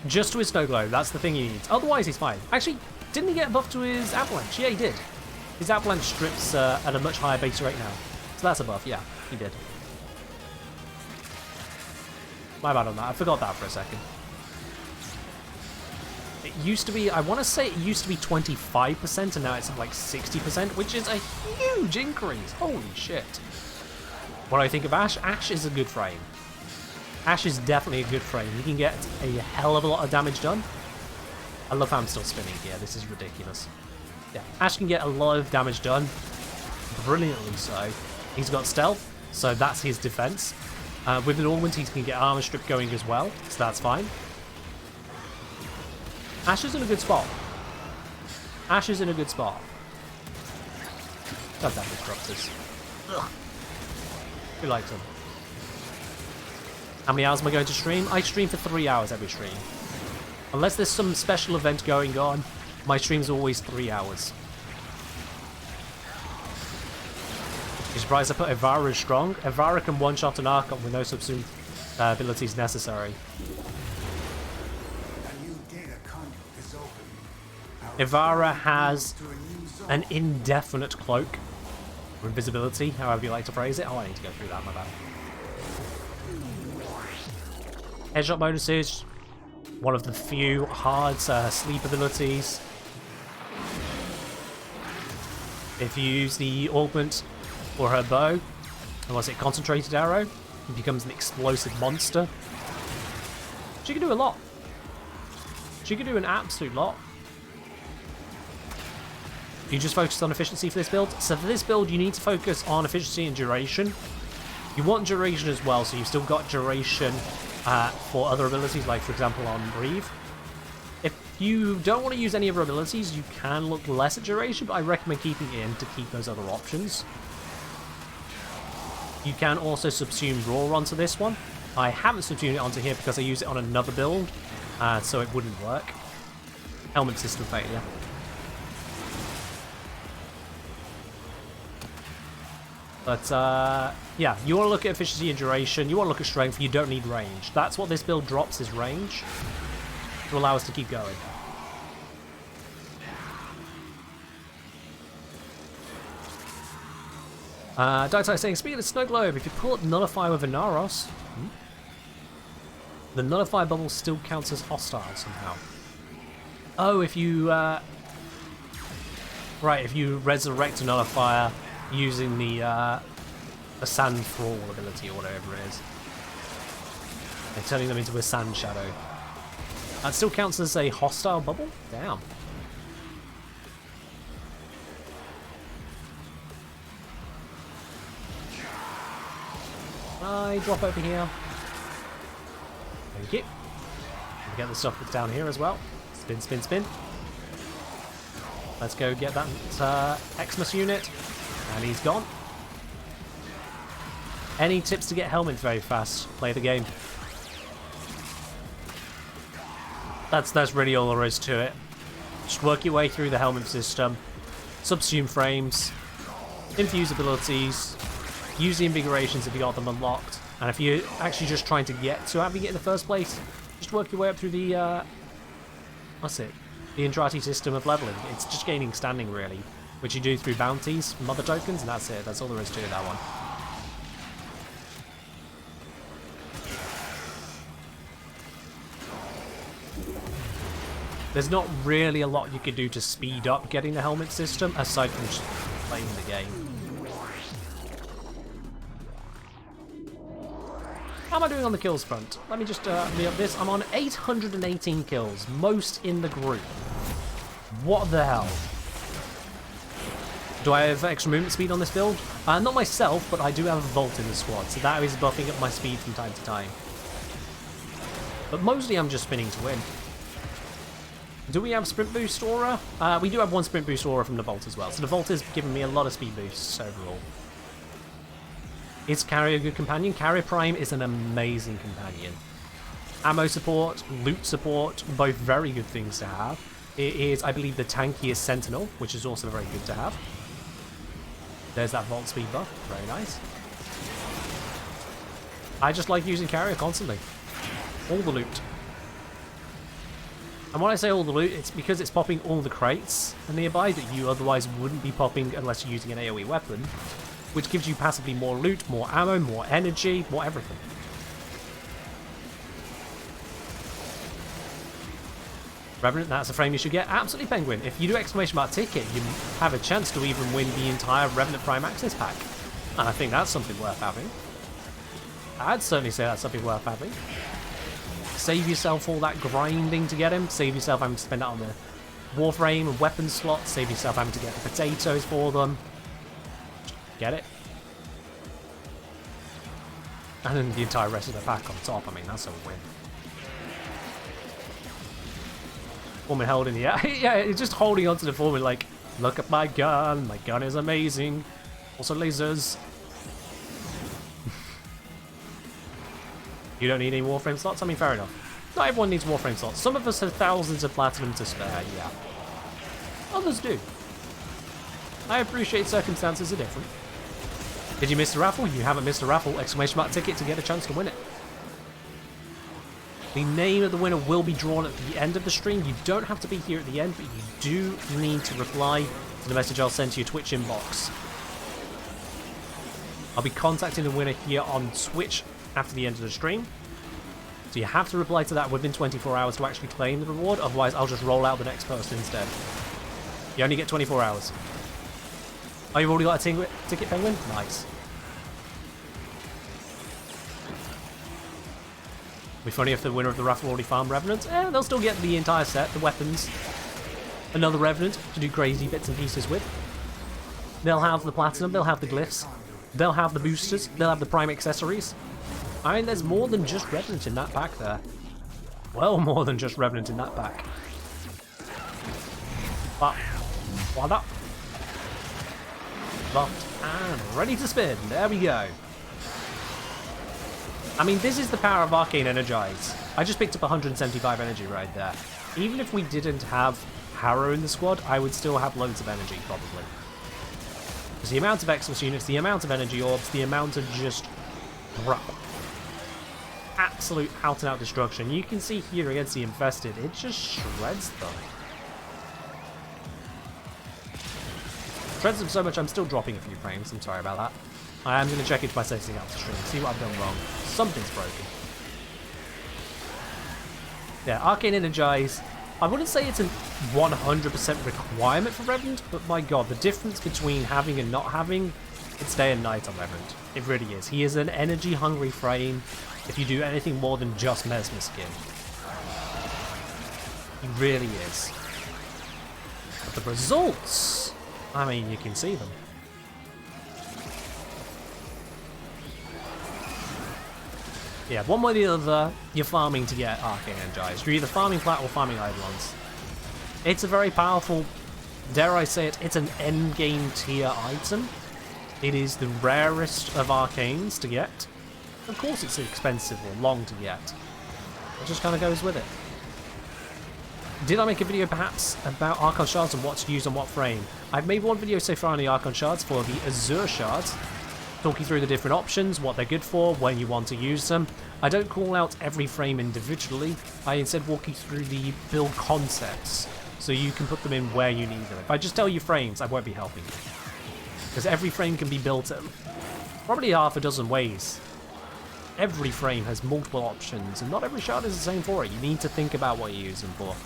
Just to his Snow Globe, that's the thing he needs. Otherwise, he's fine. Actually, didn't he get a buff to his Avalanche? Yeah, he did. His Avalanche strips at a much higher base rate now. So that's a buff, yeah, he did. My bad on that, I forgot that for a second. It used to be, I want to say it used to be 25%, and now it's like 60%, which is a huge increase. Holy shit. What do I think of Ashe? Ashe is a good frame. Ashe is definitely a good frame. You can get a hell of a lot of damage done. I love how I'm still spinning here. This is ridiculous. Yeah, Ashe can get a lot of damage done. Brilliantly so. He's got stealth, so that's his defense. With an Ornament, he can get armor strip going as well, so that's fine. Ash is in a good spot. Ash is in a good spot. God damn disruptors. Ugh. Who likes them? How many hours am I going to stream? I stream for 3 hours every stream. Unless there's some special event going on, my stream's always 3 hours. You surprised I put Evara as strong? Evara can one-shot an Archon with no subsume abilities necessary. Evara has an indefinite cloak. Or invisibility, however you like to phrase it. Oh, I need to go through that, my bad. Headshot bonuses. One of the few hard sleep abilities. If you use the augment for her bow, and what's it, concentrated arrow, it becomes an explosive monster. She can do a lot. She can do an absolute lot. You just focus on efficiency for this build. So for this build, you need to focus on efficiency and duration. You want duration as well, so you've still got duration for other abilities, like for example on Breathe. If you don't want to use any of her abilities, you can look less at duration, but I recommend keeping it in to keep those other options. You can also subsume Raw onto this one. I haven't subsumed it onto here because I use it on another build, so it wouldn't work. Helmet system failure. But, yeah, you want to look at efficiency and duration, you want to look at strength, you don't need range. That's what this build drops, is range, to allow us to keep going. Dietai saying, speaking of Snow Globe, if you pull up Nullify with a Naros, the Nullify bubble still counts as hostile somehow. Oh, if you, right, if you resurrect a Nullifier using the Sand Thrall ability or whatever it is. And turning them into a Sand Shadow. That still counts as a hostile bubble? Damn. I drop over here. Thank you. We'll get the stuff that's down here as well. Spin, spin, spin. Let's go get that Xmas unit. And he's gone. Any tips to get helmet very fast? Play the game. That's really all there is to it. Just work your way through the helmet system. Subsume frames. Infuse abilities. Use the invigorations if you got them unlocked. And if you're actually just trying to get to having it in the first place, just work your way up through the what's it? The Indrati system of leveling. It's just gaining standing really. Which you do through bounties, mother tokens, and that's it. That's all there is to that one. There's not really a lot you can do to speed up getting the helmet system, aside from just playing the game. How am I doing on the kills front? Let me just me up this. I'm on 818 kills, most in the group. What the hell? Do I have extra movement speed on this build? Not myself, but I do have a Volt in the squad, so that is buffing up my speed from time to time. But mostly I'm just spinning to win. Do we have Sprint Boost Aura? We do have one Sprint Boost Aura from the Volt as well, so the Volt has given me a lot of speed boosts overall. Is Carrier a good companion? Carrier Prime is an amazing companion. Ammo support, loot support, both very good things to have. It is, I believe, the tankiest Sentinel, which is also very good to have. There's that Volt speed buff. Very nice. I just like using Carrier constantly. All the loot. And when I say all the loot, it's because it's popping all the crates nearby that you otherwise wouldn't be popping unless you're using an AoE weapon, which gives you passively more loot, more ammo, more energy, more everything. Revenant, that's a frame you should get. Absolutely, Penguin. If you do exclamation mark ticket, you have a chance to even win the entire Revenant Prime Access Pack. And I think that's something worth having. I'd certainly say that's something worth having. Save yourself all that grinding to get him. Save yourself having to spend that on the Warframe and weapon slots. Save yourself having to get the potatoes for them. Get it. And then the entire rest of the pack on top. I mean, that's a win. Foreman held in the air. Yeah, he's just holding onto the Foreman like, look at my gun is amazing. Also lasers. You don't need any Warframe slots? I mean, fair enough. Not everyone needs Warframe slots. Some of us have thousands of platinum to spare, yeah. Others do. I appreciate circumstances are different. Did you miss the raffle? You haven't missed a raffle! Exclamation mark ticket to get a chance to win it. The name of the winner will be drawn at the end of the stream. You don't have to be here at the end, but you do need to reply to the message I'll send to your Twitch inbox. I'll be contacting the winner here on Twitch after the end of the stream. So you have to reply to that within 24 hours to actually claim the reward, otherwise I'll just roll out the next person instead. You only get 24 hours. Oh, you've already got a ticket, Penguin? Nice. It'd be funny if the winner of the raffle already farmed Revenant. They'll still get the entire set, the weapons. Another Revenant to do crazy bits and pieces with. They'll have the platinum, they'll have the glyphs, they'll have the boosters, they'll have the prime accessories. I mean, there's more than just Revenant in that pack there. Well, more than just Revenant in that pack. But, what up? Buffed and ready to spin. There we go. I mean, this is the power of Arcane Energize. I just picked up 175 energy right there. Even if we didn't have Harrow in the squad, I would still have loads of energy, probably. Because the amount of Xmas units, the amount of energy orbs, the amount of just absolute out-and-out destruction. You can see here against the Infested, it just shreds them. Shreds them so much I'm still dropping a few frames, I'm sorry about that. I am going to check into my settings out to stream, see what I've done wrong. Something's broken. Yeah, Arcane Energize. I wouldn't say it's a 100% requirement for Revenant, but my god, the difference between having and not having, it's day and night on Revenant. It really is. He is an energy-hungry frame if you do anything more than just Mesmer skin. He really is. But the results, I mean, you can see them. Yeah, one way or the other, you're farming to get Arcane Energized. You're either farming Plat or farming Eidolons. It's a very powerful, dare I say it, it's an endgame tier item. It is the rarest of Arcanes to get. Of course it's expensive or long to get. It just kind of goes with it. Did I make a video perhaps about Archon Shards and what to use on what frame? I've made one video so far on the Archon Shards for the Azure Shards, talking through the different options, what they're good for, when you want to use them. I don't call out every frame individually, I instead walk you through the build concepts, so you can put them in where you need them. If I just tell you frames, I won't be helping you. Because every frame can be built probably half a dozen ways. Every frame has multiple options, and not every shard is the same for it. You need to think about what you use them for.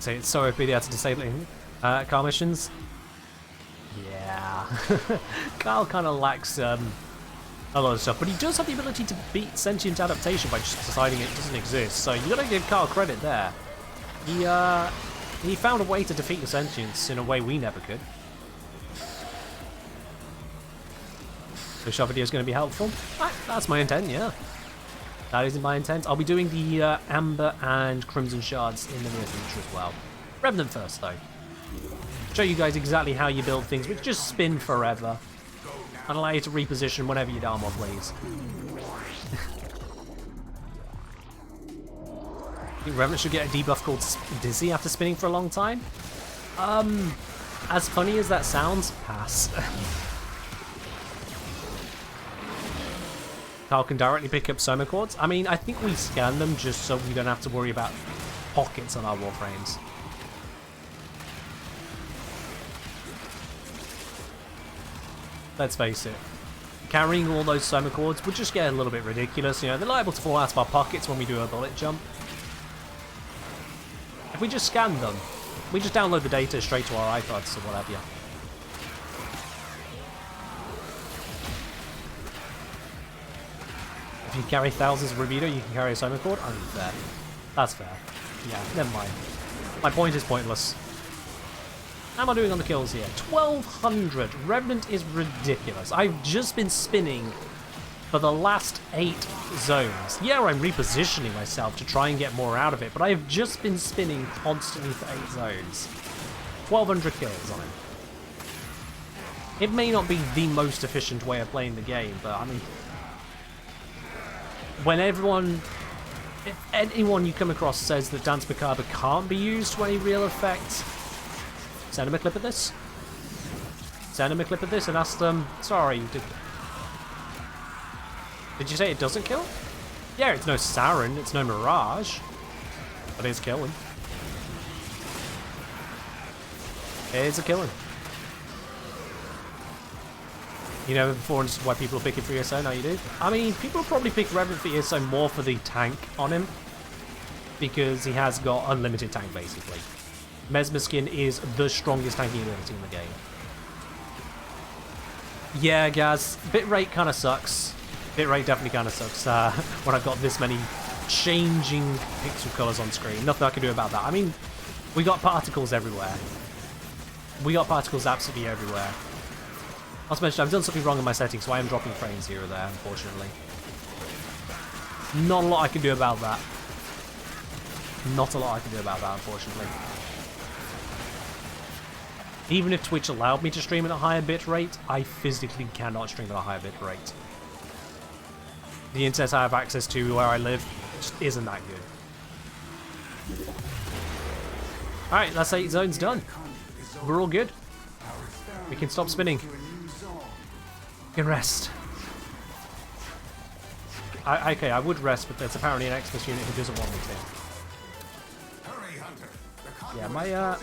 So it's so OP they had to disable car missions. Yeah. Kyle kind of lacks a lot of stuff, but he does have the ability to beat Sentient Adaptation by just deciding it doesn't exist, so you gotta give Kyle credit there. He found a way to defeat the Sentients in a way we never could. So shot video is going to be helpful. That's my intent, yeah. That is my intent. I'll be doing the Amber and Crimson Shards in the near future as well. Revenant first, though. Show you guys exactly how you build things, which just spin forever. And allow you to reposition whenever you down more, please. I think Revenant should get a debuff called Dizzy after spinning for a long time. As funny as that sounds, pass. Kyle can directly pick up Soma Chords. I mean, I think we scan them just so we don't have to worry about pockets on our Warframes. Let's face it, carrying all those Soma Chords would just get a little bit ridiculous. You know, they're liable to fall out of our pockets when we do a bullet jump. If we just scan them, we just download the data straight to our iPods or whatever. If you carry thousands of Revito, you can carry a Soma Chord? Unfair. That's fair. Yeah, never mind. My point is pointless. How am I doing on the kills here? 1200. Revenant is ridiculous. I've just been spinning for the last 8 zones. Yeah, I'm repositioning myself to try and get more out of it, but I have just been spinning constantly for 8 zones. 1200 kills on him. It may not be the most efficient way of playing the game, but I mean, when if anyone you come across says that Dance Macabre can't be used to any real effect, send them a clip of this. Send them a clip of this and ask them, sorry, did you say it doesn't kill? Yeah, it's no Siren, it's no Mirage, but it's killing. It's a killing. You know, before understood why people are picking for ESO, now you do. I mean, people probably pick Revenant for ESO more for the tank on him, because he has got unlimited tank, basically. Mesmer Skin is the strongest tanking ability in the game. Yeah, guys, bitrate kind of sucks. Bitrate definitely kind of sucks when I've got this many changing pixel colours on screen. Nothing I can do about that. I mean, we got particles everywhere. We got particles absolutely everywhere. Not to mention, I've done something wrong in my settings, so I am dropping frames here or there, unfortunately. Not a lot I can do about that. Not a lot I can do about that, unfortunately. Even if Twitch allowed me to stream at a higher bitrate, I physically cannot stream at a higher bitrate. The internet I have access to where I live just isn't that good. Alright, that's 8 zones done. We're all good. We can stop spinning. We can rest. Okay, I would rest, but there's apparently an Xmas unit who doesn't want me to. Yeah,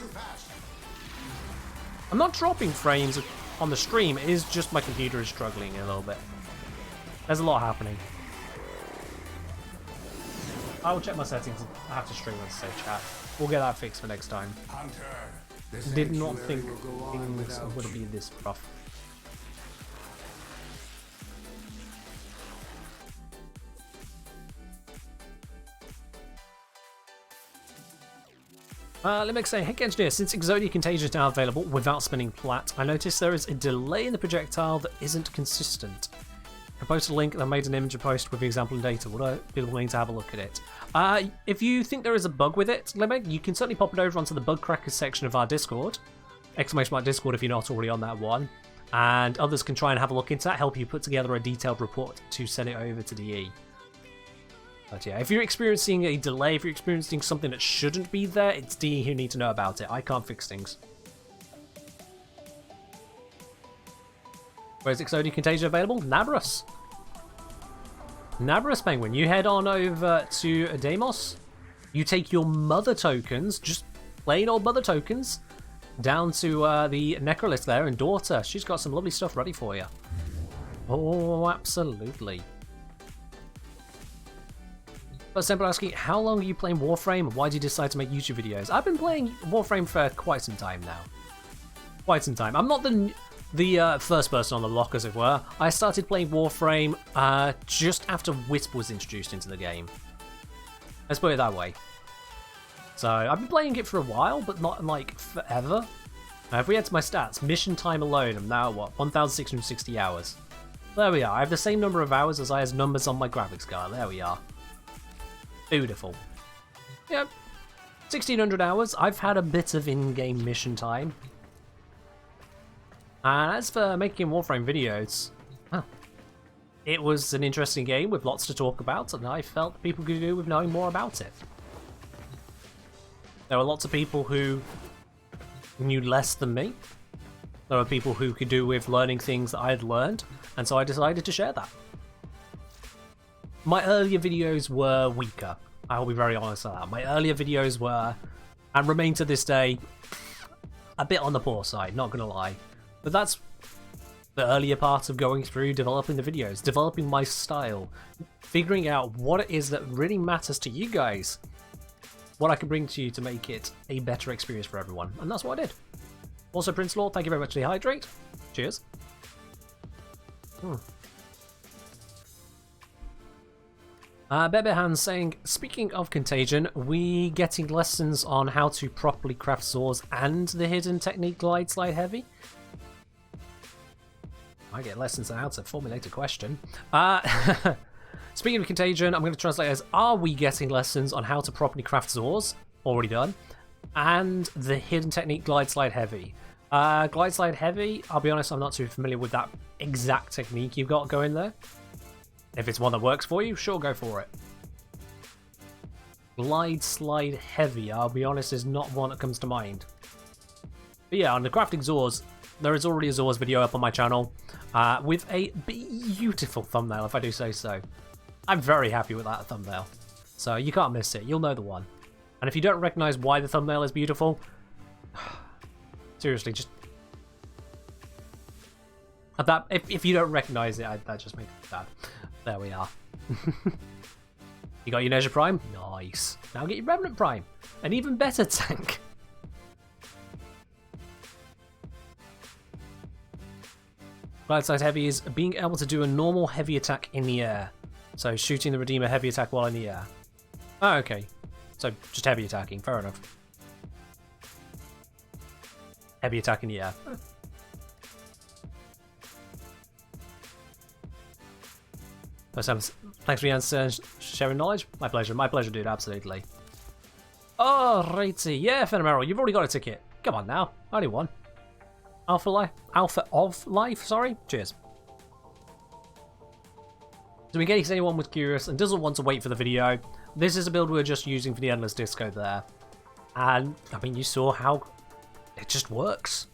I'm not dropping frames on the stream, it is just my computer is struggling a little bit. There's a lot happening. I will check my settings. I have to stream with say chat. We'll get that fixed for next time. Did not think things would be this rough. Limix saying, hey engineer, since Exodia Contagion is now available without spinning plat, I noticed there is a delay in the projectile that isn't consistent. I posted a link and I made an image and post with the example and data. Would I be willing to have a look at it? If you think there is a bug with it, Limig, you can certainly pop it over onto the bug crackers section of our Discord. ! Discord if you're not already on that one. And others can try and have a look into that, help you put together a detailed report to send it over to DE. But yeah, if you're experiencing a delay, if you're experiencing something that shouldn't be there, it's DE who need to know about it. I can't fix things. Where is Exodia Contagion available? Nabrus. Nabrus Penguin, you head on over to Deimos. You take your mother tokens, just plain old mother tokens, down to the Necrolith there, and Daughter. She's got some lovely stuff ready for you. Oh, absolutely. But Simple asking, how long are you playing Warframe and why did you decide to make YouTube videos? I've been playing Warframe for quite some time now. Quite some time. I'm not the first person on the block, as it were. I started playing Warframe just after Wisp was introduced into the game. Let's put it that way. So I've been playing it for a while, but not like forever. If we head to my stats, mission time alone, I'm now what, 1,660 hours. There we are. I have the same number of hours as I has numbers on my graphics card. There we are. Beautiful. Yep. 1,600 hours. I've had a bit of in-game mission time. And as for making Warframe videos, it was an interesting game with lots to talk about, and I felt people could do with knowing more about it. There were lots of people who knew less than me. There were people who could do with learning things that I had learned, and so I decided to share that. My earlier videos were weaker. I'll be very honest with that. My earlier videos were, and remain to this day, a bit on the poor side, not gonna lie. But that's the earlier part of going through developing the videos, developing my style, figuring out what it is that really matters to you guys, what I can bring to you to make it a better experience for everyone, and that's what I did. Also, Prince Law, thank you very much for the hydrate. Cheers. Bebehan saying, speaking of Contagion, we getting lessons on how to properly craft Zors and the hidden technique Glide Slide Heavy? I get lessons on how to formulate a question. Speaking of Contagion, I'm going to translate as, are we getting lessons on how to properly craft Zors? Already done. And the hidden technique Glide Slide Heavy. Glide Slide Heavy, I'll be honest, I'm not too familiar with that exact technique you've got going there. If it's one that works for you, sure, go for it. Glide Slide Heavy, I'll be honest, is not one that comes to mind. But yeah, on the crafting Zors, there is already a Zors video up on my channel with a beautiful thumbnail, if I do say so. I'm very happy with that thumbnail. So you can't miss it, you'll know the one. And if you don't recognize why the thumbnail is beautiful, seriously, just... That, if you don't recognize it, that just makes me sad. There we are. You got your Nezha Prime? Nice. Now get your Revenant Prime. An even better tank. Glide Slide Heavy is being able to do a normal heavy attack in the air. So shooting the Redeemer heavy attack while in the air. Oh, okay. So just heavy attacking, fair enough. Heavy attack in the air. Thanks for the answer, sharing knowledge. My pleasure, dude, absolutely. Alrighty, yeah, Phenomenal, you've already got a ticket. Come on now, only one. Alpha of Life, sorry. Cheers. So in case anyone was curious and doesn't want to wait for the video, this is a build we're just using for the Endless Disco there. And, I mean, you saw how it just works.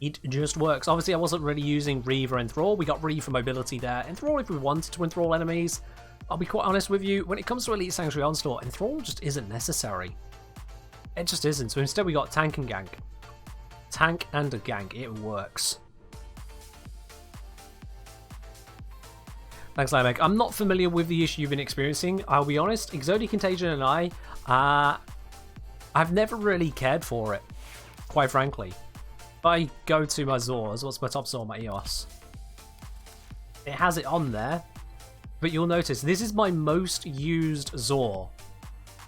It just works. Obviously, I wasn't really using Reaver and Thrall. We got Reaver mobility there. Enthrall, if we wanted to enthrall enemies, I'll be quite honest with you, when it comes to Elite Sanctuary Onslaught, Enthrall just isn't necessary. It just isn't. So instead we got Tank and Gank. Tank and a Gank. It works. Thanks, Limek. I'm not familiar with the issue you've been experiencing. I'll be honest, Exodia Contagion and I've never really cared for it, quite frankly. If I go to my Zors, what's my top Zor? My EOS. It has it on there, but you'll notice this is my most used Zor,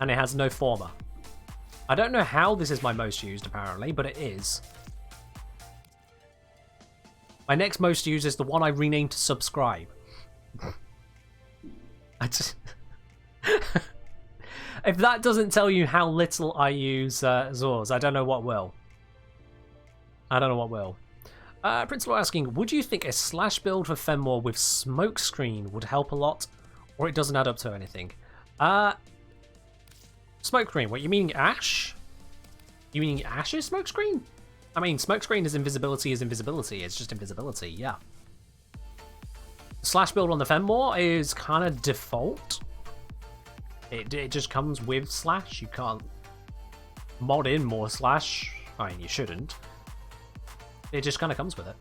and it has no former. I don't know how this is my most used, apparently, but it is. My next most used is the one I renamed to Subscribe. I just... If that doesn't tell you how little I use Zors, I don't know what will. I don't know what will. Prince Law asking, would you think a slash build for Fenmore with Smokescreen would help a lot, or it doesn't add up to anything? Smokescreen, what, you mean Ash? You mean Ash's Smokescreen? I mean, Smokescreen is invisibility, it's just invisibility, yeah. Slash build on the Fenmore is kind of default. It just comes with slash, you can't mod in more slash. I mean, you shouldn't. It just kind of comes with it.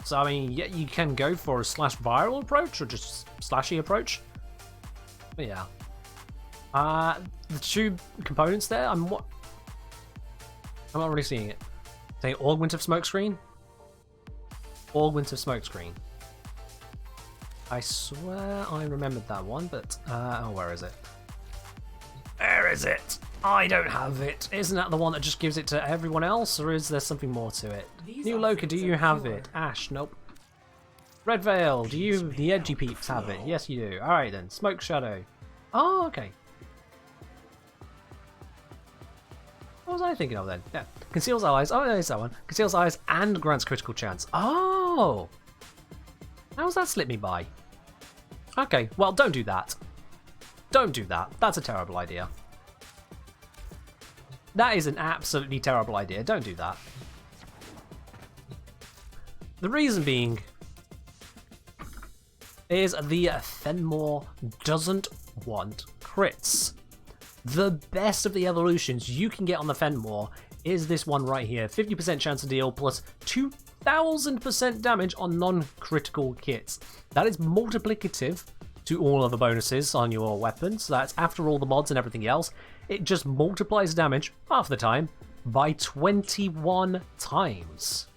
So, I mean, yeah, you can go for a slash viral approach or just slashy approach. But yeah. The two components there, I'm not really seeing it. Say Augment of Smokescreen? Augment of Smokescreen. I swear I remembered that one, but, oh, where is it? Where is it? I don't have it. Isn't that the one that just gives it to everyone else, or is there something more to it? New Loka, do you have it? Ash, nope. Red Veil, do you, the Edgy Peeps, have it? Yes, you do. Alright then, Smoke Shadow. Oh, okay. What was I thinking of then? Yeah. Conceals Allies. Oh, there's that one. Conceals Allies and grants critical chance. Oh! How's that slipped me by? Okay, well, don't do that. Don't do that. That's a terrible idea. That is an absolutely terrible idea. Don't do that. The reason being is the Fenmore doesn't want crits. The best of the evolutions you can get on the Fenmore is this one right here. 50% chance to deal plus 2000% damage on non-critical kits. That is multiplicative to all other bonuses on your weapons. So that's after all the mods and everything else. It just multiplies damage, half the time, by 21 times.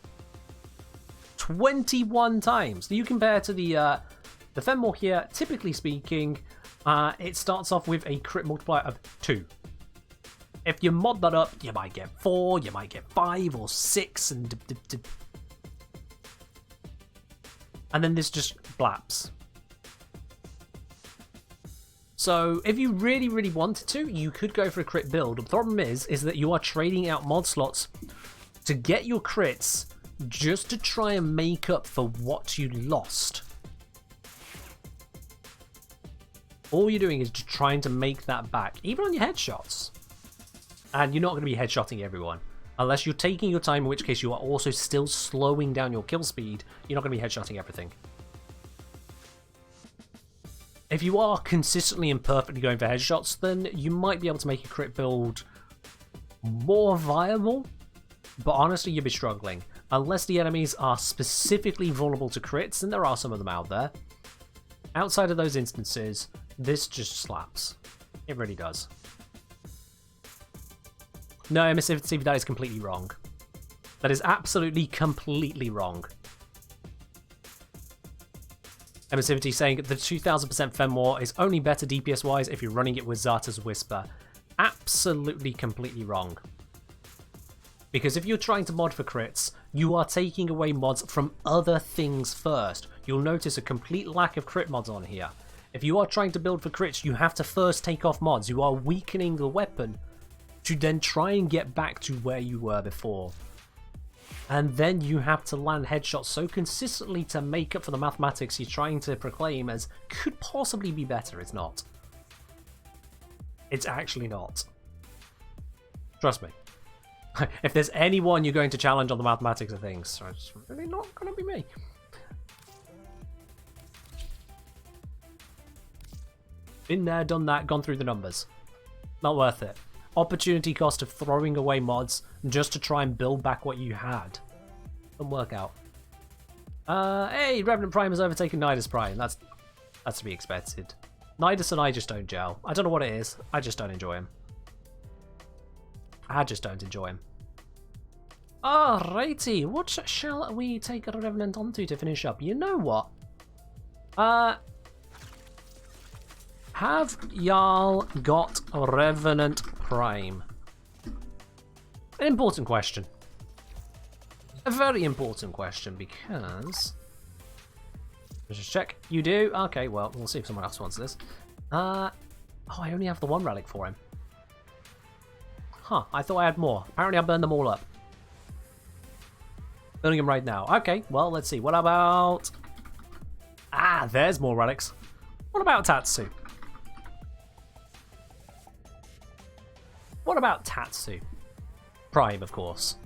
21 times. You compare to the Fenmore here, typically speaking, it starts off with a crit multiplier of 2. If you mod that up, you might get 4, you might get 5 or 6, and then this just blaps. So if you really, really wanted to, you could go for a crit build. The problem is that you are trading out mod slots to get your crits just to try and make up for what you lost. All you're doing is just trying to make that back, even on your headshots. And you're not going to be headshotting everyone. Unless you're taking your time, in which case you are also still slowing down your kill speed, you're not going to be headshoting everything. If you are consistently and perfectly going for headshots, then you might be able to make a crit build more viable, but honestly you'll be struggling. Unless the enemies are specifically vulnerable to crits, and there are some of them out there. Outside of those instances, this just slaps. It really does. No, emissivity, that is completely wrong. That is absolutely completely wrong. Emissivity saying the 2000% Fenmore is only better DPS wise if you're running it with Zarta's Whisper. Absolutely completely wrong. Because if you're trying to mod for crits, you are taking away mods from other things first. You'll notice a complete lack of crit mods on here. If you are trying to build for crits, you have to first take off mods. You are weakening the weapon to then try and get back to where you were before. And then you have to land headshots so consistently to make up for the mathematics you're trying to proclaim as could possibly be better. It's not. It's actually not. Trust me. If there's anyone you're going to challenge on the mathematics of things, it's really not going to be me. Been there, done that, gone through the numbers. Not worth it. Opportunity cost of throwing away mods just to try and build back what you had. Doesn't work out. Hey, Revenant Prime has overtaken Nidus Prime. That's to be expected. Nidus and I just don't gel. I don't know what it is. I just don't enjoy him. I just don't enjoy him. Alrighty, what shall we take a Revenant onto to finish up? You know what? Have y'all got a Revenant Prime? An important question. A very important question, because... Let's just check. You do? Okay, well, we'll see if someone else wants this. Oh, I only have the one relic for him. Huh, I thought I had more. Apparently I burned them all up. Building them right now. Okay, well, let's see. What about... Ah, there's more relics. What about Tatsu? What about Tatsu? Prime, of course.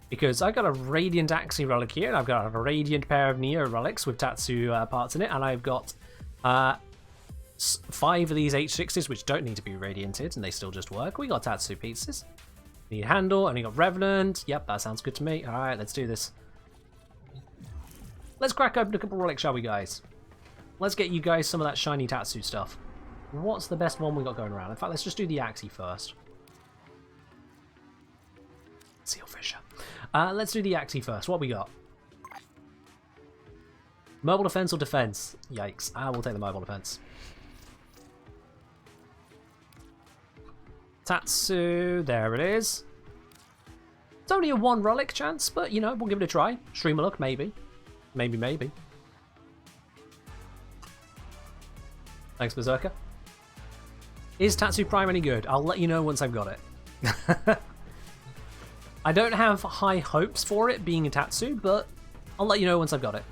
Because I've got a Radiant Axie relic here, and I've got a Radiant pair of Neo relics with Tatsu parts in it, and I've got 5 of these H6s, which don't need to be radianted, and they still just work. We got Tatsu pieces. Need handle, only got Revenant. Yep, that sounds good to me. Alright, let's do this. Let's crack open a couple relics, shall we, guys? Let's get you guys some of that shiny Tatsu stuff. What's the best one we got going around? In fact, let's just do the Axie first. Seal Fisher. Let's do the Axie first. What we got? Mobile defense or defense? Yikes. We'll take the mobile defense. Tatsu. There it is. It's only a 1 relic chance, but, you know, we'll give it a try. Stream a look, maybe. Maybe. Thanks, Berserker. Is Tatsu Prime any good? I'll let you know once I've got it. I don't have high hopes for it being a Tatsu, but I'll let you know once I've got it.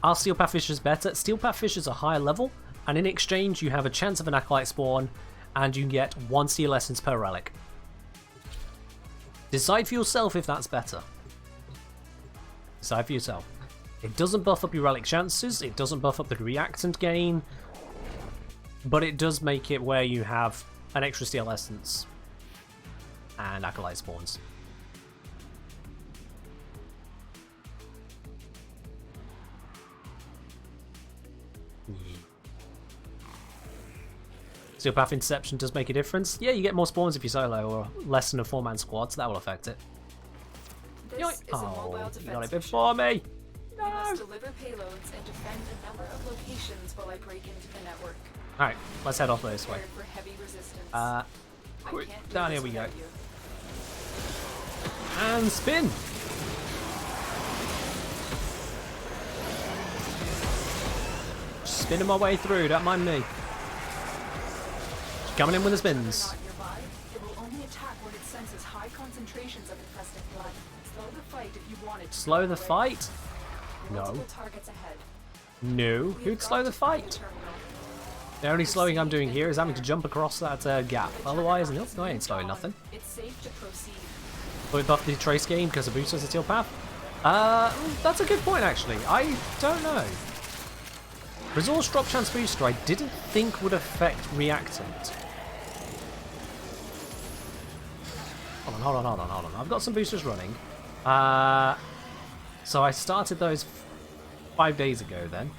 Are Steel Path Fishers better? Steel Path Fishers are higher level, and in exchange you have a chance of an Acolyte spawn, and you get 1 Steel Essence per relic. Decide for yourself if that's better. Decide for yourself. It doesn't buff up your relic chances, it doesn't buff up the reactant gain, but it does make it where you have an extra Steel Essence and Acolyte spawns. Steel Path Interception does make a difference. Yeah, you get more spawns if you solo, or less than a 4-man squad, so that will affect it. This Yoink. is a mobile Oh, defense you got it mission. before me. You must deliver payloads and defend a number of locations while I break into the network. Alright, let's head off this way. Prepared for heavy resistance. Uh, I can't do down this here we go. without you. And spin. Spinning my way through, don't mind me. Just coming in with the spins. Not nearby, it will only attack when it senses high concentrations of infested blood. Slow the fight if you want it to Slow go the away. fight? Multiple No. targets ahead. No. We've Who'd got slow the to find fight? terminal. The only slowing I'm doing here is having to jump across that gap. Otherwise, nope, I ain't slowing nothing. It's safe to proceed. We buffed the trace game because of boosters at path. That's a good point actually. I don't know. Resource drop chance booster I didn't think would affect reactant. Hold on. I've got some boosters running. So I started those 5 days ago then.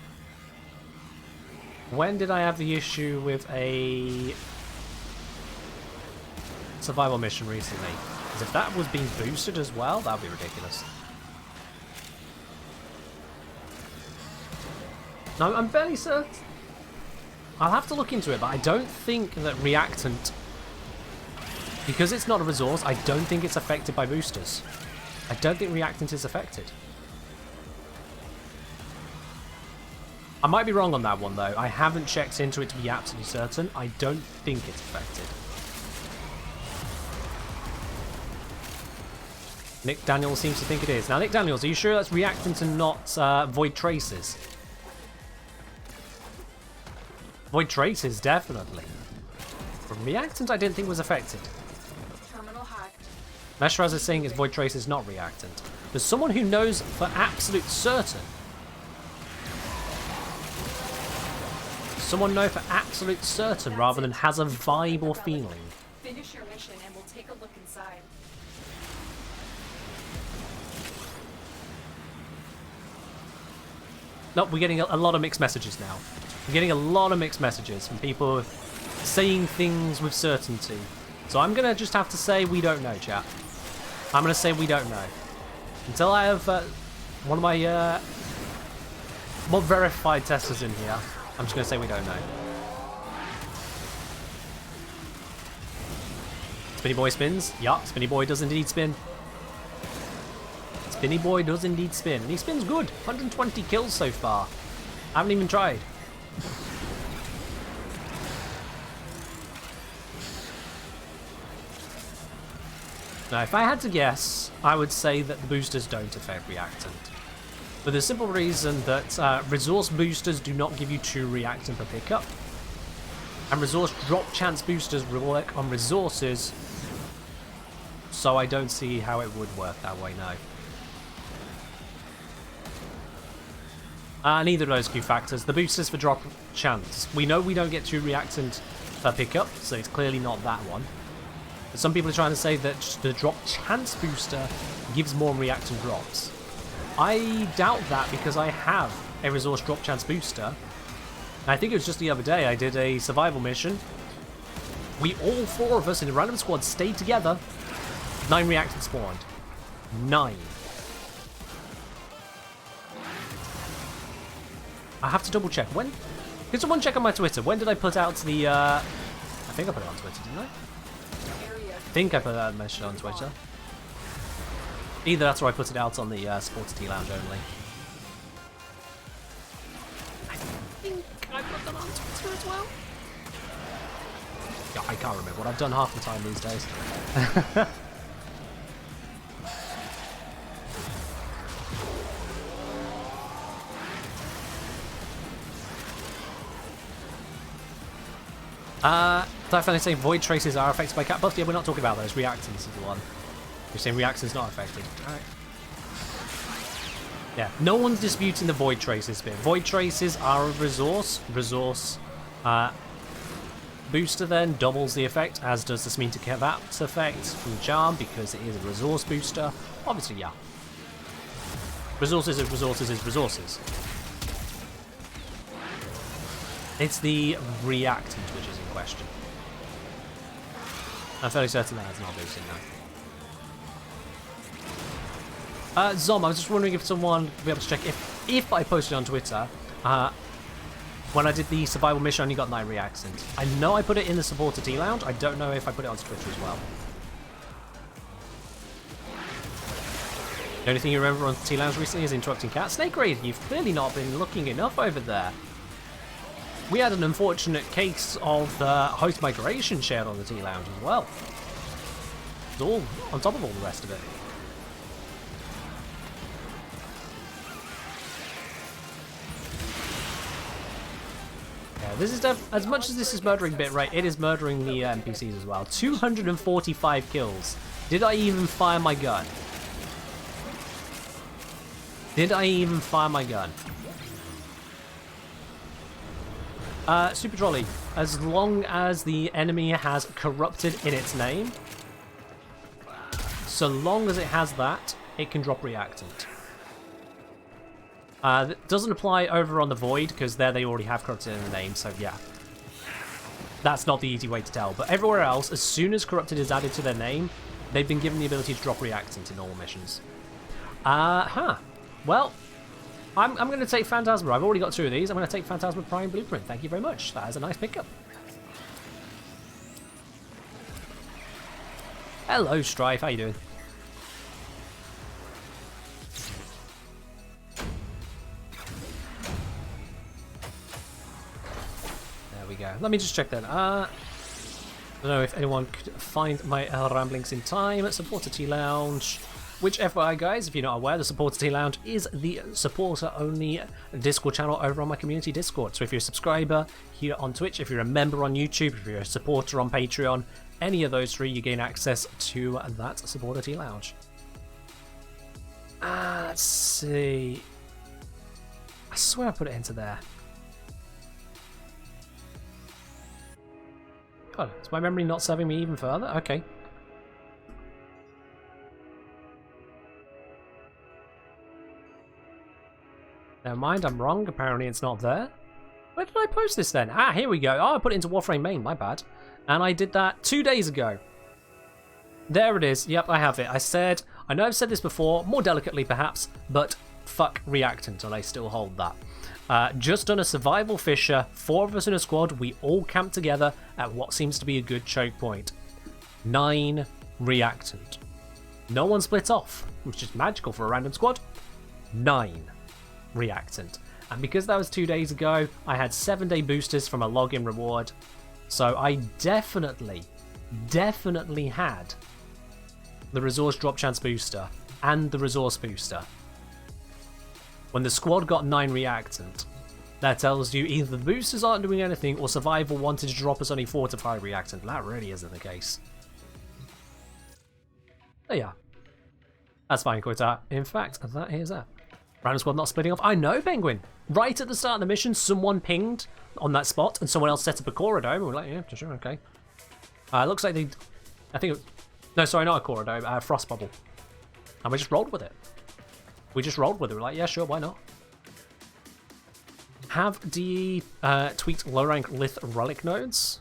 When did I have the issue with a survival mission recently? Because if that was being boosted as well, that would be ridiculous. No, I'm fairly certain. I'll have to look into it, but I don't think that reactant, because it's not a resource, I don't think it's affected by boosters. I don't think reactant is affected. I might be wrong on that one though. I haven't checked into it to be absolutely certain. I don't think it's affected. Nick Daniels seems to think it is. Now, Nick Daniels, are you sure that's reactant and not void traces? Void traces, definitely. But reactant, I didn't think was affected. Terminal hacked. Meshraz is saying it's void traces, not reactant. There's someone who knows for absolute certain. Someone know for absolute certain rather than has a vibe or feeling. Finish your mission and we'll take a look inside. Nope, we're getting a lot of mixed messages now. We're getting a lot of mixed messages from people saying things with certainty. So I'm going to just have to say we don't know, chat. I'm going to say we don't know. Until I have one of my more verified testers in here, I'm just going to say we don't know. Spinny Boy spins. Yup, Spinny Boy does indeed spin. Spinny Boy does indeed spin. And he spins good. 120 kills so far. I haven't even tried. Now, if I had to guess, I would say that the boosters don't affect reactant. For the simple reason that resource boosters do not give you 2 reactant per pickup. And resource drop chance boosters work on resources. So I don't see how it would work that way, no. Neither of those two factors. The boosters for drop chance. We know we don't get 2 reactant per pickup, so it's clearly not that one. But some people are trying to say that the drop chance booster gives more reactant drops. I doubt that because I have a resource drop chance booster. I think it was just the other day I did a survival mission. We all 4 of us in a random squad stayed together. 9 reactants spawned. 9. I have to double check. When? Can someone check on my Twitter? When did I put out the I think I put it on Twitter, didn't I? I think I put that message on Twitter. Either that's or I put it out on the Sports Tea Lounge only. I think I put them on Twitter as well. Yeah, I can't remember what I've done half the time these days. Definitely saying void traces are affected by cat buffs. Yeah, we're not talking about those. Reactants is the one. You're saying reactants not affected. Alright. Yeah, no one's disputing the void traces bit. Void traces are a resource. Booster then doubles the effect, as does the Smeen to Kavat effect from Charm, because it is a resource booster. Obviously, yeah. Resources is resources is resources. It's the reactant which is in question. I'm fairly certain that it's not boosting now. Zom, I was just wondering if someone would be able to check if I posted on Twitter, when I did the survival mission, I only got 9 reactions. I know I put it in the supporter T-Lounge. I don't know if I put it onto Twitter as well. The only thing you remember on T-Lounge recently is interrupting Cat. Snake Raid, you've clearly not been looking enough over there. We had an unfortunate case of host migration shared on the T-Lounge as well. It's all on top of all the rest of it. Yeah, this is as much as this is murdering bitrate, it is murdering the NPCs as well. 245 kills. Did I even fire my gun? Did I even fire my gun? Super Trolley, as long as the enemy has corrupted in its name, so long as it has that, it can drop reactant. That doesn't apply over on the Void, because there they already have corrupted in the name, so yeah. That's not the easy way to tell. But everywhere else, as soon as corrupted is added to their name, they've been given the ability to drop reactant in all missions. Well, I'm going to take Phantasma. I've already got 2 of these. I'm going to take Phantasma Prime Blueprint. Thank you very much. That is a nice pickup. Hello, Strife. How you doing? There we go. Let me just check that. I don't know if anyone could find my ramblings in time. Supporter T-Lounge. Which, FYI guys, if you're not aware, the Supporter T-Lounge is the supporter-only Discord channel over on my community Discord. So if you're a subscriber here on Twitch, if you're a member on YouTube, if you're a supporter on Patreon, any of those 3, you gain access to that Supporter T-Lounge. Let's see. I swear I put it into there. God, is my memory not serving me even further? Okay. Never mind, I'm wrong. Apparently it's not there. Where did I post this then? Here we go. Oh, I put it into Warframe main, my bad. And I did that 2 days ago. There it is. Yep, I have it. I know I've said this before, more delicately perhaps, but fuck reactant, and I still hold that. Just done a survival fisher, 4 of us in a squad, we all camped together at what seems to be a good choke point. 9 reactant. No one split off, which is magical for a random squad. 9 reactant. And because that was 2 days ago, I had 7-day boosters from a login reward. So I definitely had the resource drop chance booster and the resource booster. When the squad got 9 reactant, that tells you either the boosters aren't doing anything or survival wanted to drop us only 4 to 5 reactant. That really isn't the case. But yeah. That's fine, Quita. In fact, that is that. Random squad not splitting off. I know, Penguin. Right at the start of the mission, someone pinged on that spot, and someone else set up a Corridome. And we're like, yeah, sure, okay. Looks like they... I think it was... No, sorry, not a Corridome. Frost Bubble. And we just rolled with it. We just rolled with it. We're like, yeah, sure, why not? Have DE tweaked low rank Lith relic nodes?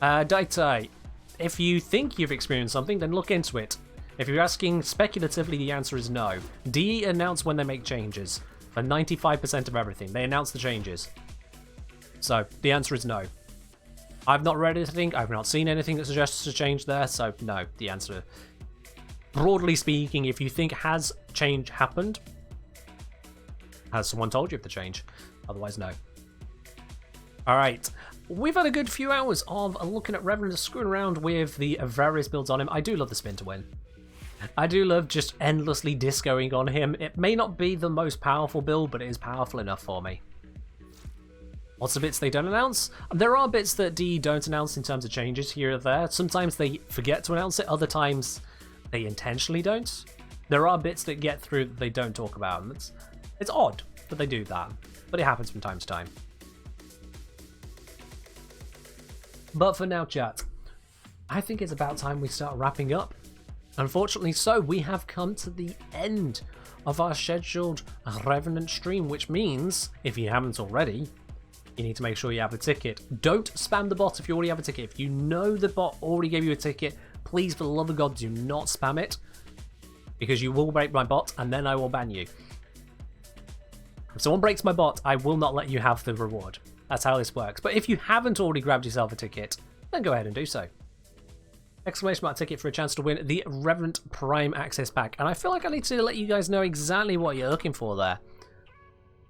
Daitai, if you think you've experienced something, then look into it. If you're asking speculatively, the answer is no. DE announce when they make changes. For 95% of everything, they announce the changes. So, the answer is no. I've not read anything, I've not seen anything that suggests a change there, so no, the answer. Broadly speaking, if you think has change happened, has someone told you of the change? Otherwise, no. Alright, we've had a good few hours of looking at Revenant, screwing around with the various builds on him. I do love the spin to win. I do love just endlessly discoing on him. It may not be the most powerful build, but it is powerful enough for me. What's the bits they don't announce? There are bits that DE don't announce in terms of changes here or there. Sometimes they forget to announce it, other times they intentionally don't. There are bits that get through that they don't talk about. And it's odd, but they do that. But it happens from time to time. But for now, chat, I think it's about time we start wrapping up. Unfortunately so, we have come to the end of our scheduled Revenant stream, which means, if you haven't already, you need to make sure you have a ticket. Don't spam the bot if you already have a ticket. If you know the bot already gave you a ticket, please, for the love of God, do not spam it. Because you will break my bot, and then I will ban you. If someone breaks my bot, I will not let you have the reward. That's how this works. But if you haven't already grabbed yourself a ticket, then go ahead and do so. Exclamation mark ticket for a chance to win the Revenant Prime Access Pack. And I feel like I need to let you guys know exactly what you're looking for there.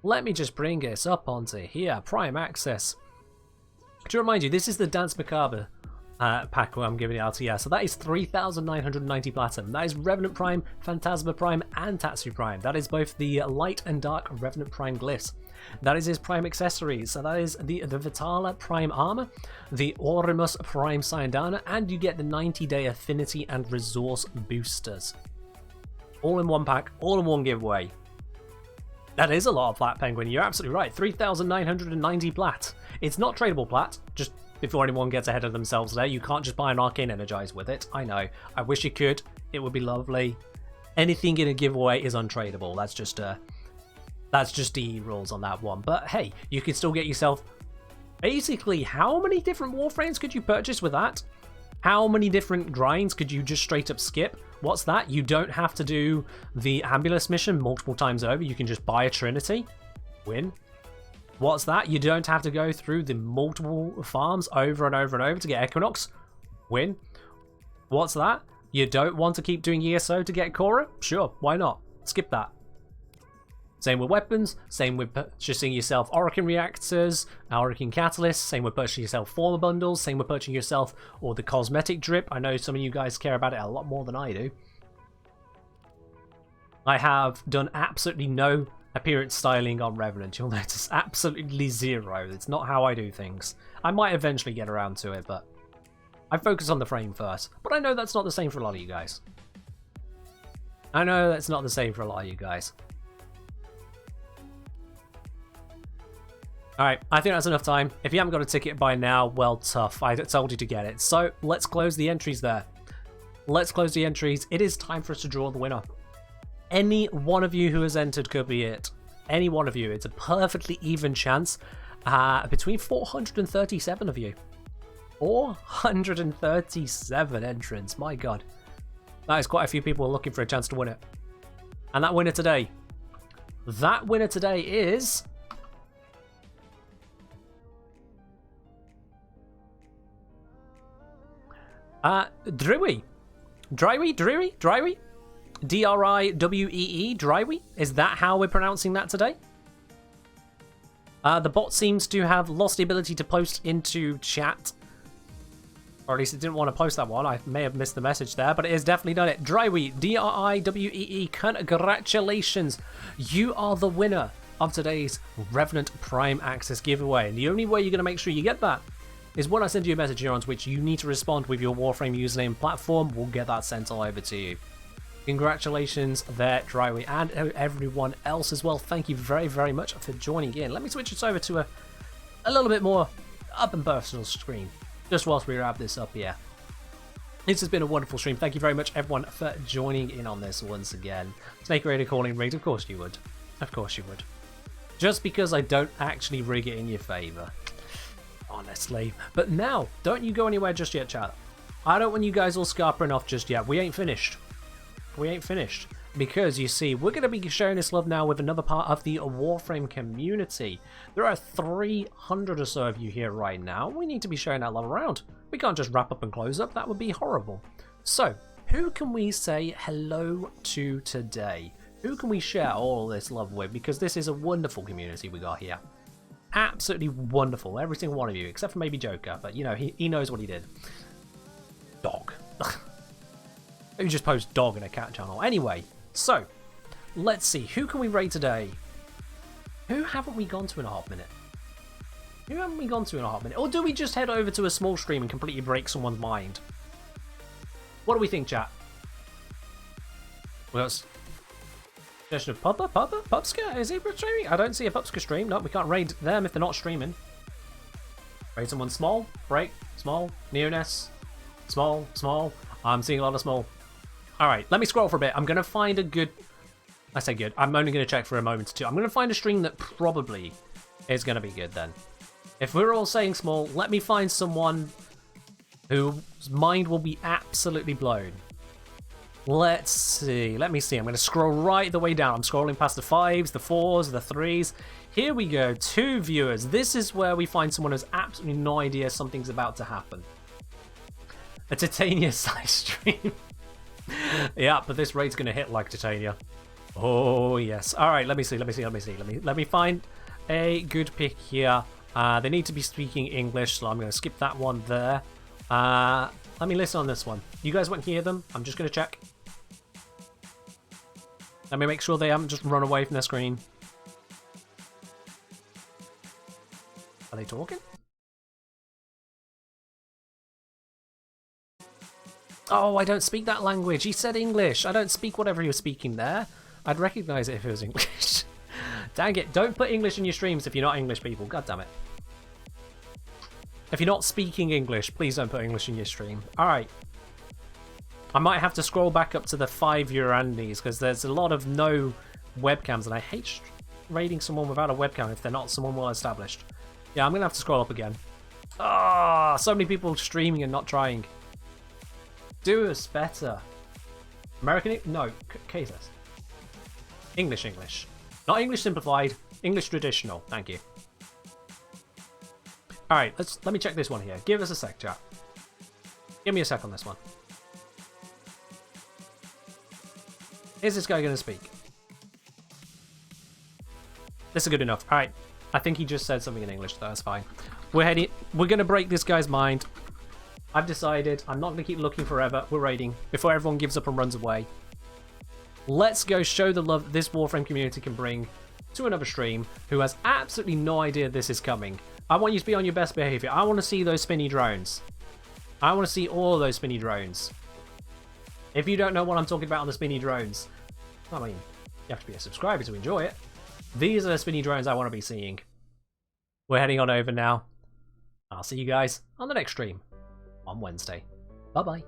Let me just bring this up onto here. Prime Access. To remind you, this is the Dance Macabre pack where I'm giving it out to you. So that is 3,990 platinum. That is Revenant Prime, Phantasma Prime, and Tatsu Prime. That is both the light and dark Revenant Prime glyphs. That is his Prime accessories. So that is the Vitala Prime armor, the Orimus Prime Syndana, and you get the 90-day affinity and resource boosters. All in one pack, all in one giveaway. That is a lot of plat, Penguin. You're absolutely right. 3,990 plat. It's not tradable plat. Just before anyone gets ahead of themselves there, you can't just buy an Arcane Energize with it. I know. I wish you could. It would be lovely. Anything in a giveaway is untradeable. That's just DE rules on that one. But hey, you can still get yourself... Basically, how many different Warframes could you purchase with that? How many different grinds could you just straight up skip? What's that? You don't have to do the Ambulance mission multiple times over. You can just buy a Trinity. Win. What's that? You don't have to go through the multiple farms over and over and over to get Equinox. Win. What's that? You don't want to keep doing ESO to get Korra? Sure, why not? Skip that. Same with weapons, same with purchasing yourself Orokin reactors, Orokin catalysts, same with purchasing yourself former bundles, same with purchasing yourself or the cosmetic drip. I know some of you guys care about it a lot more than I do. I have done absolutely no appearance styling on Revenant. You'll notice absolutely zero. It's not how I do things. I might eventually get around to it, but I focus on the frame first. But I know that's not the same for a lot of you guys. I know that's not the same for a lot of you guys. Alright, I think that's enough time. If you haven't got a ticket by now, well, tough. I told you to get it. So, let's close the entries there. Let's close the entries. It is time for us to draw the winner. Any one of you who has entered could be it. Any one of you. It's a perfectly even chance. Between 437 of you. 437 entrants. My god. That is quite a few people looking for a chance to win it. And that winner today. That winner today is... Driwi. Driwi? D-R-I-W-E-E, Driwi? Is that how we're pronouncing that today? The bot seems to have lost the ability to post into chat. Or at least it didn't want to post that one. I may have missed the message there, but it has definitely done it. Driwi, D-R-I-W-E-E, congratulations. You are the winner of today's Revenant Prime Access giveaway. And the only way you're going to make sure you get that is when I send you a message here on Twitch, you need to respond with your Warframe username and platform. We'll get that sent all over to you. Congratulations there, Drywe, and everyone else as well. Thank you very, very much for joining in. Let me switch this over to a little bit more up and personal screen, just whilst we wrap this up here. This has been a wonderful stream. Thank you very much, everyone, for joining in on this once again. Snake Raider calling rigged. Of course you would. Of course you would. Just because I don't actually rig it in your favour. Honestly. But now, don't you go anywhere just yet, chat. I don't want you guys all scarpering off just yet. We ain't finished. We ain't finished. Because, you see, we're going to be sharing this love now with another part of the Warframe community. There are 300 or so of you here right now. We need to be sharing that love around. We can't just wrap up and close up. That would be horrible. So, who can we say hello to today? Who can we share all this love with? Because this is a wonderful community we got here. Absolutely wonderful. Every single one of you, except for maybe Joker. But, you know, he knows what he did. Dog. Who just posts dog in a cat channel. Anyway, so, let's see. Who can we raid today? Who haven't we gone to in a hot minute? Who haven't we gone to in a hot minute? Or do we just head over to a small stream and completely break someone's mind? What do we think, chat? We got suggestion of Pupska? Is he streaming? I don't see a Pupska stream. No, we can't raid them if they're not streaming. Raid someone small, break, small, Neoness, small. I'm seeing a lot of small. Alright, let me scroll for a bit. I'm going to find a good... I say good. I'm only going to check for a moment or two. I'm going to find a stream that probably is going to be good then. If we're all saying small, let me find someone whose mind will be absolutely blown Let's see. Let me see. I'm going to scroll right the way down. I'm scrolling past the 5s, the 4s, the 3s. Here we go. 2 viewers. This is where we find someone who has absolutely no idea something's about to happen. A Titania side stream. Yeah, but this raid's going to hit like Titania. Oh, yes. All right, let me see. Let me find a good pick here. They need to be speaking English, so I'm going to skip that one there. Let me listen on this one. You guys won't hear them. I'm just going to check. Let me make sure they haven't just run away from their screen. Are they talking? Oh, I don't speak that language. He said English. I don't speak whatever he was speaking there. I'd recognize it if it was English. Dang it. Don't put English in your streams if you're not English, people. God damn it. If you're not speaking English, please don't put English in your stream. Alright. I might have to scroll back up to the 5-viewer Andes because there's a lot of no webcams and I hate raiding someone without a webcam if they're not someone well established. Yeah, I'm going to have to scroll up again. Ah, so many people streaming and not trying. Do us better. American? No, cases. English. Not English simplified, English traditional. Thank you. Alright, let me check this one here. Give us a sec, chat. Give me a sec on this one. Is this guy going to speak? This is good enough. Alright. I think he just said something in English, though. That's fine. We're going to break this guy's mind. I've decided I'm not going to keep looking forever. We're raiding before everyone gives up and runs away. Let's go show the love this Warframe community can bring to another stream who has absolutely no idea this is coming. I want you to be on your best behavior. I want to see those spinny drones. I want to see all those spinny drones. If you don't know what I'm talking about on the spinny drones, I mean, you have to be a subscriber to enjoy it. These are the spinny drones I want to be seeing. We're heading on over now. I'll see you guys on the next stream on Wednesday. Bye-bye.